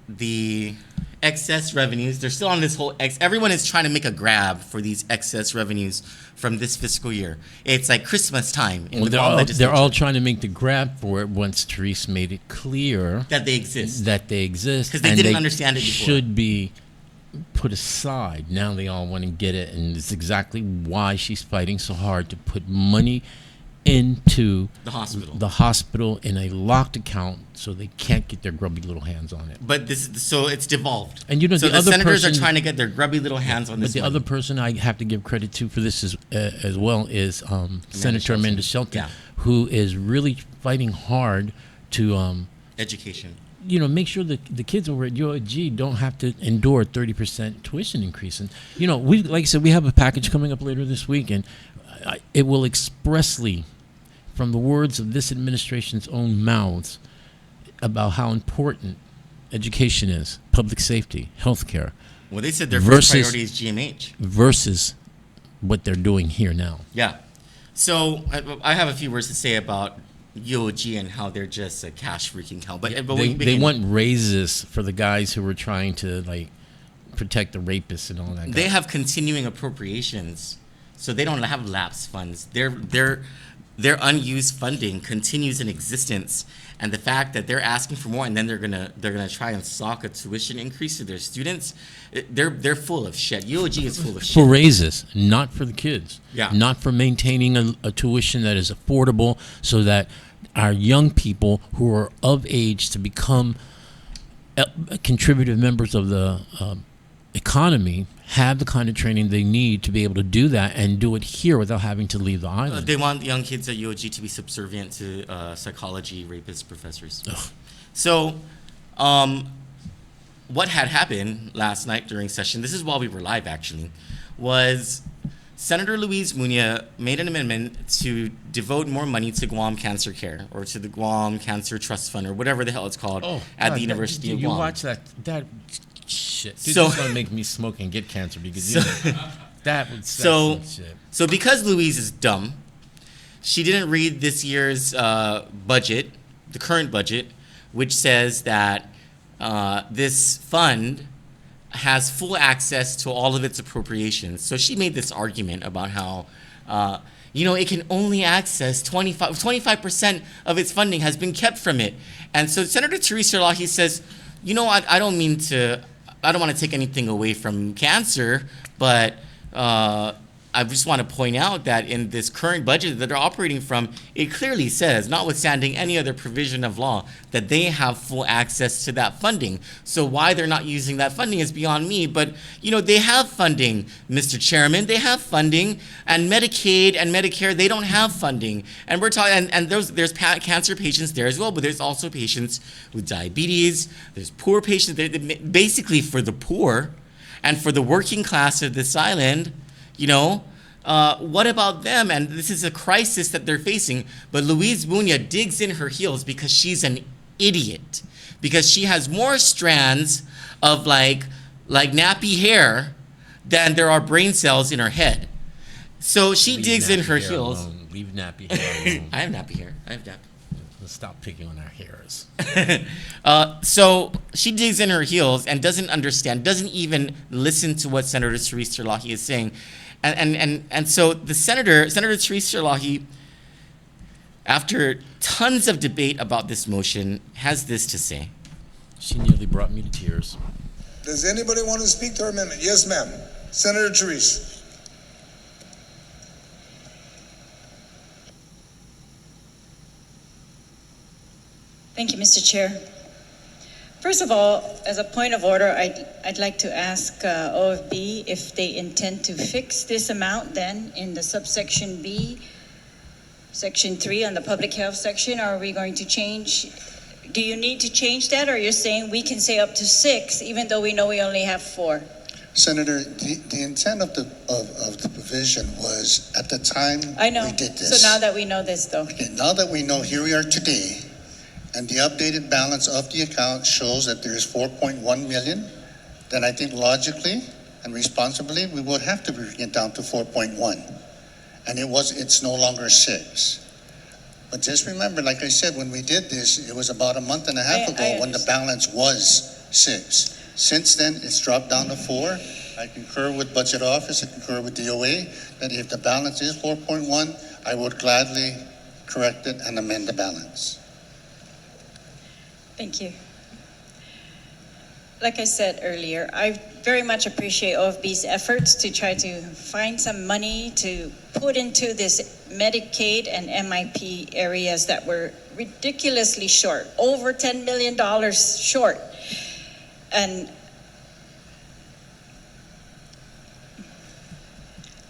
the excess revenues. They're still on this whole everyone is trying to make a grab for these excess revenues from this fiscal year. It's like Christmas time in the Guam legislature. They're all trying to make the grab for it once Therese made it clear that they exist. Because they didn't understand it before. Should be put aside. Now they all want to get it, and it's exactly why she's fighting so hard to put money into the hospital in a locked account so they can't get their grubby little hands on it. But so it's devolved. And so the senators are trying to get their grubby little hands on this. But the other person I have to give credit to for this as well is Senator Amanda Shelton, who is really fighting hard to education. Make sure that the kids over at UOG don't have to endure 30% tuition increase. And we, like I said, we have a package coming up later this week, and it will expressly, from the words of this administration's own mouths, about how important education is, public safety, healthcare. Well, they said their first priority is GMH. Versus what they're doing here now. Yeah. So I have a few words to say about UOG and how they're just a cash freaking hell. But they want raises for the guys who were trying to protect the rapists and all that. They have continuing appropriations, so they don't have lapse funds. Their unused funding continues in existence, and the fact that they're asking for more and then they're gonna try and sock a tuition increase to their students, they're full of shit. UOG is full of shit. For raises, not for the kids. Yeah. Not for maintaining a tuition that is affordable so that our young people who are of age to become contributive members of the economy have the kind of training they need to be able to do that and do it here without having to leave the island. They want young kids at UOG to be subservient to psychology rapist professors. Ugh. So, what had happened last night during session, this is while we were live actually, was Senator Louise Muñoz made an amendment to devote more money to Guam Cancer Care or to the Guam Cancer Trust Fund or whatever the hell it's called at the University of Guam. You watch that shit. Dude, So- this is going to make me smoke and get cancer because that's So, some shit. so because Louise is dumb, she didn't read this year's budget, the current budget, which says that this fund has full access to all of its appropriations. So she made this argument about how, it can only access 25% of its funding has been kept from it. And so Senator Therese Sirlahi says, I don't want to take anything away from cancer, but I just want to point out that in this current budget that they're operating from, it clearly says, notwithstanding any other provision of law, that they have full access to that funding. So why they're not using that funding is beyond me. But, they have funding, Mr. Chairman. They have funding. And Medicaid and Medicare, they don't have funding. And we're talking, and there's cancer patients there as well, but there's also patients with diabetes. There's poor patients. Basically for the poor and for the working class of this island, What about them? And this is a crisis that they're facing. But Luis Buña digs in her heels because she's an idiot. Because she has more strands of like nappy hair than there are brain cells in her head. So she digs in her heels. Leave nappy hair alone. I have nappy hair. Let's stop picking on our hairs. So she digs in her heels and doesn't understand, doesn't even listen to what Senator Therese Terlahi is saying. And so the Senator Therese Terlahi, after tons of debate about this motion, has this to say. She nearly brought me to tears. Does anybody want to speak to our amendment? Yes, ma'am. Senator Therese. Thank you, Mr. Chair. First of all, as a point of order, I'd like to ask OFB if they intend to fix this amount then in the subsection B, section 3 on the public health section. Are we going to change? Do you need to change that, or you're saying we can say up to 6 even though we know we only have 4? Senator, the intent of the provision was at the time I know. we did this. So now that we know this, though. Okay, now that we know, here we are today, and the updated balance of the account shows that there is 4.1 million, then I think logically and responsibly we would have to bring it down to 4.1. And it's no longer 6. But just remember, like I said, when we did this, it was about a month and a half ago when the balance was 6. Since then, it's dropped down to 4. I concur with Budget Office, I concur with DOA, that if the balance is 4.1, I would gladly correct it and amend the balance. Thank you. Like I said earlier, I very much appreciate OFB's efforts to try to find some money to put into this Medicaid and MIP areas that were ridiculously short, over $10 million short. And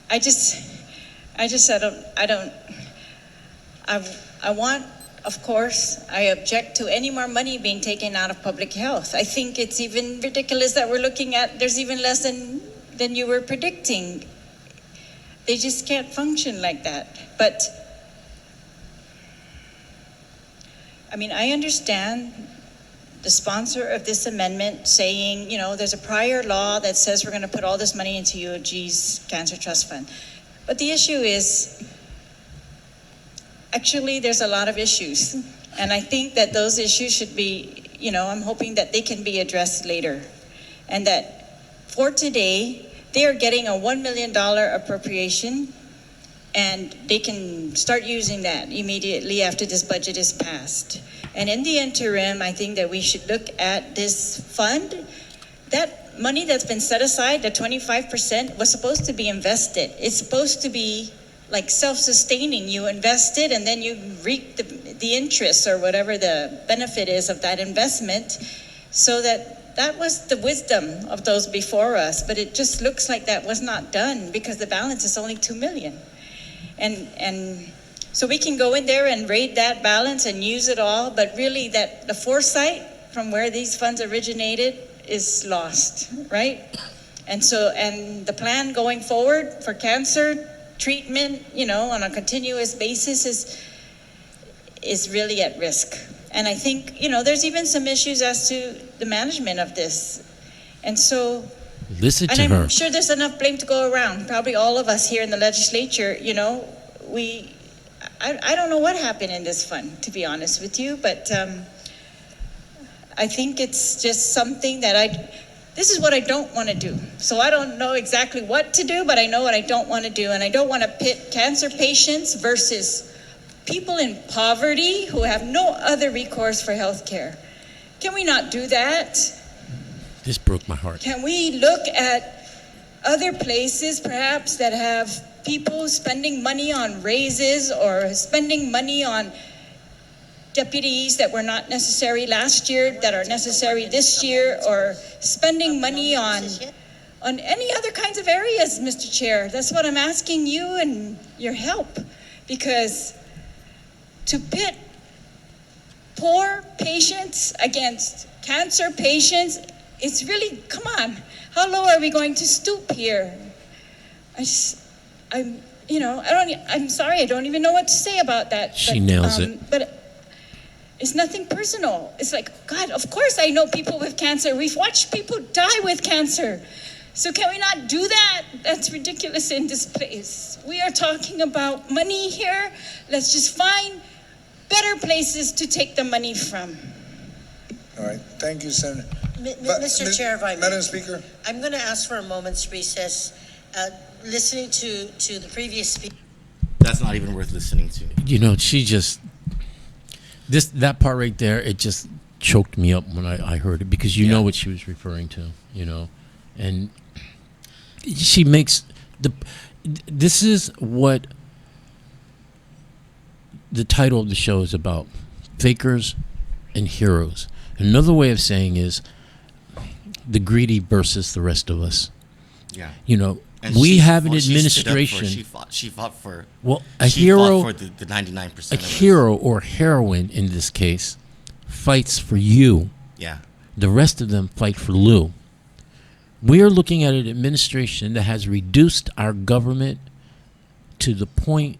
I want, of course, I object to any more money being taken out of public health. I think it's even ridiculous that we're looking at, there's even less than you were predicting. They just can't function like that. But, I mean, I understand the sponsor of this amendment saying, there's a prior law that says we're going to put all this money into UOG's Cancer Trust Fund. But the issue is, actually, there's a lot of issues. And I think that those issues should be, I'm hoping that they can be addressed later. And that for today, they are getting a $1 million appropriation, and they can start using that immediately after this budget is passed. And in the interim, I think that we should look at this fund. That money that's been set aside, the 25%, was supposed to be invested. It's supposed to be like self-sustaining. You invest it and then you reap the interest or whatever the benefit is of that investment. So that was the wisdom of those before us, but it just looks like that was not done because the balance is only 2 million. And so we can go in there and raid that balance and use it all, but really that the foresight from where these funds originated is lost, right? And the plan going forward for cancer treatment, on a continuous basis is really at risk. And I think, there's even some issues as to the management of this. And so, I'm sure there's enough blame to go around. Probably all of us here in the legislature, I don't know what happened in this fund, to be honest with you, but I think it's just something that this is what I don't want to do. So I don't know exactly what to do, but I know what I don't want to do. And I don't want to pit cancer patients versus people in poverty who have no other recourse for health care. Can we not do that? This broke my heart. Can we look at other places perhaps that have people spending money on raises or spending money on deputies that were not necessary last year that are necessary this year, or spending money on any other kinds of areas, Mr. Chair? That's what I'm asking you and your help, because to pit poor patients against cancer patients, it's really, come on, how low are we going to stoop here? I'm sorry, I don't even know what to say about that. She nails it. But it's nothing personal. It's like, God, of course I know people with cancer. We've watched people die with cancer. So can we not do that? That's ridiculous in this place. We are talking about money here. Let's just find better places to take the money from. All right, thank you, Senator. Mr. Chair, if I may, Madam Speaker. I'm going to ask for a moment's recess. Listening to the previous speaker. That's not even worth listening to. You know, she just that part right there. It just choked me up when I heard it, because you know what she was referring to. You know, and she makes this is what the title of the show is about: fakers and heroes. Another way of saying is the greedy versus the rest of us. Yeah. You know, And we she- have an well, she stood up for- administration. She fought for. Well, she fought for the 99%. a of us. hero or heroine in this case fights for you. Yeah. The rest of them fight for Lou. We are looking at an administration that has reduced our government to the point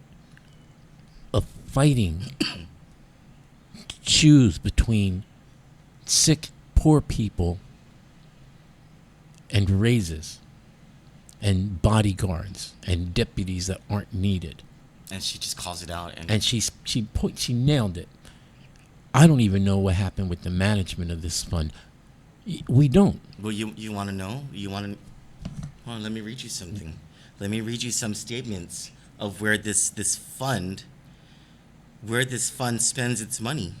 of fighting to choose between sick, poor people and raises and bodyguards and deputies that aren't needed. And she just calls it out. And she nailed it. I don't even know what happened with the management of this fund. We don't. Well, you want to know? You want to? Hold on, let me read you something. Let me read you some statements of where this fund spends its money.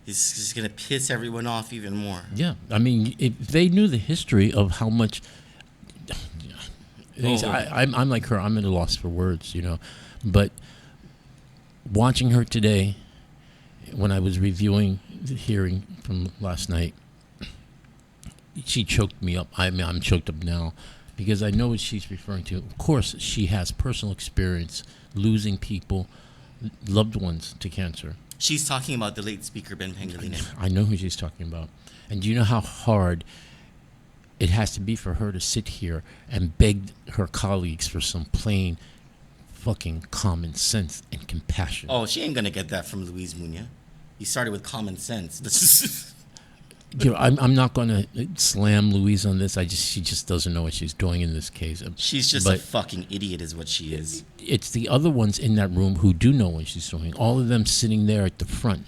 It's just gonna piss everyone off even more. Yeah, I mean, if they knew the history of how much. I'm like her. I'm at a loss for words, you know. But watching her today, when I was reviewing the hearing from last night, she choked me up. I'm choked up now because I know what she's referring to. Of course, she has personal experience losing people, loved ones to cancer. She's talking about the late speaker Ben Pangilinan. I know who she's talking about. And do you know how hard it has to be for her to sit here and beg her colleagues for some plain fucking common sense and compassion? Oh, she ain't gonna get that from Luis Muñoz. You started with common sense. This is You know, I'm not going to slam Louise on this. She just doesn't know what she's doing in this case. She's just a fucking idiot is what she is. It's the other ones in that room who do know what she's doing. All of them sitting there at the front,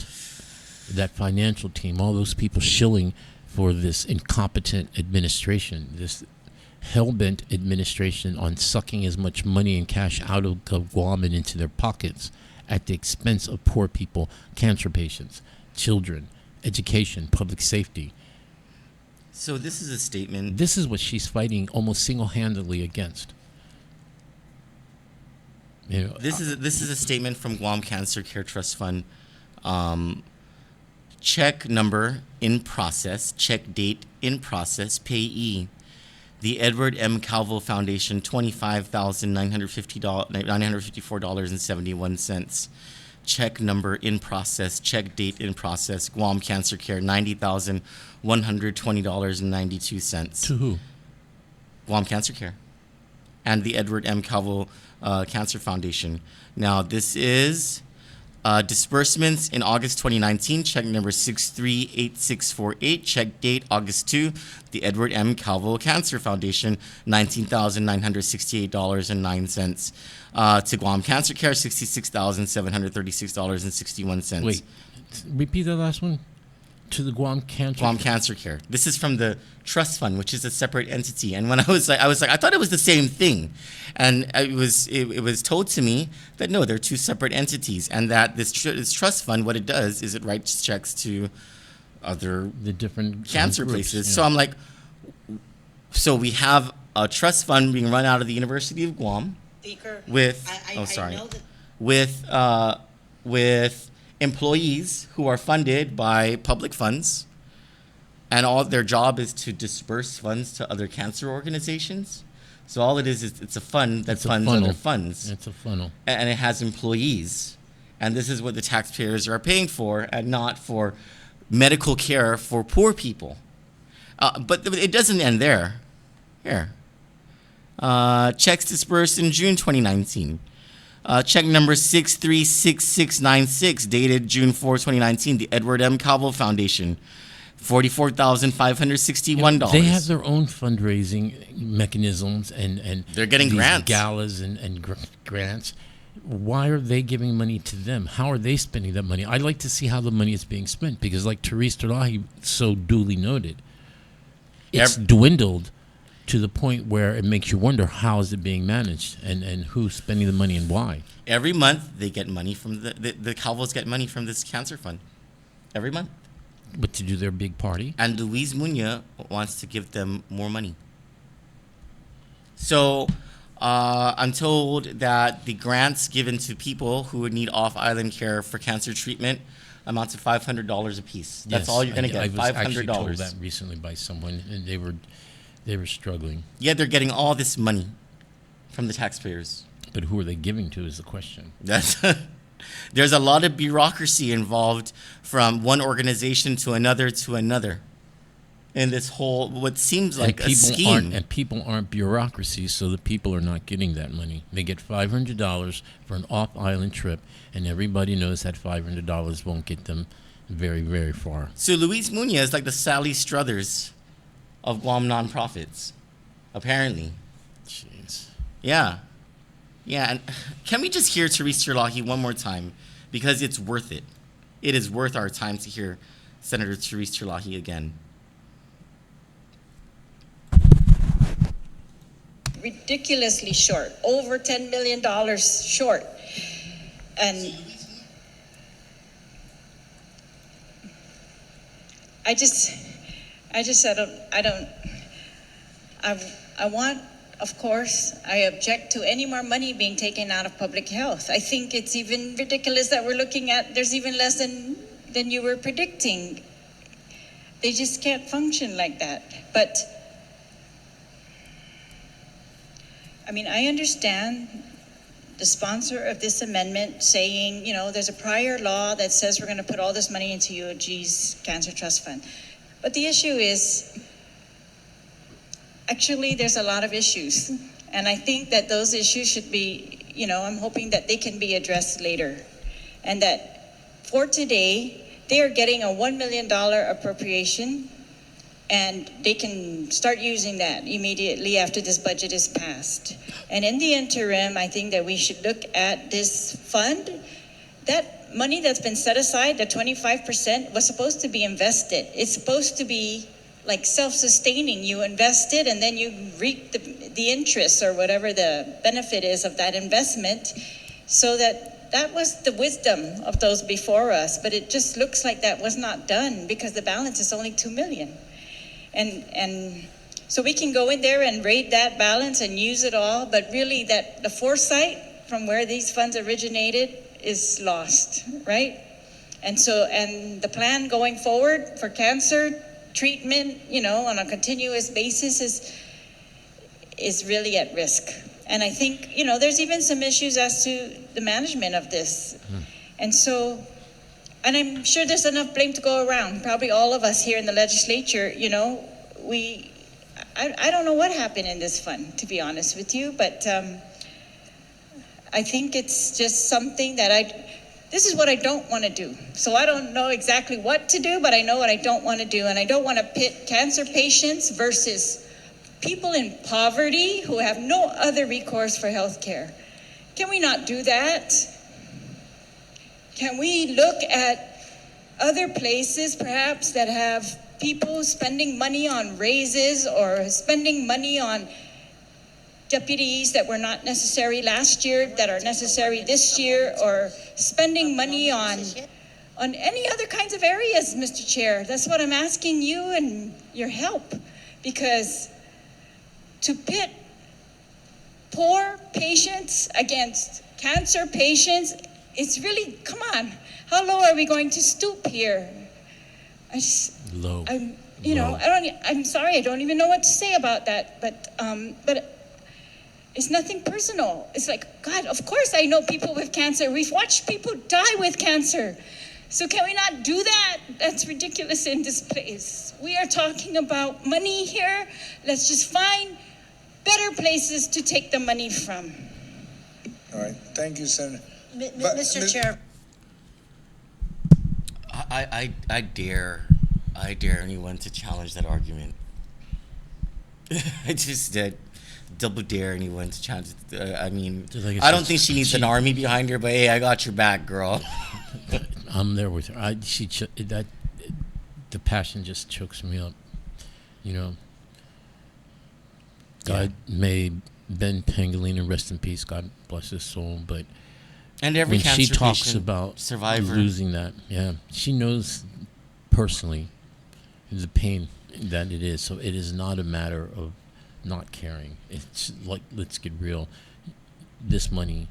that financial team, all those people shilling for this incompetent administration, this hell-bent administration on sucking as much money and cash out of Guam and into their pockets at the expense of poor people, cancer patients, children, education, public safety. So this is a statement. This is what she's fighting almost single-handedly against. You know, This is a statement from Guam Cancer Care Trust Fund. Check number in process. Check date in process. Payee. The Edward M. Calvo Foundation, $25,954.71. Check number in process. Check date in process. Guam Cancer Care, $90,120.92. to who? Guam Cancer Care and the Edward M. Calvo Cancer Foundation. Now, this is disbursements in August 2019, check number 638648, check date August 2, the Edward M. Calvo Cancer Foundation, $19,968.09. To Guam Cancer Care, $66,736.61. Wait, repeat that last one. To the Guam Cancer Care. This is from the trust fund, which is a separate entity. And when I was like, I thought it was the same thing, and it was told to me that no, they're two separate entities, and that this trust fund, what it does is it writes checks to the different cancer groups, places. yeah. So I'm like, so we have a trust fund being run out of the University of Guam Speaker, with I know that with employees who are funded by public funds, and all their job is to disperse funds to other cancer organizations. So all it is it's a fund that funds other funds. It's a funnel. And it has employees. And this is what the taxpayers are paying for, and not for medical care for poor people. But it doesn't end there. Here. Checks disbursed in June 2019. Check number 636696, dated June 4, 2019, the Edward M. Calvo Foundation, $44,561. They have their own fundraising mechanisms and they're getting these grants. galas and grants. Why are they giving money to them? How are they spending that money? I'd like to see how the money is being spent because, like Therese Terlahi so duly noted, it's dwindled to the point where it makes you wonder how is it being managed and who's spending the money and why. Every month they get money from the Calvos get money from this cancer fund. Every month. But to do their big party. And Luis Muñoz wants to give them more money. So I'm told that the grants given to people who would need off-island care for cancer treatment amount to $500 a piece. That's all you're going to get, $500. I was actually told that recently by someone, and they were struggling. Yeah, they're getting all this money from the taxpayers. But who are they giving to is the question. There's a lot of bureaucracy involved from one organization to another in this whole, what seems like a scheme. And people aren't bureaucracy, so the people are not getting that money. They get $500 for an off-island trip, and everybody knows that $500 won't get them very, very far. So Luis Muñoz is like the Sally Struthers of Guam nonprofits, apparently. Jeez. Yeah. Yeah, and can we just hear Therese Terlahi one more time? Because it's worth it. It is worth our time to hear Senator Therese Terlahi again. Ridiculously short, over $10 million short. And I want, of course, I object to any more money being taken out of public health. I think it's even ridiculous that we're looking at, there's even less than you were predicting. They just can't function like that. But, I mean, I understand the sponsor of this amendment saying, there's a prior law that says we're going to put all this money into UOG's Cancer Trust Fund. But the issue is, actually, there's a lot of issues. And I think that those issues should be, I'm hoping that they can be addressed later. And that for today, they are getting a $1 million appropriation, and they can start using that immediately after this budget is passed. And in the interim, I think that we should look at this fund. That money that's been set aside, the 25%, was supposed to be invested. It's supposed to be like self-sustaining. You invest it and then you reap the interest or whatever the benefit is of that investment. So that was the wisdom of those before us, but it just looks like that was not done because the balance is only $2 million. And so we can go in there and raid that balance and use it all, but really that the foresight from where these funds originated is lost, right? And the plan going forward for cancer treatment, on a continuous basis is really at risk. And I think, there's even some issues as to the management of this. And I'm sure there's enough blame to go around. Probably all of us here in the legislature, I don't know what happened in this fund, to be honest with you, but I think it's just something that this is what I don't want to do. So I don't know exactly what to do, but I know what I don't want to do. And I don't want to pit cancer patients versus people in poverty who have no other recourse for health care. Can we not do that? Can we look at other places perhaps that have people spending money on raises or spending money on deputies that were not necessary last year that are necessary this year, or spending money on any other kinds of areas, Mr. Chair? That's what I'm asking you and your help, because to pit poor patients against cancer patients, it's really, come on, how low are we going to stoop here? Low. I'm sorry, I don't even know what to say about that, but it's nothing personal. It's like, God, of course I know people with cancer. We've watched people die with cancer. So can we not do that? That's ridiculous in this place. We are talking about money here. Let's just find better places to take the money from. All right, thank you, Senator. Mr. Chair. I dare anyone to challenge that argument. I just double dare anyone to challenge it. I mean, I don't think she needs an army behind her, but hey, I got your back, girl. I'm there with her. The passion just chokes me up. You know. God may Ben Pangolin rest in peace. God bless his soul. But and every when she talks about survivor losing that, she knows personally the pain that it is. So it is not a matter of not caring. It's like, let's get real. This money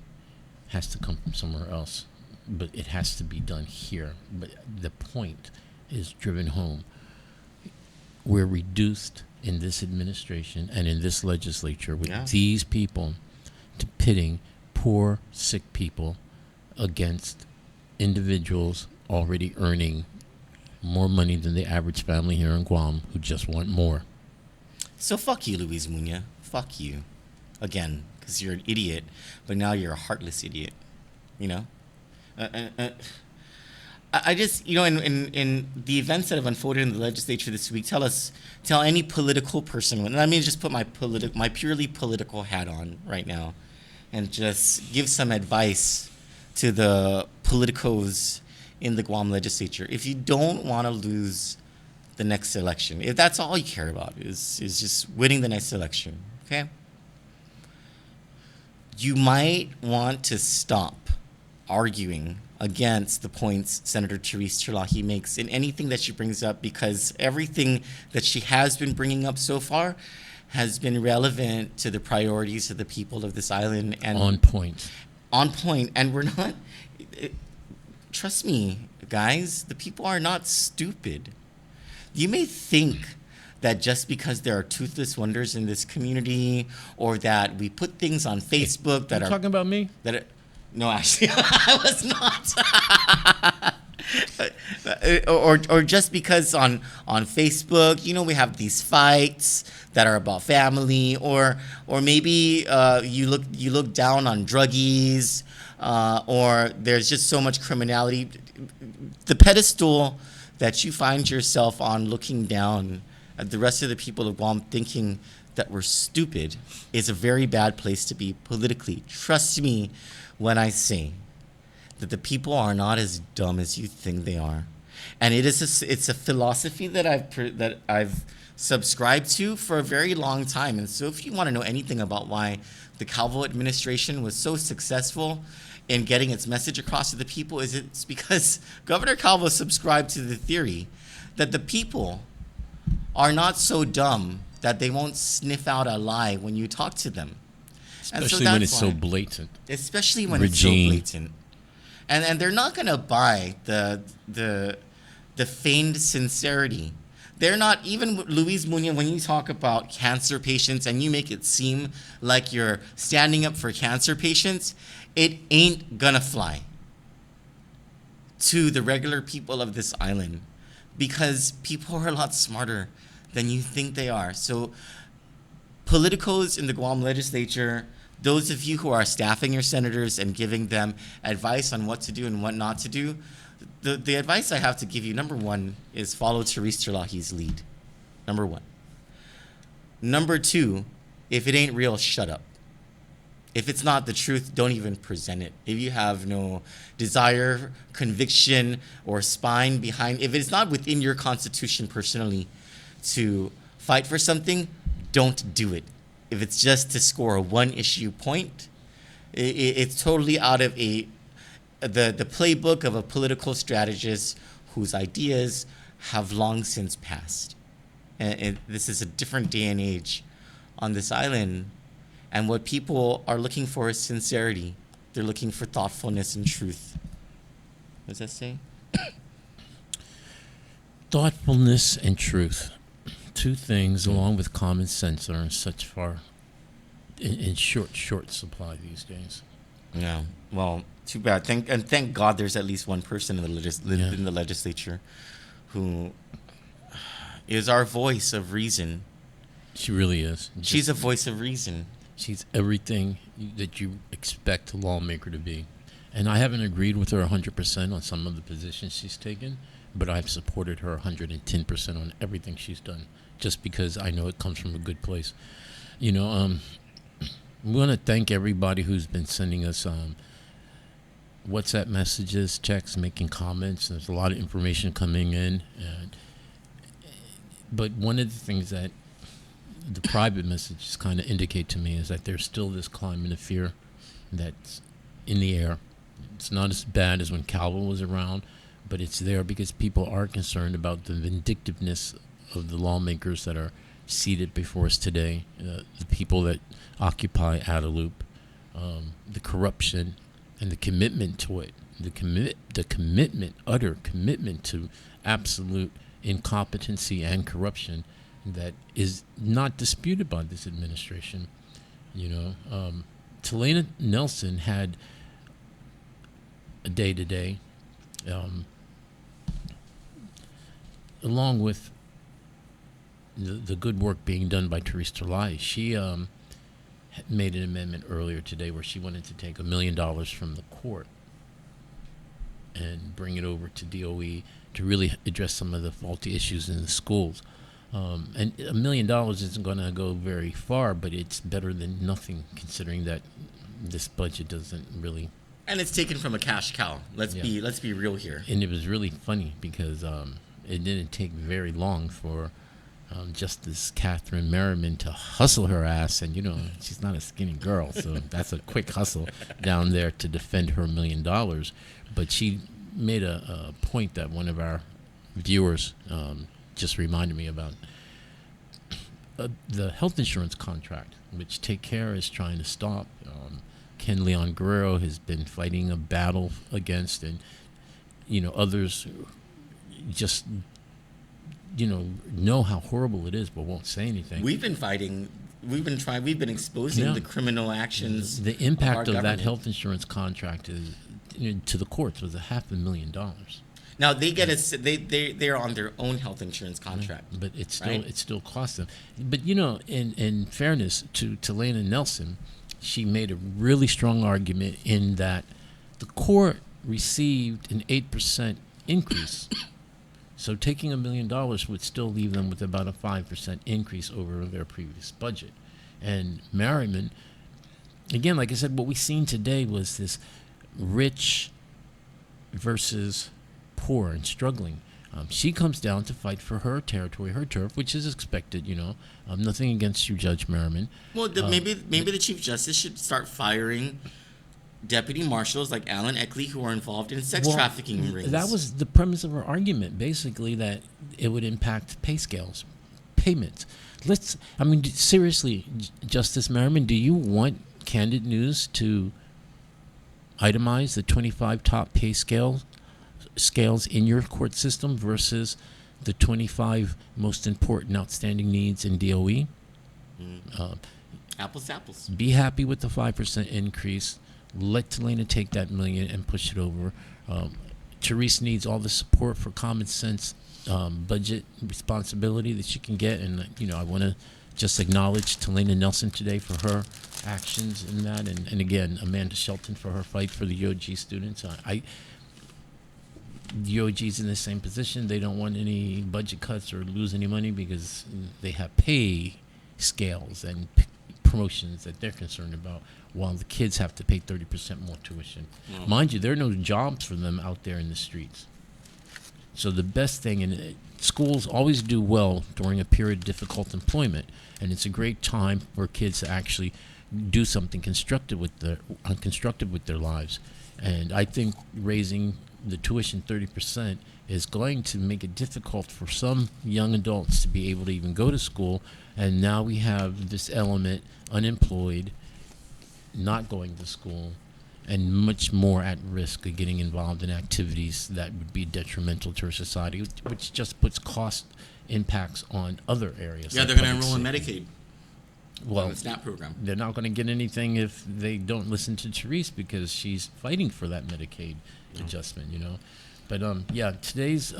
has to come from somewhere else, but it has to be done here. But the point is driven home. We're reduced in this administration and in this legislature with these people to pitting poor, sick people against individuals already earning more money than the average family here in Guam who just want more. So fuck you, Luis Muñoz. Fuck you. Again, because you're an idiot, but now you're a heartless idiot. You know? I just, you know, in the events that have unfolded in the legislature this week, tell any political person, and let me just put my purely political hat on right now, and just give some advice to the politicos in the Guam legislature. If you don't want to lose the next election, if that's all you care about is just winning the next election, okay? You might want to stop arguing against the points Senator Therese Terlahi makes in anything that she brings up, because everything that she has been bringing up so far has been relevant to the priorities of the people of this island. And on point. And we're not, trust me, guys, the people are not stupid. You may think that just because there are toothless wonders in this community, or that we put things on Facebook that You're are talking about me? No, actually, I was not. or just because on Facebook, you know, we have these fights that are about family, or maybe you look down on druggies, or there's just so much criminality. The pedestal that you find yourself on, looking down at the rest of the people of Guam, thinking that we're stupid, is a very bad place to be politically. Trust me when I say that the people are not as dumb as you think they are, and it's a philosophy that I've subscribed to for a very long time. And so, if you want to know anything about why the Calvo administration was so successful in getting its message across to the people, it's because Governor Calvo subscribed to the theory that the people are not so dumb that they won't sniff out a lie when you talk to them. Especially when it's so blatant. Especially when it's so blatant. And they're not going to buy the feigned sincerity. They're not, even Luis Muñoz, when you talk about cancer patients and you make it seem like you're standing up for cancer patients, it ain't gonna fly to the regular people of this island, because people are a lot smarter than you think they are. So politicos in the Guam legislature, those of you who are staffing your senators and giving them advice on what to do and what not to do, the advice I have to give you, number one, is follow Therese Terlahi's lead. Number one. Number two, if it ain't real, shut up. If it's not the truth, don't even present it. If you have no desire, conviction, or spine behind, if it's not within your constitution personally to fight for something, don't do it. If it's just to score a one-issue point, it's totally out of the playbook of a political strategist whose ideas have long since passed. And this is a different day and age on this island. And what people are looking for is sincerity. They're looking for thoughtfulness and truth. What does that say? Thoughtfulness and truth. Two things, along with common sense, are in such in short supply these days. Yeah. Well, too bad. Thank God there's at least one person in the legislature who is our voice of reason She really is. She's a voice of reason. She's everything that you expect a lawmaker to be. And I haven't agreed with her 100% on some of the positions she's taken, but I've supported her 110% on everything she's done, just because I know it comes from a good place. We want to thank everybody who's been sending us WhatsApp messages, texts, making comments. There's a lot of information coming in. But one of the things that the private messages kind of indicate to me is that there's still this climate of fear that's in the air. It's not as bad as when Calvin was around, but it's there because people are concerned about the vindictiveness of the lawmakers that are seated before us today, the people that occupy Adelup, the corruption and the commitment to it, utter commitment to absolute incompetency and corruption that is not disputed by this administration. Talena Nelson had a day-to-day, along with the good work being done by Therese Terlai. She made an amendment earlier today where she wanted to take $1 million from the court and bring it over to DOE to really address some of the faulty issues in the schools. And $1 million isn't going to go very far, but it's better than nothing, considering that this budget doesn't really. And it's taken from a cash cow. Let's be real here. And it was really funny because it didn't take very long for Justice Catherine Merriman to hustle her ass, and she's not a skinny girl, so that's a quick hustle down there to defend her $1 million. But she made a point that one of our viewers just reminded me about. The health insurance contract, which Take Care is trying to stop. Ken Leon Guerrero has been fighting a battle against, and others just know how horrible it is, but won't say anything. We've been fighting. We've been exposing the criminal actions. The impact of that government. health insurance contract is to the courts was $500,000. Now they get they're on their own health insurance contract, but it still costs them. But in fairness to Talena Nelson, she made a really strong argument in that the court received an 8% increase. So taking $1 million would still leave them with about a 5% increase over their previous budget. And Merriman, again, like I said, what we seen today was this rich versus poor and struggling. She comes down to fight for her territory, her turf, which is expected. Nothing against you, Judge Merriman. Well, maybe the Chief Justice should start firing deputy marshals like Alan Eckley who are involved in sex trafficking rings. That was the premise of her argument, basically, that it would impact pay scales, payments. Seriously, Justice Merriman, do you want Candid News to itemize the 25 top pay scales in your court system versus the 25 most important outstanding needs in DOE? Apples to apples. Be happy with the 5% increase. Let Talena take that $1 million and push it over. Therese needs all the support for common sense budget responsibility that she can get, and I want to just acknowledge Talena Nelson today for her actions in that, and again Amanda Shelton for her fight for the UOG students. The UOG's in the same position. They don't want any budget cuts or lose any money because they have pay scales and promotions that they're concerned about, while the kids have to pay 30% more tuition. Mind you, there are no jobs for them out there in the streets. So the best thing, and schools always do well during a period of difficult employment, and it's a great time for kids to actually do something constructive with their lives. And I think raising the tuition 30% is going to make it difficult for some young adults to be able to even go to school. And now we have this element, unemployed, not going to school, and much more at risk of getting involved in activities that would be detrimental to our society, which just puts cost impacts on other areas. Yeah, they're going to enroll in Medicaid. Well, the SNAP program. They're not going to get anything if they don't listen to Therese, because she's fighting for that Medicaid adjustment, But today's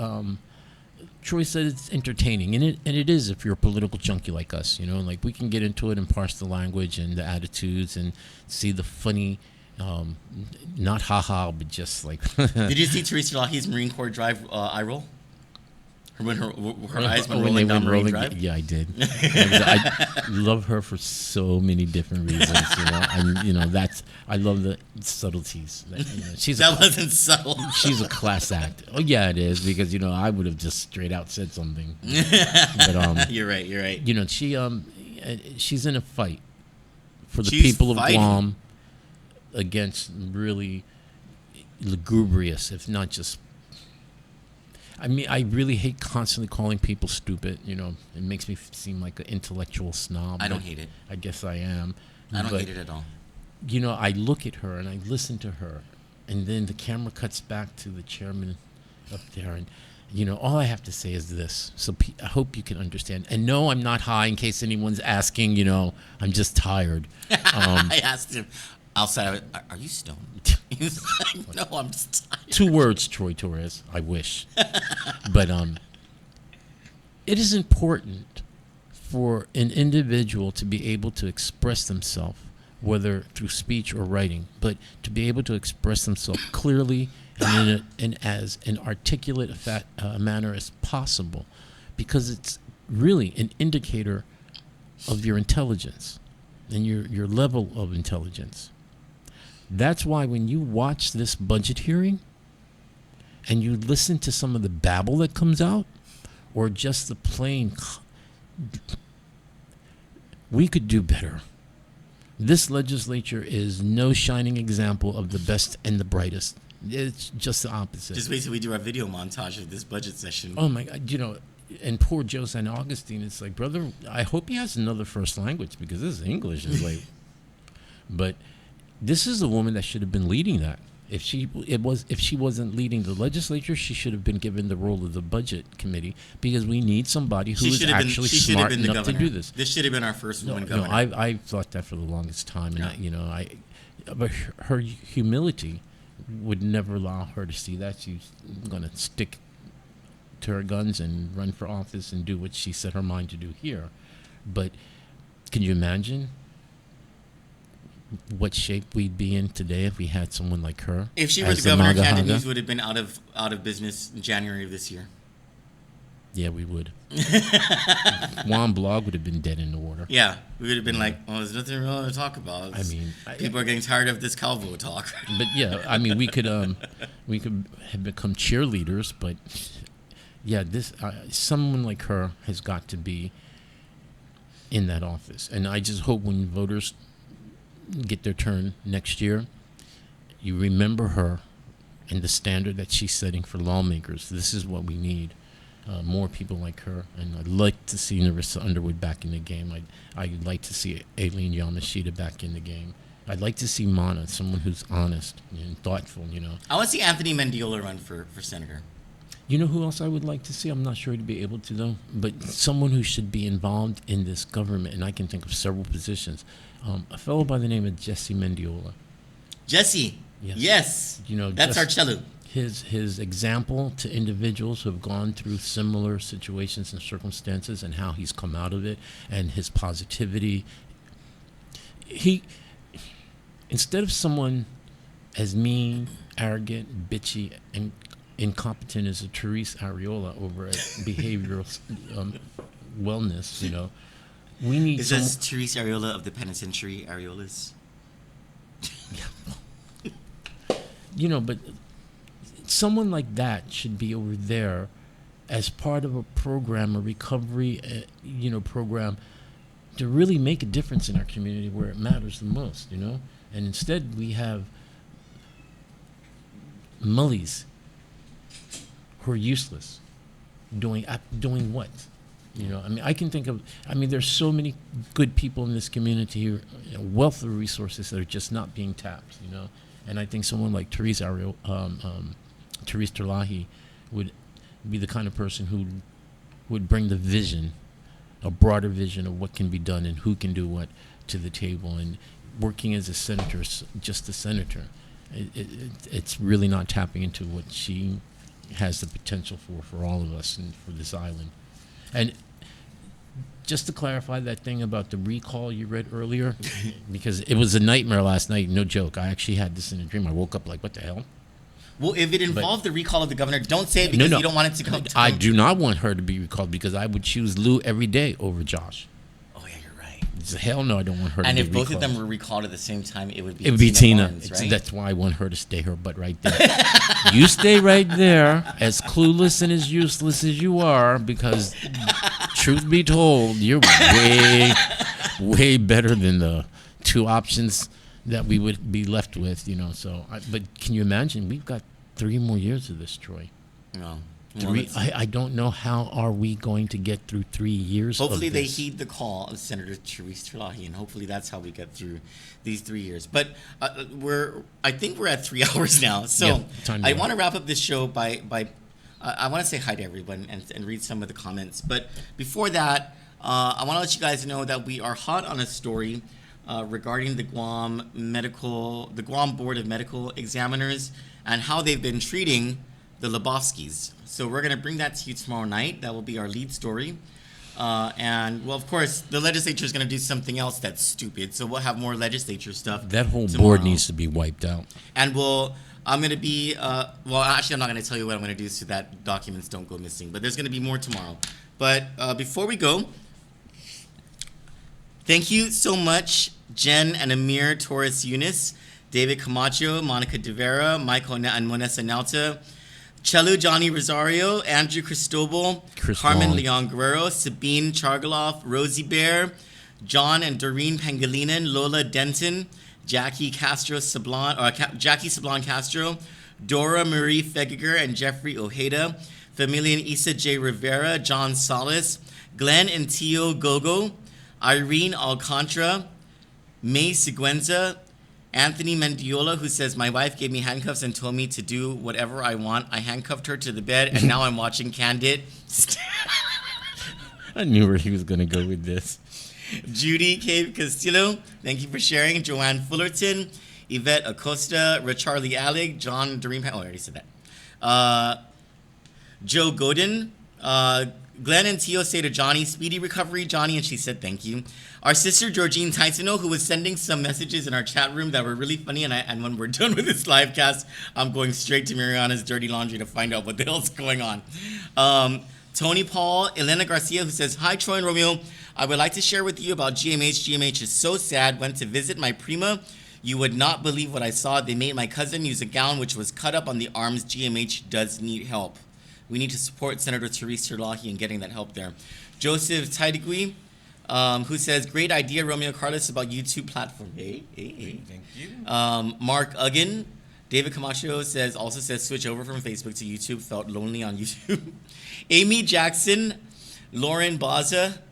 Troy said it's entertaining, and it is if you're a political junkie like us, like we can get into it and parse the language and the attitudes and see the funny, not haha, but just like. Did you see Teresa Lahi's Marine Corps Drive eye roll? When her eyes went rolling down Marine Drive? Yeah, I did. I love her for so many different reasons, and I love the subtleties. That wasn't subtle. She's a class act. Oh yeah, it is, because I would have just straight out said something. But You're right. She's in a fight for the She's people of fighting. Guam against really lugubrious, if not just. I mean, I really hate constantly calling people stupid. It makes me seem like an intellectual snob. I don't hate it. I guess I am. I don't hate it at all. I look at her and I listen to her, and then the camera cuts back to the chairman up there, and all I have to say is this. So I hope you can understand. And no, I'm not high. In case anyone's asking, I'm just tired. I asked him outside. Are you stoned? He was like, no, I'm just tired. 2 words, Troy Torres. I wish. But it is important for an individual to be able to express themselves, whether through speech or writing, but to be able to express themselves clearly and in as an articulate manner as possible, because it's really an indicator of your intelligence and your level of intelligence. That's why when you watch this budget hearing and you listen to some of the babble that comes out, or just the plain, we could do better. This legislature is no shining example of the best and the brightest. It's just the opposite. Just wait till we do our video montage of this budget session. Oh my God, and poor Joe San Augustine, it's like, brother, I hope he has another first language, because this English is like, but this is the woman that should have been leading that. If she wasn't leading the legislature, she should have been given the role of the budget committee, because we need somebody who is actually smart enough to do this. This should have been our first woman No, governor. I thought that for the longest time, and Yeah. but her humility would never allow her to see that. She's going to stick to her guns and run for office and do what she set her mind to do here. But can you imagine what shape we'd be in today if we had someone like her? If she were as the governor, Maga Kandit Haga? News would have been out of business in January of this year. Yeah, we would. Juan Blog would have been dead in the water. Yeah, we would have been like, oh, there's nothing really to talk about. People are getting tired of this Calvo talk. But yeah, I mean, we could have become cheerleaders, but yeah, this someone like her has got to be in that office, and I just hope when voters get their turn next year, you remember her and the standard that she's setting for lawmakers. This is what we need. More people like her, and I'd like to see Narissa Underwood back in the game. I'd like to see Aileen Yamashita back in the game. I'd like to see Mana, someone who's honest and thoughtful, I want to see Anthony Mendiola run for senator. You know who else I would like to see? I'm not sure to be able to, though, but someone who should be involved in this government, and I can think of several positions. A fellow by the name of Jesse Mendiola. Jesse. Yes. That's our cello. His example to individuals who have gone through similar situations and circumstances, and how he's come out of it, and his positivity. He, instead of someone as mean, arrogant, bitchy, and incompetent as a Therese Arreola over at behavioral wellness, we need. Is this Therese Arreola of the penitentiary Areolas? But someone like that should be over there as part of a program, a recovery, program, to really make a difference in our community where it matters the most, And instead we have mullies who are useless, doing what? I can think of. There's so many good people in this community here, a wealth of resources that are just not being tapped. And I think someone like Therese Terlahi would be the kind of person who would bring the vision, a broader vision of what can be done and who can do what to the table. And working as a senator, just a senator, it's really not tapping into what she has the potential for all of us and for this island. And just to clarify that thing about the recall you read earlier, because it was a nightmare last night, no joke. I actually had this in a dream. I woke up like, what the hell? Well, if it involved the recall of the governor, don't say it because you don't want it to come. I do not want her to be recalled because I would choose Lou every day over Josh. Oh yeah, you're right. Hell no, I don't want her to be And recalled. if both of them were recalled at the same time, it would be Tina. Barnes, right? That's why I want her to stay her butt right there. You stay right there, as clueless and as useless as you are, because truth be told, you're way better than the two options that we would be left with, you know. So, but can you imagine? We've got 3 more years of this, Troy. No. Three. I don't know how are we going to get through 3 years. Hopefully of they this. heed the call of Senator Therese Terlahi, and hopefully that's how we get through these 3 years. But I think we're at 3 hours now, so I want to wrap up this show by I want to say hi to everyone and read some of the comments. But before that, I want to let you guys know that we are hot on a story regarding the Guam Board of Medical Examiners and how they've been treating the Lebowskis. So we're going to bring that to you tomorrow night. That will be our lead story. And, well, of course, the legislature is going to do something else that's stupid. So we'll have more legislature stuff. That whole tomorrow. board needs to be wiped out. And I'm going to be, well, actually, I'm not going to tell you what I'm going to do so that documents don't go missing. But there's going to be more tomorrow. But before we go, thank you so much, Jen and Amir Torres Eunice, David Camacho, Monica De Vera, Michael and Monessa Nauta, Chelu Johnny Rosario, Andrew Cristobal, Carmen Long. Leon Guerrero, Sabine Chargaloff, Rosie Bear, John and Doreen Pangilinan, Lola Denton, Jackie Sablon Castro, Dora Marie Fegiger and Jeffrey Ojeda, Familian Isa J. Rivera, John Salas, Glenn and Tio Gogo, Irene Alcantara, May Siguenza, Anthony Mendiola, who says, my wife gave me handcuffs and told me to do whatever I want. I handcuffed her to the bed, and now I'm watching Kandit. I knew where he was going to go with this. Judy K. Castillo, thank you for sharing. Joanne Fullerton, Yvette Acosta, Richarlie Allig, John Doreen. I already said that. Joe Godin, Glenn and Tio say to Johnny, speedy recovery, Johnny, and she said thank you. Our sister Georgine Tysono, who was sending some messages in our chat room that were really funny, and when we're done with this live cast, I'm going straight to Mariana's dirty laundry to find out what the hell's going on. Tony Paul, Elena Garcia, who says, hi, Troy and Romeo. I would like to share with you about GMH. GMH is so sad. Went to visit my prima. You would not believe what I saw. They made my cousin use a gown which was cut up on the arms. GMH does need help. We need to support Senator Therese Terlahi in getting that help there. Joseph Taidigui, who says, great idea, Romeo Carlos, about YouTube platform. Hey. Thank you. Mark Uggan, David Camacho also says, switch over from Facebook to YouTube. Felt lonely on YouTube. Amy Jackson, Lauren Baza.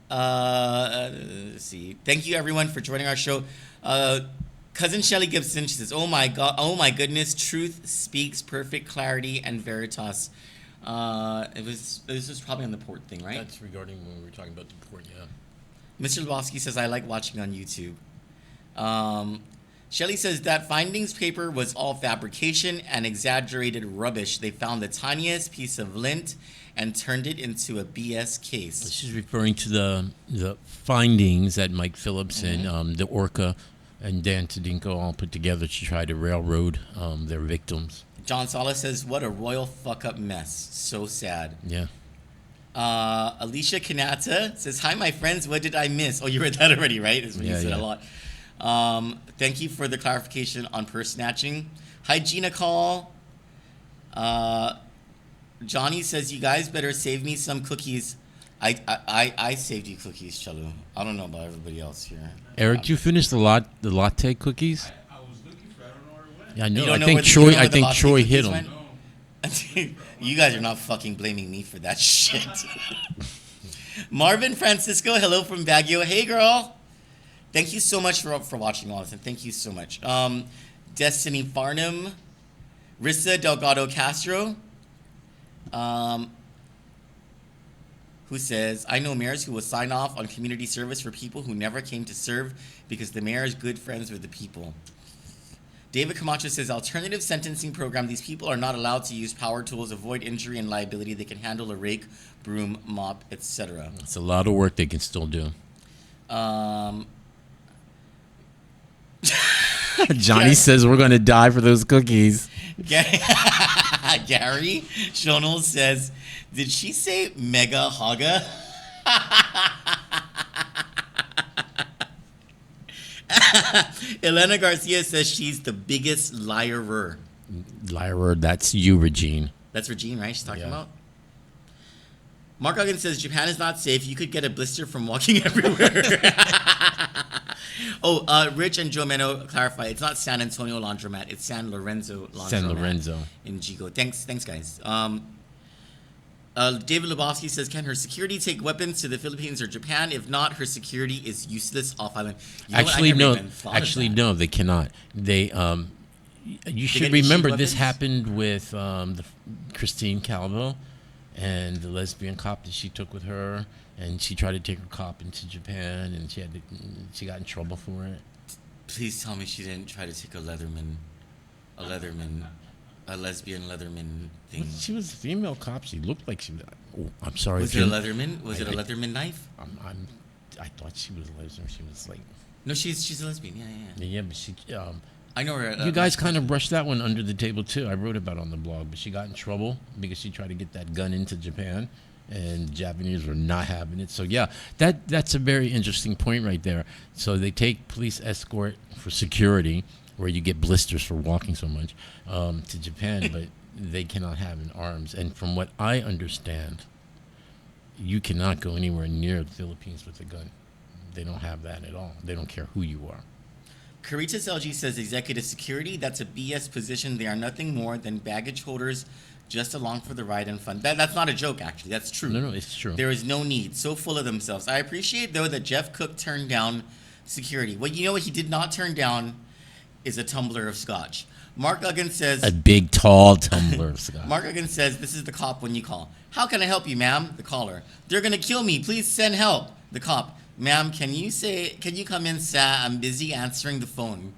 Let's see. Thank you, everyone, for joining our show. Cousin Shelly Gibson, she says, oh my goodness, truth speaks perfect clarity and veritas. This was probably on the port thing, right? That's regarding when we were talking about the port, yeah. Mr. Lebowski says, I like watching on YouTube. Shelley says that findings paper was all fabrication and exaggerated rubbish. They found the tiniest piece of lint and turned it into a BS case. She's referring to the findings that Mike Phillips and the Orca and Dan Tedinko all put together to try to railroad their victims. John Salas says, what a royal fuck-up mess. So sad. Yeah. Alicia Kanata says, hi, my friends. What did I miss? Oh, you read that already, right? That's what you said a lot. Thank you for the clarification on purse snatching. Hi, Gina Call. Johnny says, you guys better save me some cookies. I saved you cookies, Chalu. I don't know about everybody else here. Eric, you finished the latte cookies? I was looking for it. I don't know where it went. Yeah, I know. You don't I know think where Troy the hit latte him. cookies went? You guys are not fucking blaming me for that shit. Marvin Francisco, hello from Baguio. Hey, girl. Thank you so much for watching all this, and thank you so much. Destiny Farnham, Rissa Delgado Castro, who says, I know mayors who will sign off on community service for people who never came to serve because the mayor is good friends with the people. David Camacho says, alternative sentencing program. These people are not allowed to use power tools, avoid injury and liability. They can handle a rake, broom, mop, etc. It's a lot of work they can still do. Johnny says we're going to die for those cookies. Gary Shonel says, did she say mega haga? Elena Garcia says she's the biggest liarer. Liar, that's you, Regine. That's Regine, right? She's talking about? Mark Huggins says Japan is not safe. You could get a blister from walking everywhere. Rich and Joe Meno clarify. It's not San Antonio Laundromat. It's San Lorenzo Laundromat. San Lorenzo. In Jigo. Thanks, guys. David Lebowski says, can her security take weapons to the Philippines or Japan? If not, her security is useless off island. Actually, no, they cannot. They, you should remember this happened with Christine Calvo and the lesbian cop that she took with her, and she tried to take her cop into Japan, and she got in trouble for it. Please tell me she didn't try to take a lesbian Leatherman thing. Well, she was a female cop. She looked like she was. Oh, I'm sorry. Was it a Leatherman? Was it a Leatherman knife? I thought she was a lesbian. She was like. No, she's a lesbian. Yeah. Yeah, but she. I know her. You guys kind of brushed that one under the table too. I wrote about it on the blog, but she got in trouble because she tried to get that gun into Japan, and Japanese were not having it. So yeah, that's a very interesting point right there. So they take police escort for security, where you get blisters for walking so much, to Japan, but they cannot have in arms. And from what I understand, you cannot go anywhere near the Philippines with a gun. They don't have that at all. They don't care who you are. Caritas LG says executive security, that's a BS position. They are nothing more than baggage holders just along for the ride and fun. That's not a joke, actually. That's true. No, it's true. There is no need. So full of themselves. I appreciate, though, that Jeff Cook turned down security. Well, you know what he did not turn down is a tumbler of scotch. Mark Huggins says... A big, tall tumbler of scotch. Mark Huggins says, this is the cop when you call. How can I help you, ma'am? The caller. They're going to kill me. Please send help. The cop. Ma'am, can you come in, sir? I'm busy answering the phone.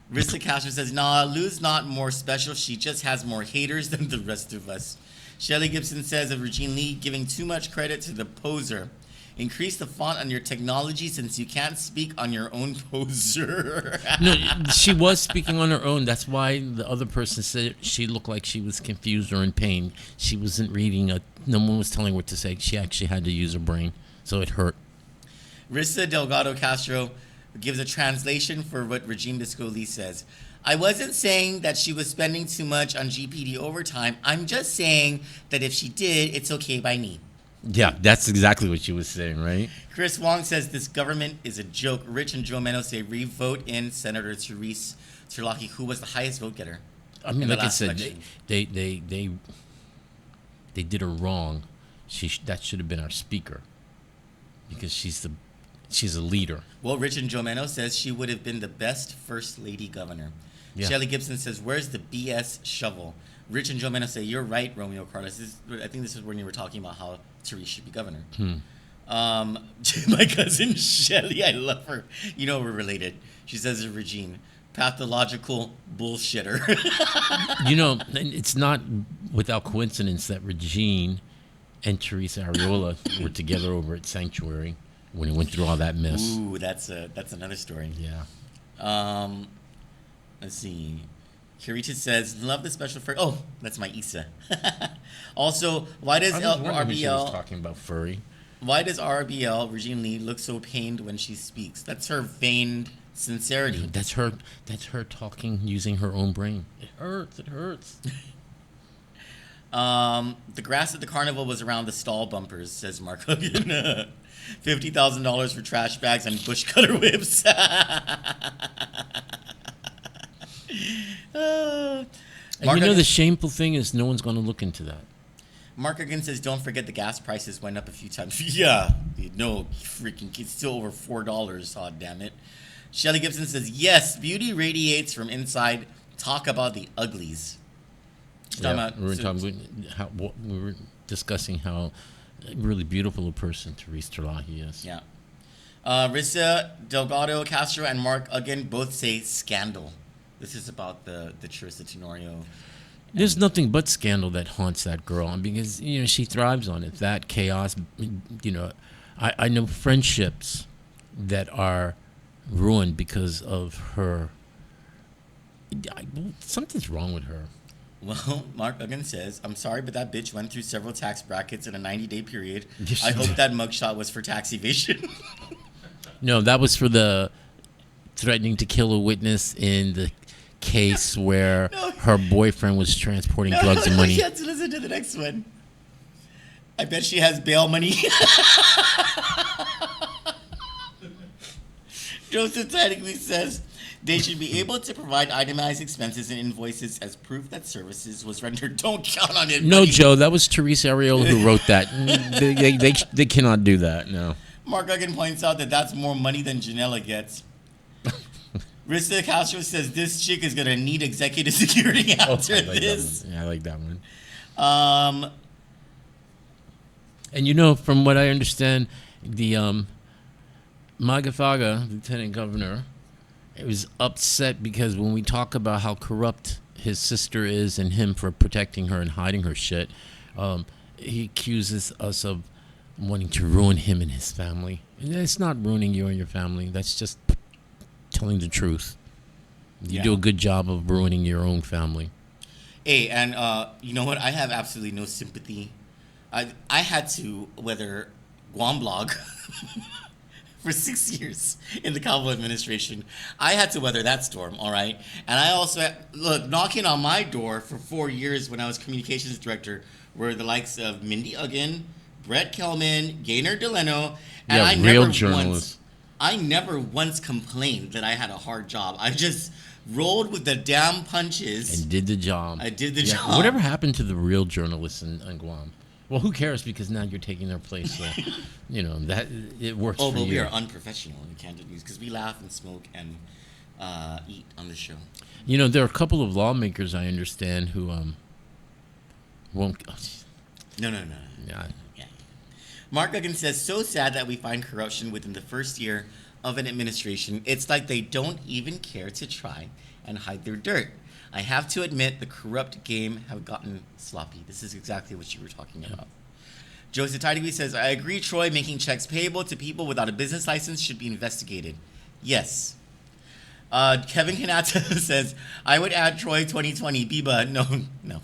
Rissa Castro says, nah, Lou's not more special. She just has more haters than the rest of us. Shelley Gibson says of Regine Lee giving too much credit to the poser. Increase the font on your technology since you can't speak on your own poser. No, she was speaking on her own. That's why the other person said she looked like she was confused or in pain. She wasn't reading. No one was telling her what to say. She actually had to use her brain, so it hurt. Rissa Delgado Castro gives a translation for what Regine Disco Lee says. I wasn't saying that she was spending too much on GPD overtime. I'm just saying that if she did, it's okay by me. Yeah, that's exactly what she was saying, right? Chris Wong says this government is a joke. Rich and Joe Meno say re-vote in Senator Therese Terlaki, who was the highest vote getter. I mean, like I said, they did her wrong. That should have been our speaker, because she's a leader. Well, Rich and Joe Meno says she would have been the best first lady governor. Yeah. Shelley Gibson says, where's the BS shovel? Rich and Joe Meno say, you're right, Romeo Carlos. I think this is when you were talking about how Therese should be governor. My cousin Shelley, I love her. You know we're related. She says it's Regine. Pathological bullshitter. You know, it's not without coincidence that Regine and Teresa Ariola were together over at Sanctuary when he went through all that mess. Ooh, that's another story. Yeah. Let's see. Kirita says, love the special fur. Oh, that's my Issa. Also, why does RBL talking about furry? Why does RBL Regine Lee look so pained when she speaks? That's her feigned sincerity. That's her talking using her own brain. It hurts. The grass at the carnival was around the stall bumpers, says Mark Hogan. $50,000 for trash bags and bush cutter whips. And you know the shameful thing is no one's going to look into that. Mark again says, don't forget the gas prices went up a few times. Yeah, no freaking, it's still over $4. Oh, damn it. Shelley Gibson says, yes, beauty radiates from inside. Talk about the uglies. We were discussing how really beautiful a person Therese Terlahi is. Yeah. Rissa Delgado Castro and Mark again both say scandal. This is about the Charissa Tenorio. There's nothing but scandal that haunts that girl because, she thrives on it. That chaos, I know friendships that are ruined because of her. Something's wrong with her. Well, Mark Duggan says, I'm sorry, but that bitch went through several tax brackets in a 90-day period. Yes, I she hope did. that mugshot was for tax evasion. No, that was for the threatening to kill a witness in the case where her boyfriend was transporting drugs and money. You have to listen to the next one. I bet she has bail money. Joseph technically says they should be able to provide itemized expenses and invoices as proof that services was rendered. Don't count on it. No, buddy. Joe, that was Teresa Ariel who wrote that. They cannot do that, no. Mark Duggan points out that that's more money than Janela gets. Rista Castro says this chick is going to need executive security after this. Yeah, I like that one. And from what I understand, the Magafaga, Lieutenant Governor, was upset because when we talk about how corrupt his sister is and him for protecting her and hiding her shit, he accuses us of wanting to ruin him and his family. And it's not ruining you and your family. That's just telling the truth. You do a good job of ruining your own family. Hey, and you know what? I have absolutely no sympathy. I had to weather Guam blog for 6 years in the Kabul administration. I had to weather that storm, all right? And I also, knocking on my door for 4 years when I was communications director were the likes of Mindy Uggan, Brett Kelman, Gaynor Delano, and real journalists. I never once complained that I had a hard job. I just rolled with the damn punches. And did the job. I did the job. Whatever happened to the real journalists in Guam? Well, who cares? Because now you're taking their place. So, that it works for you. Oh, but we are unprofessional in Candid News because we laugh and smoke and eat on the show. There are a couple of lawmakers I understand who won't. No. Yeah. Mark Duggan says, so sad that we find corruption within the first year of an administration. It's like they don't even care to try and hide their dirt. I have to admit the corrupt game have gotten sloppy. This is exactly what you were talking about. Joseph Tidegui says, I agree, Troy, making checks payable to people without a business license should be investigated. Yes. Kevin Kanata says, I would add Troy 2020. Biba, no.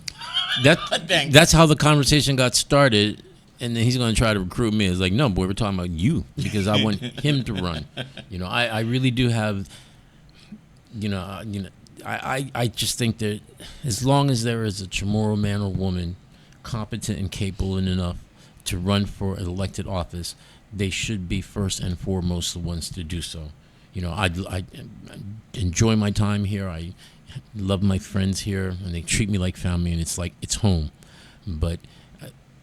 That's how the conversation got started. And then he's going to try to recruit me. It's like, no, boy, we're talking about you because I want him to run. I really do have, I just think that as long as there is a Chamorro man or woman competent and capable enough to run for an elected office, they should be first and foremost the ones to do so. I enjoy my time here. I love my friends here, and they treat me like family, and it's like it's home. But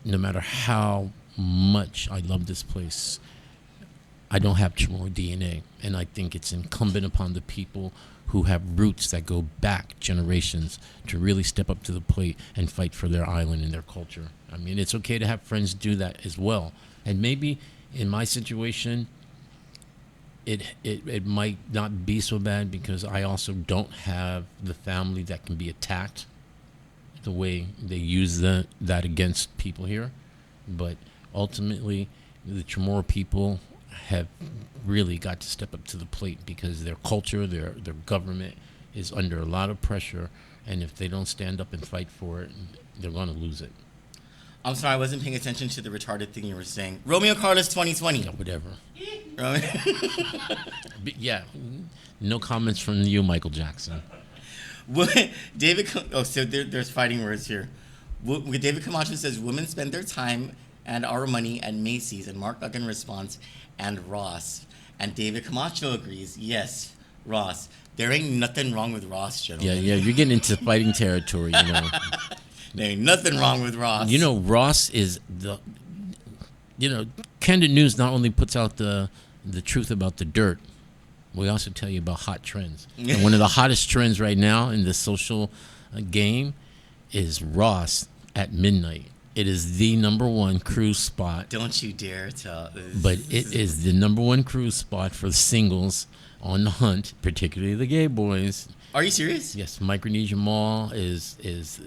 no matter how much I love this place, I don't have Chamorro DNA, and I think it's incumbent upon the people who have roots that go back generations to really step up to the plate and fight for their island and their culture. I mean, it's okay to have friends do that as well. And maybe in my situation, it might not be so bad because I also don't have the family that can be attacked the way they use that against people here. But ultimately, the Chamorro people have really got to step up to the plate because their culture, their government is under a lot of pressure, and if they don't stand up and fight for it, they're going to lose it. I'm sorry, I wasn't paying attention to the retarded thing you were saying. Romeo Carlos 2020. Yeah, whatever. Yeah, no comments from you, Michael Jackson. There's fighting words here. David Camacho says, women spend their time and our money at Macy's, and Mark Duggan responds, and Ross. And David Camacho agrees, yes, Ross. There ain't nothing wrong with Ross, gentlemen. Yeah, you're getting into fighting territory, There ain't nothing wrong with Ross. Ross is the, Kandit News not only puts out the truth about the dirt, we also tell you about hot trends. And one of the hottest trends right now in the social game is Ross at midnight. It is the number one cruise spot. Don't you dare tell. But it is the number one cruise spot for the singles on the hunt, particularly the gay boys. Are you serious? Yes, Micronesia Mall is. Is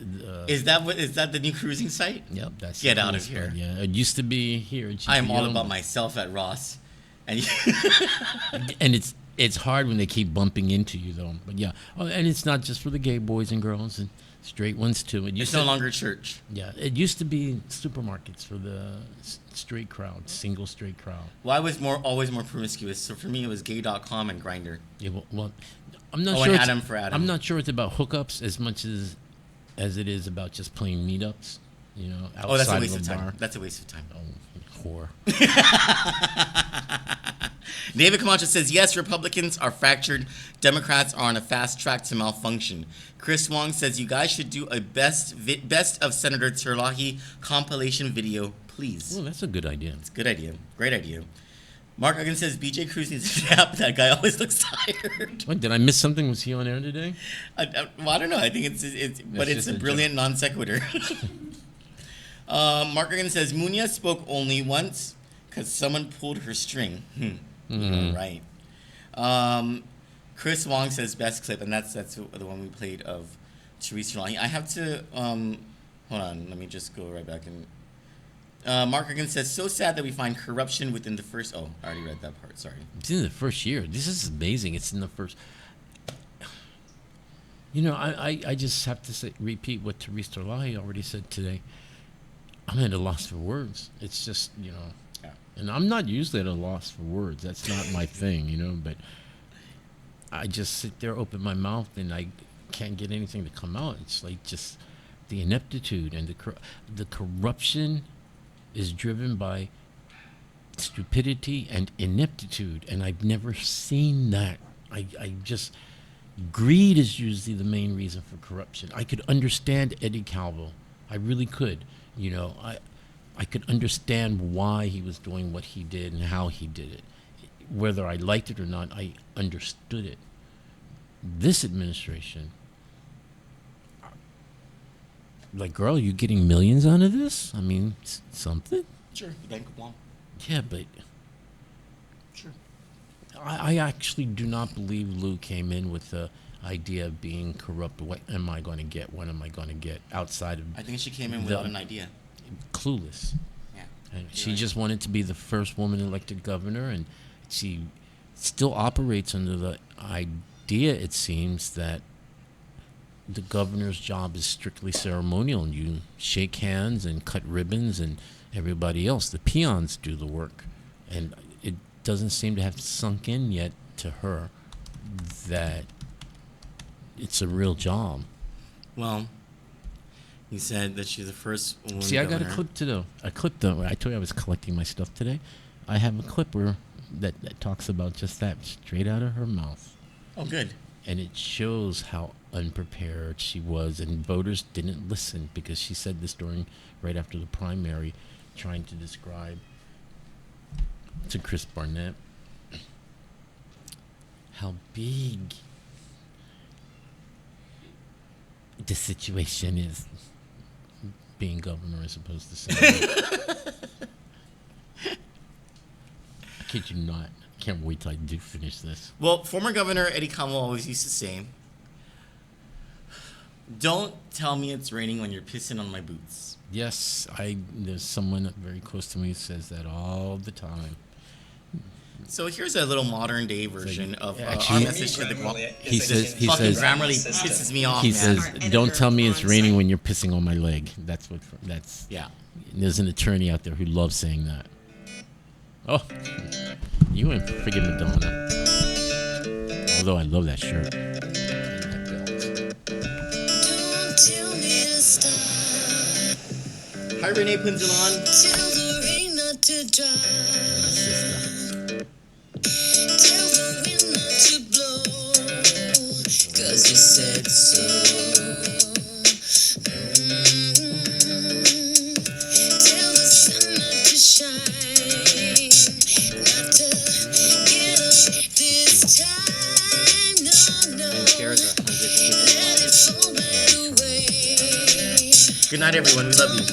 that the new cruising site? Yep, that's. Get the out of cruise here. spot, yeah, it used to be here. At I am all GPO, about myself at Ross, and and it's hard when they keep bumping into you though. But yeah, and it's not just for the gay boys and girls and straight ones too. It's no longer church. Yeah, it used to be supermarkets for the straight crowd, single straight crowd. Well, I was always more promiscuous. So for me, it was gay.com and Grindr. Yeah, well, I'm not Oh, sure. and Adam for Adam. I'm not sure it's about hookups as much as it is about just plain meetups. You know, outside That's a waste of of a time. bar. That's a waste of time. Oh, whore. David Camacho says, yes, Republicans are fractured. Democrats are on a fast track to malfunction. Chris Wong says, you guys should do a best of Senator Terlahi compilation video, please. Oh, that's a good idea. It's a good idea. Great idea. Mark Huggins says, BJ Cruz needs to nap. That guy always looks tired. What, did I miss something? Was he on air today? Well, I don't know. I think it's just a a brilliant non sequitur. Mark Huggins says, Munoz spoke only once because someone pulled her string. Mm-hmm. Right. Chris Wong says best clip, and that's the one we played of Teresa Terlahi. I have to hold on. Let me just go right back and. Mark Huggins says, so sad that we find corruption within the first. Oh, I already read that part. Sorry. It's in the first year. This is amazing. It's in the first. You know, I just have to repeat what Teresa Terlahi already said today. I'm at a loss for words. It's just, you know. And I'm not usually at a loss for words. That's not my thing, you know. But I just sit there, open my mouth, and I can't get anything to come out. It's like just the ineptitude and the corruption is driven by stupidity and ineptitude. And I've never seen that. I just... Greed is usually the main reason for corruption. I could understand Eddie Calvo. I really could. You know, I could understand why he was doing what he did and how he did it. Whether I liked it or not, I understood it. This administration, like, girl, you getting millions out of this? I mean, something? Sure, the bank will. Yeah, but... Sure. I actually do not believe Lou came in with the idea of being corrupt. What am I going to get? What am I going to get outside of... I think she came in without an idea. Clueless. Yeah. And she just wanted to be the first woman elected governor, and she still operates under the idea, it seems, that the governor's job is strictly ceremonial, and you shake hands and cut ribbons, and everybody else, the peons, do the work. And it doesn't seem to have sunk in yet to her that it's a real job. Well, you said that she's the first woman See, I got governor. a clip though. I told you I was collecting my stuff today. I have a clip where that talks about just that, straight out of her mouth. Oh, good. And it shows how unprepared she was, and voters didn't listen because she said this right after the primary, trying to describe to Chris Barnett how big the situation is being governor as opposed to senator. I kid you not. I can't wait till I do finish this. Well, former Governor Eddie Calvo always used to say, don't tell me it's raining when you're pissing on my boots. Yes, there's someone very close to me who says that all the time. So here's a little modern day version of our actually, message to the he says Grammarly pisses me off. He man. says, "Don't tell me it's raining when you're pissing on my leg." That's yeah. There's an attorney out there who loves saying that. Oh, you ain't friggin' Madonna. Although I love that shirt. Hi, Renee Punzalan. Tell the rain not to dry. Tell the wind not to blow. 'Cause you said so. Tell the sun not to shine. Not to get up this time. No. Let it fall by the way. Good night, everyone. We love you.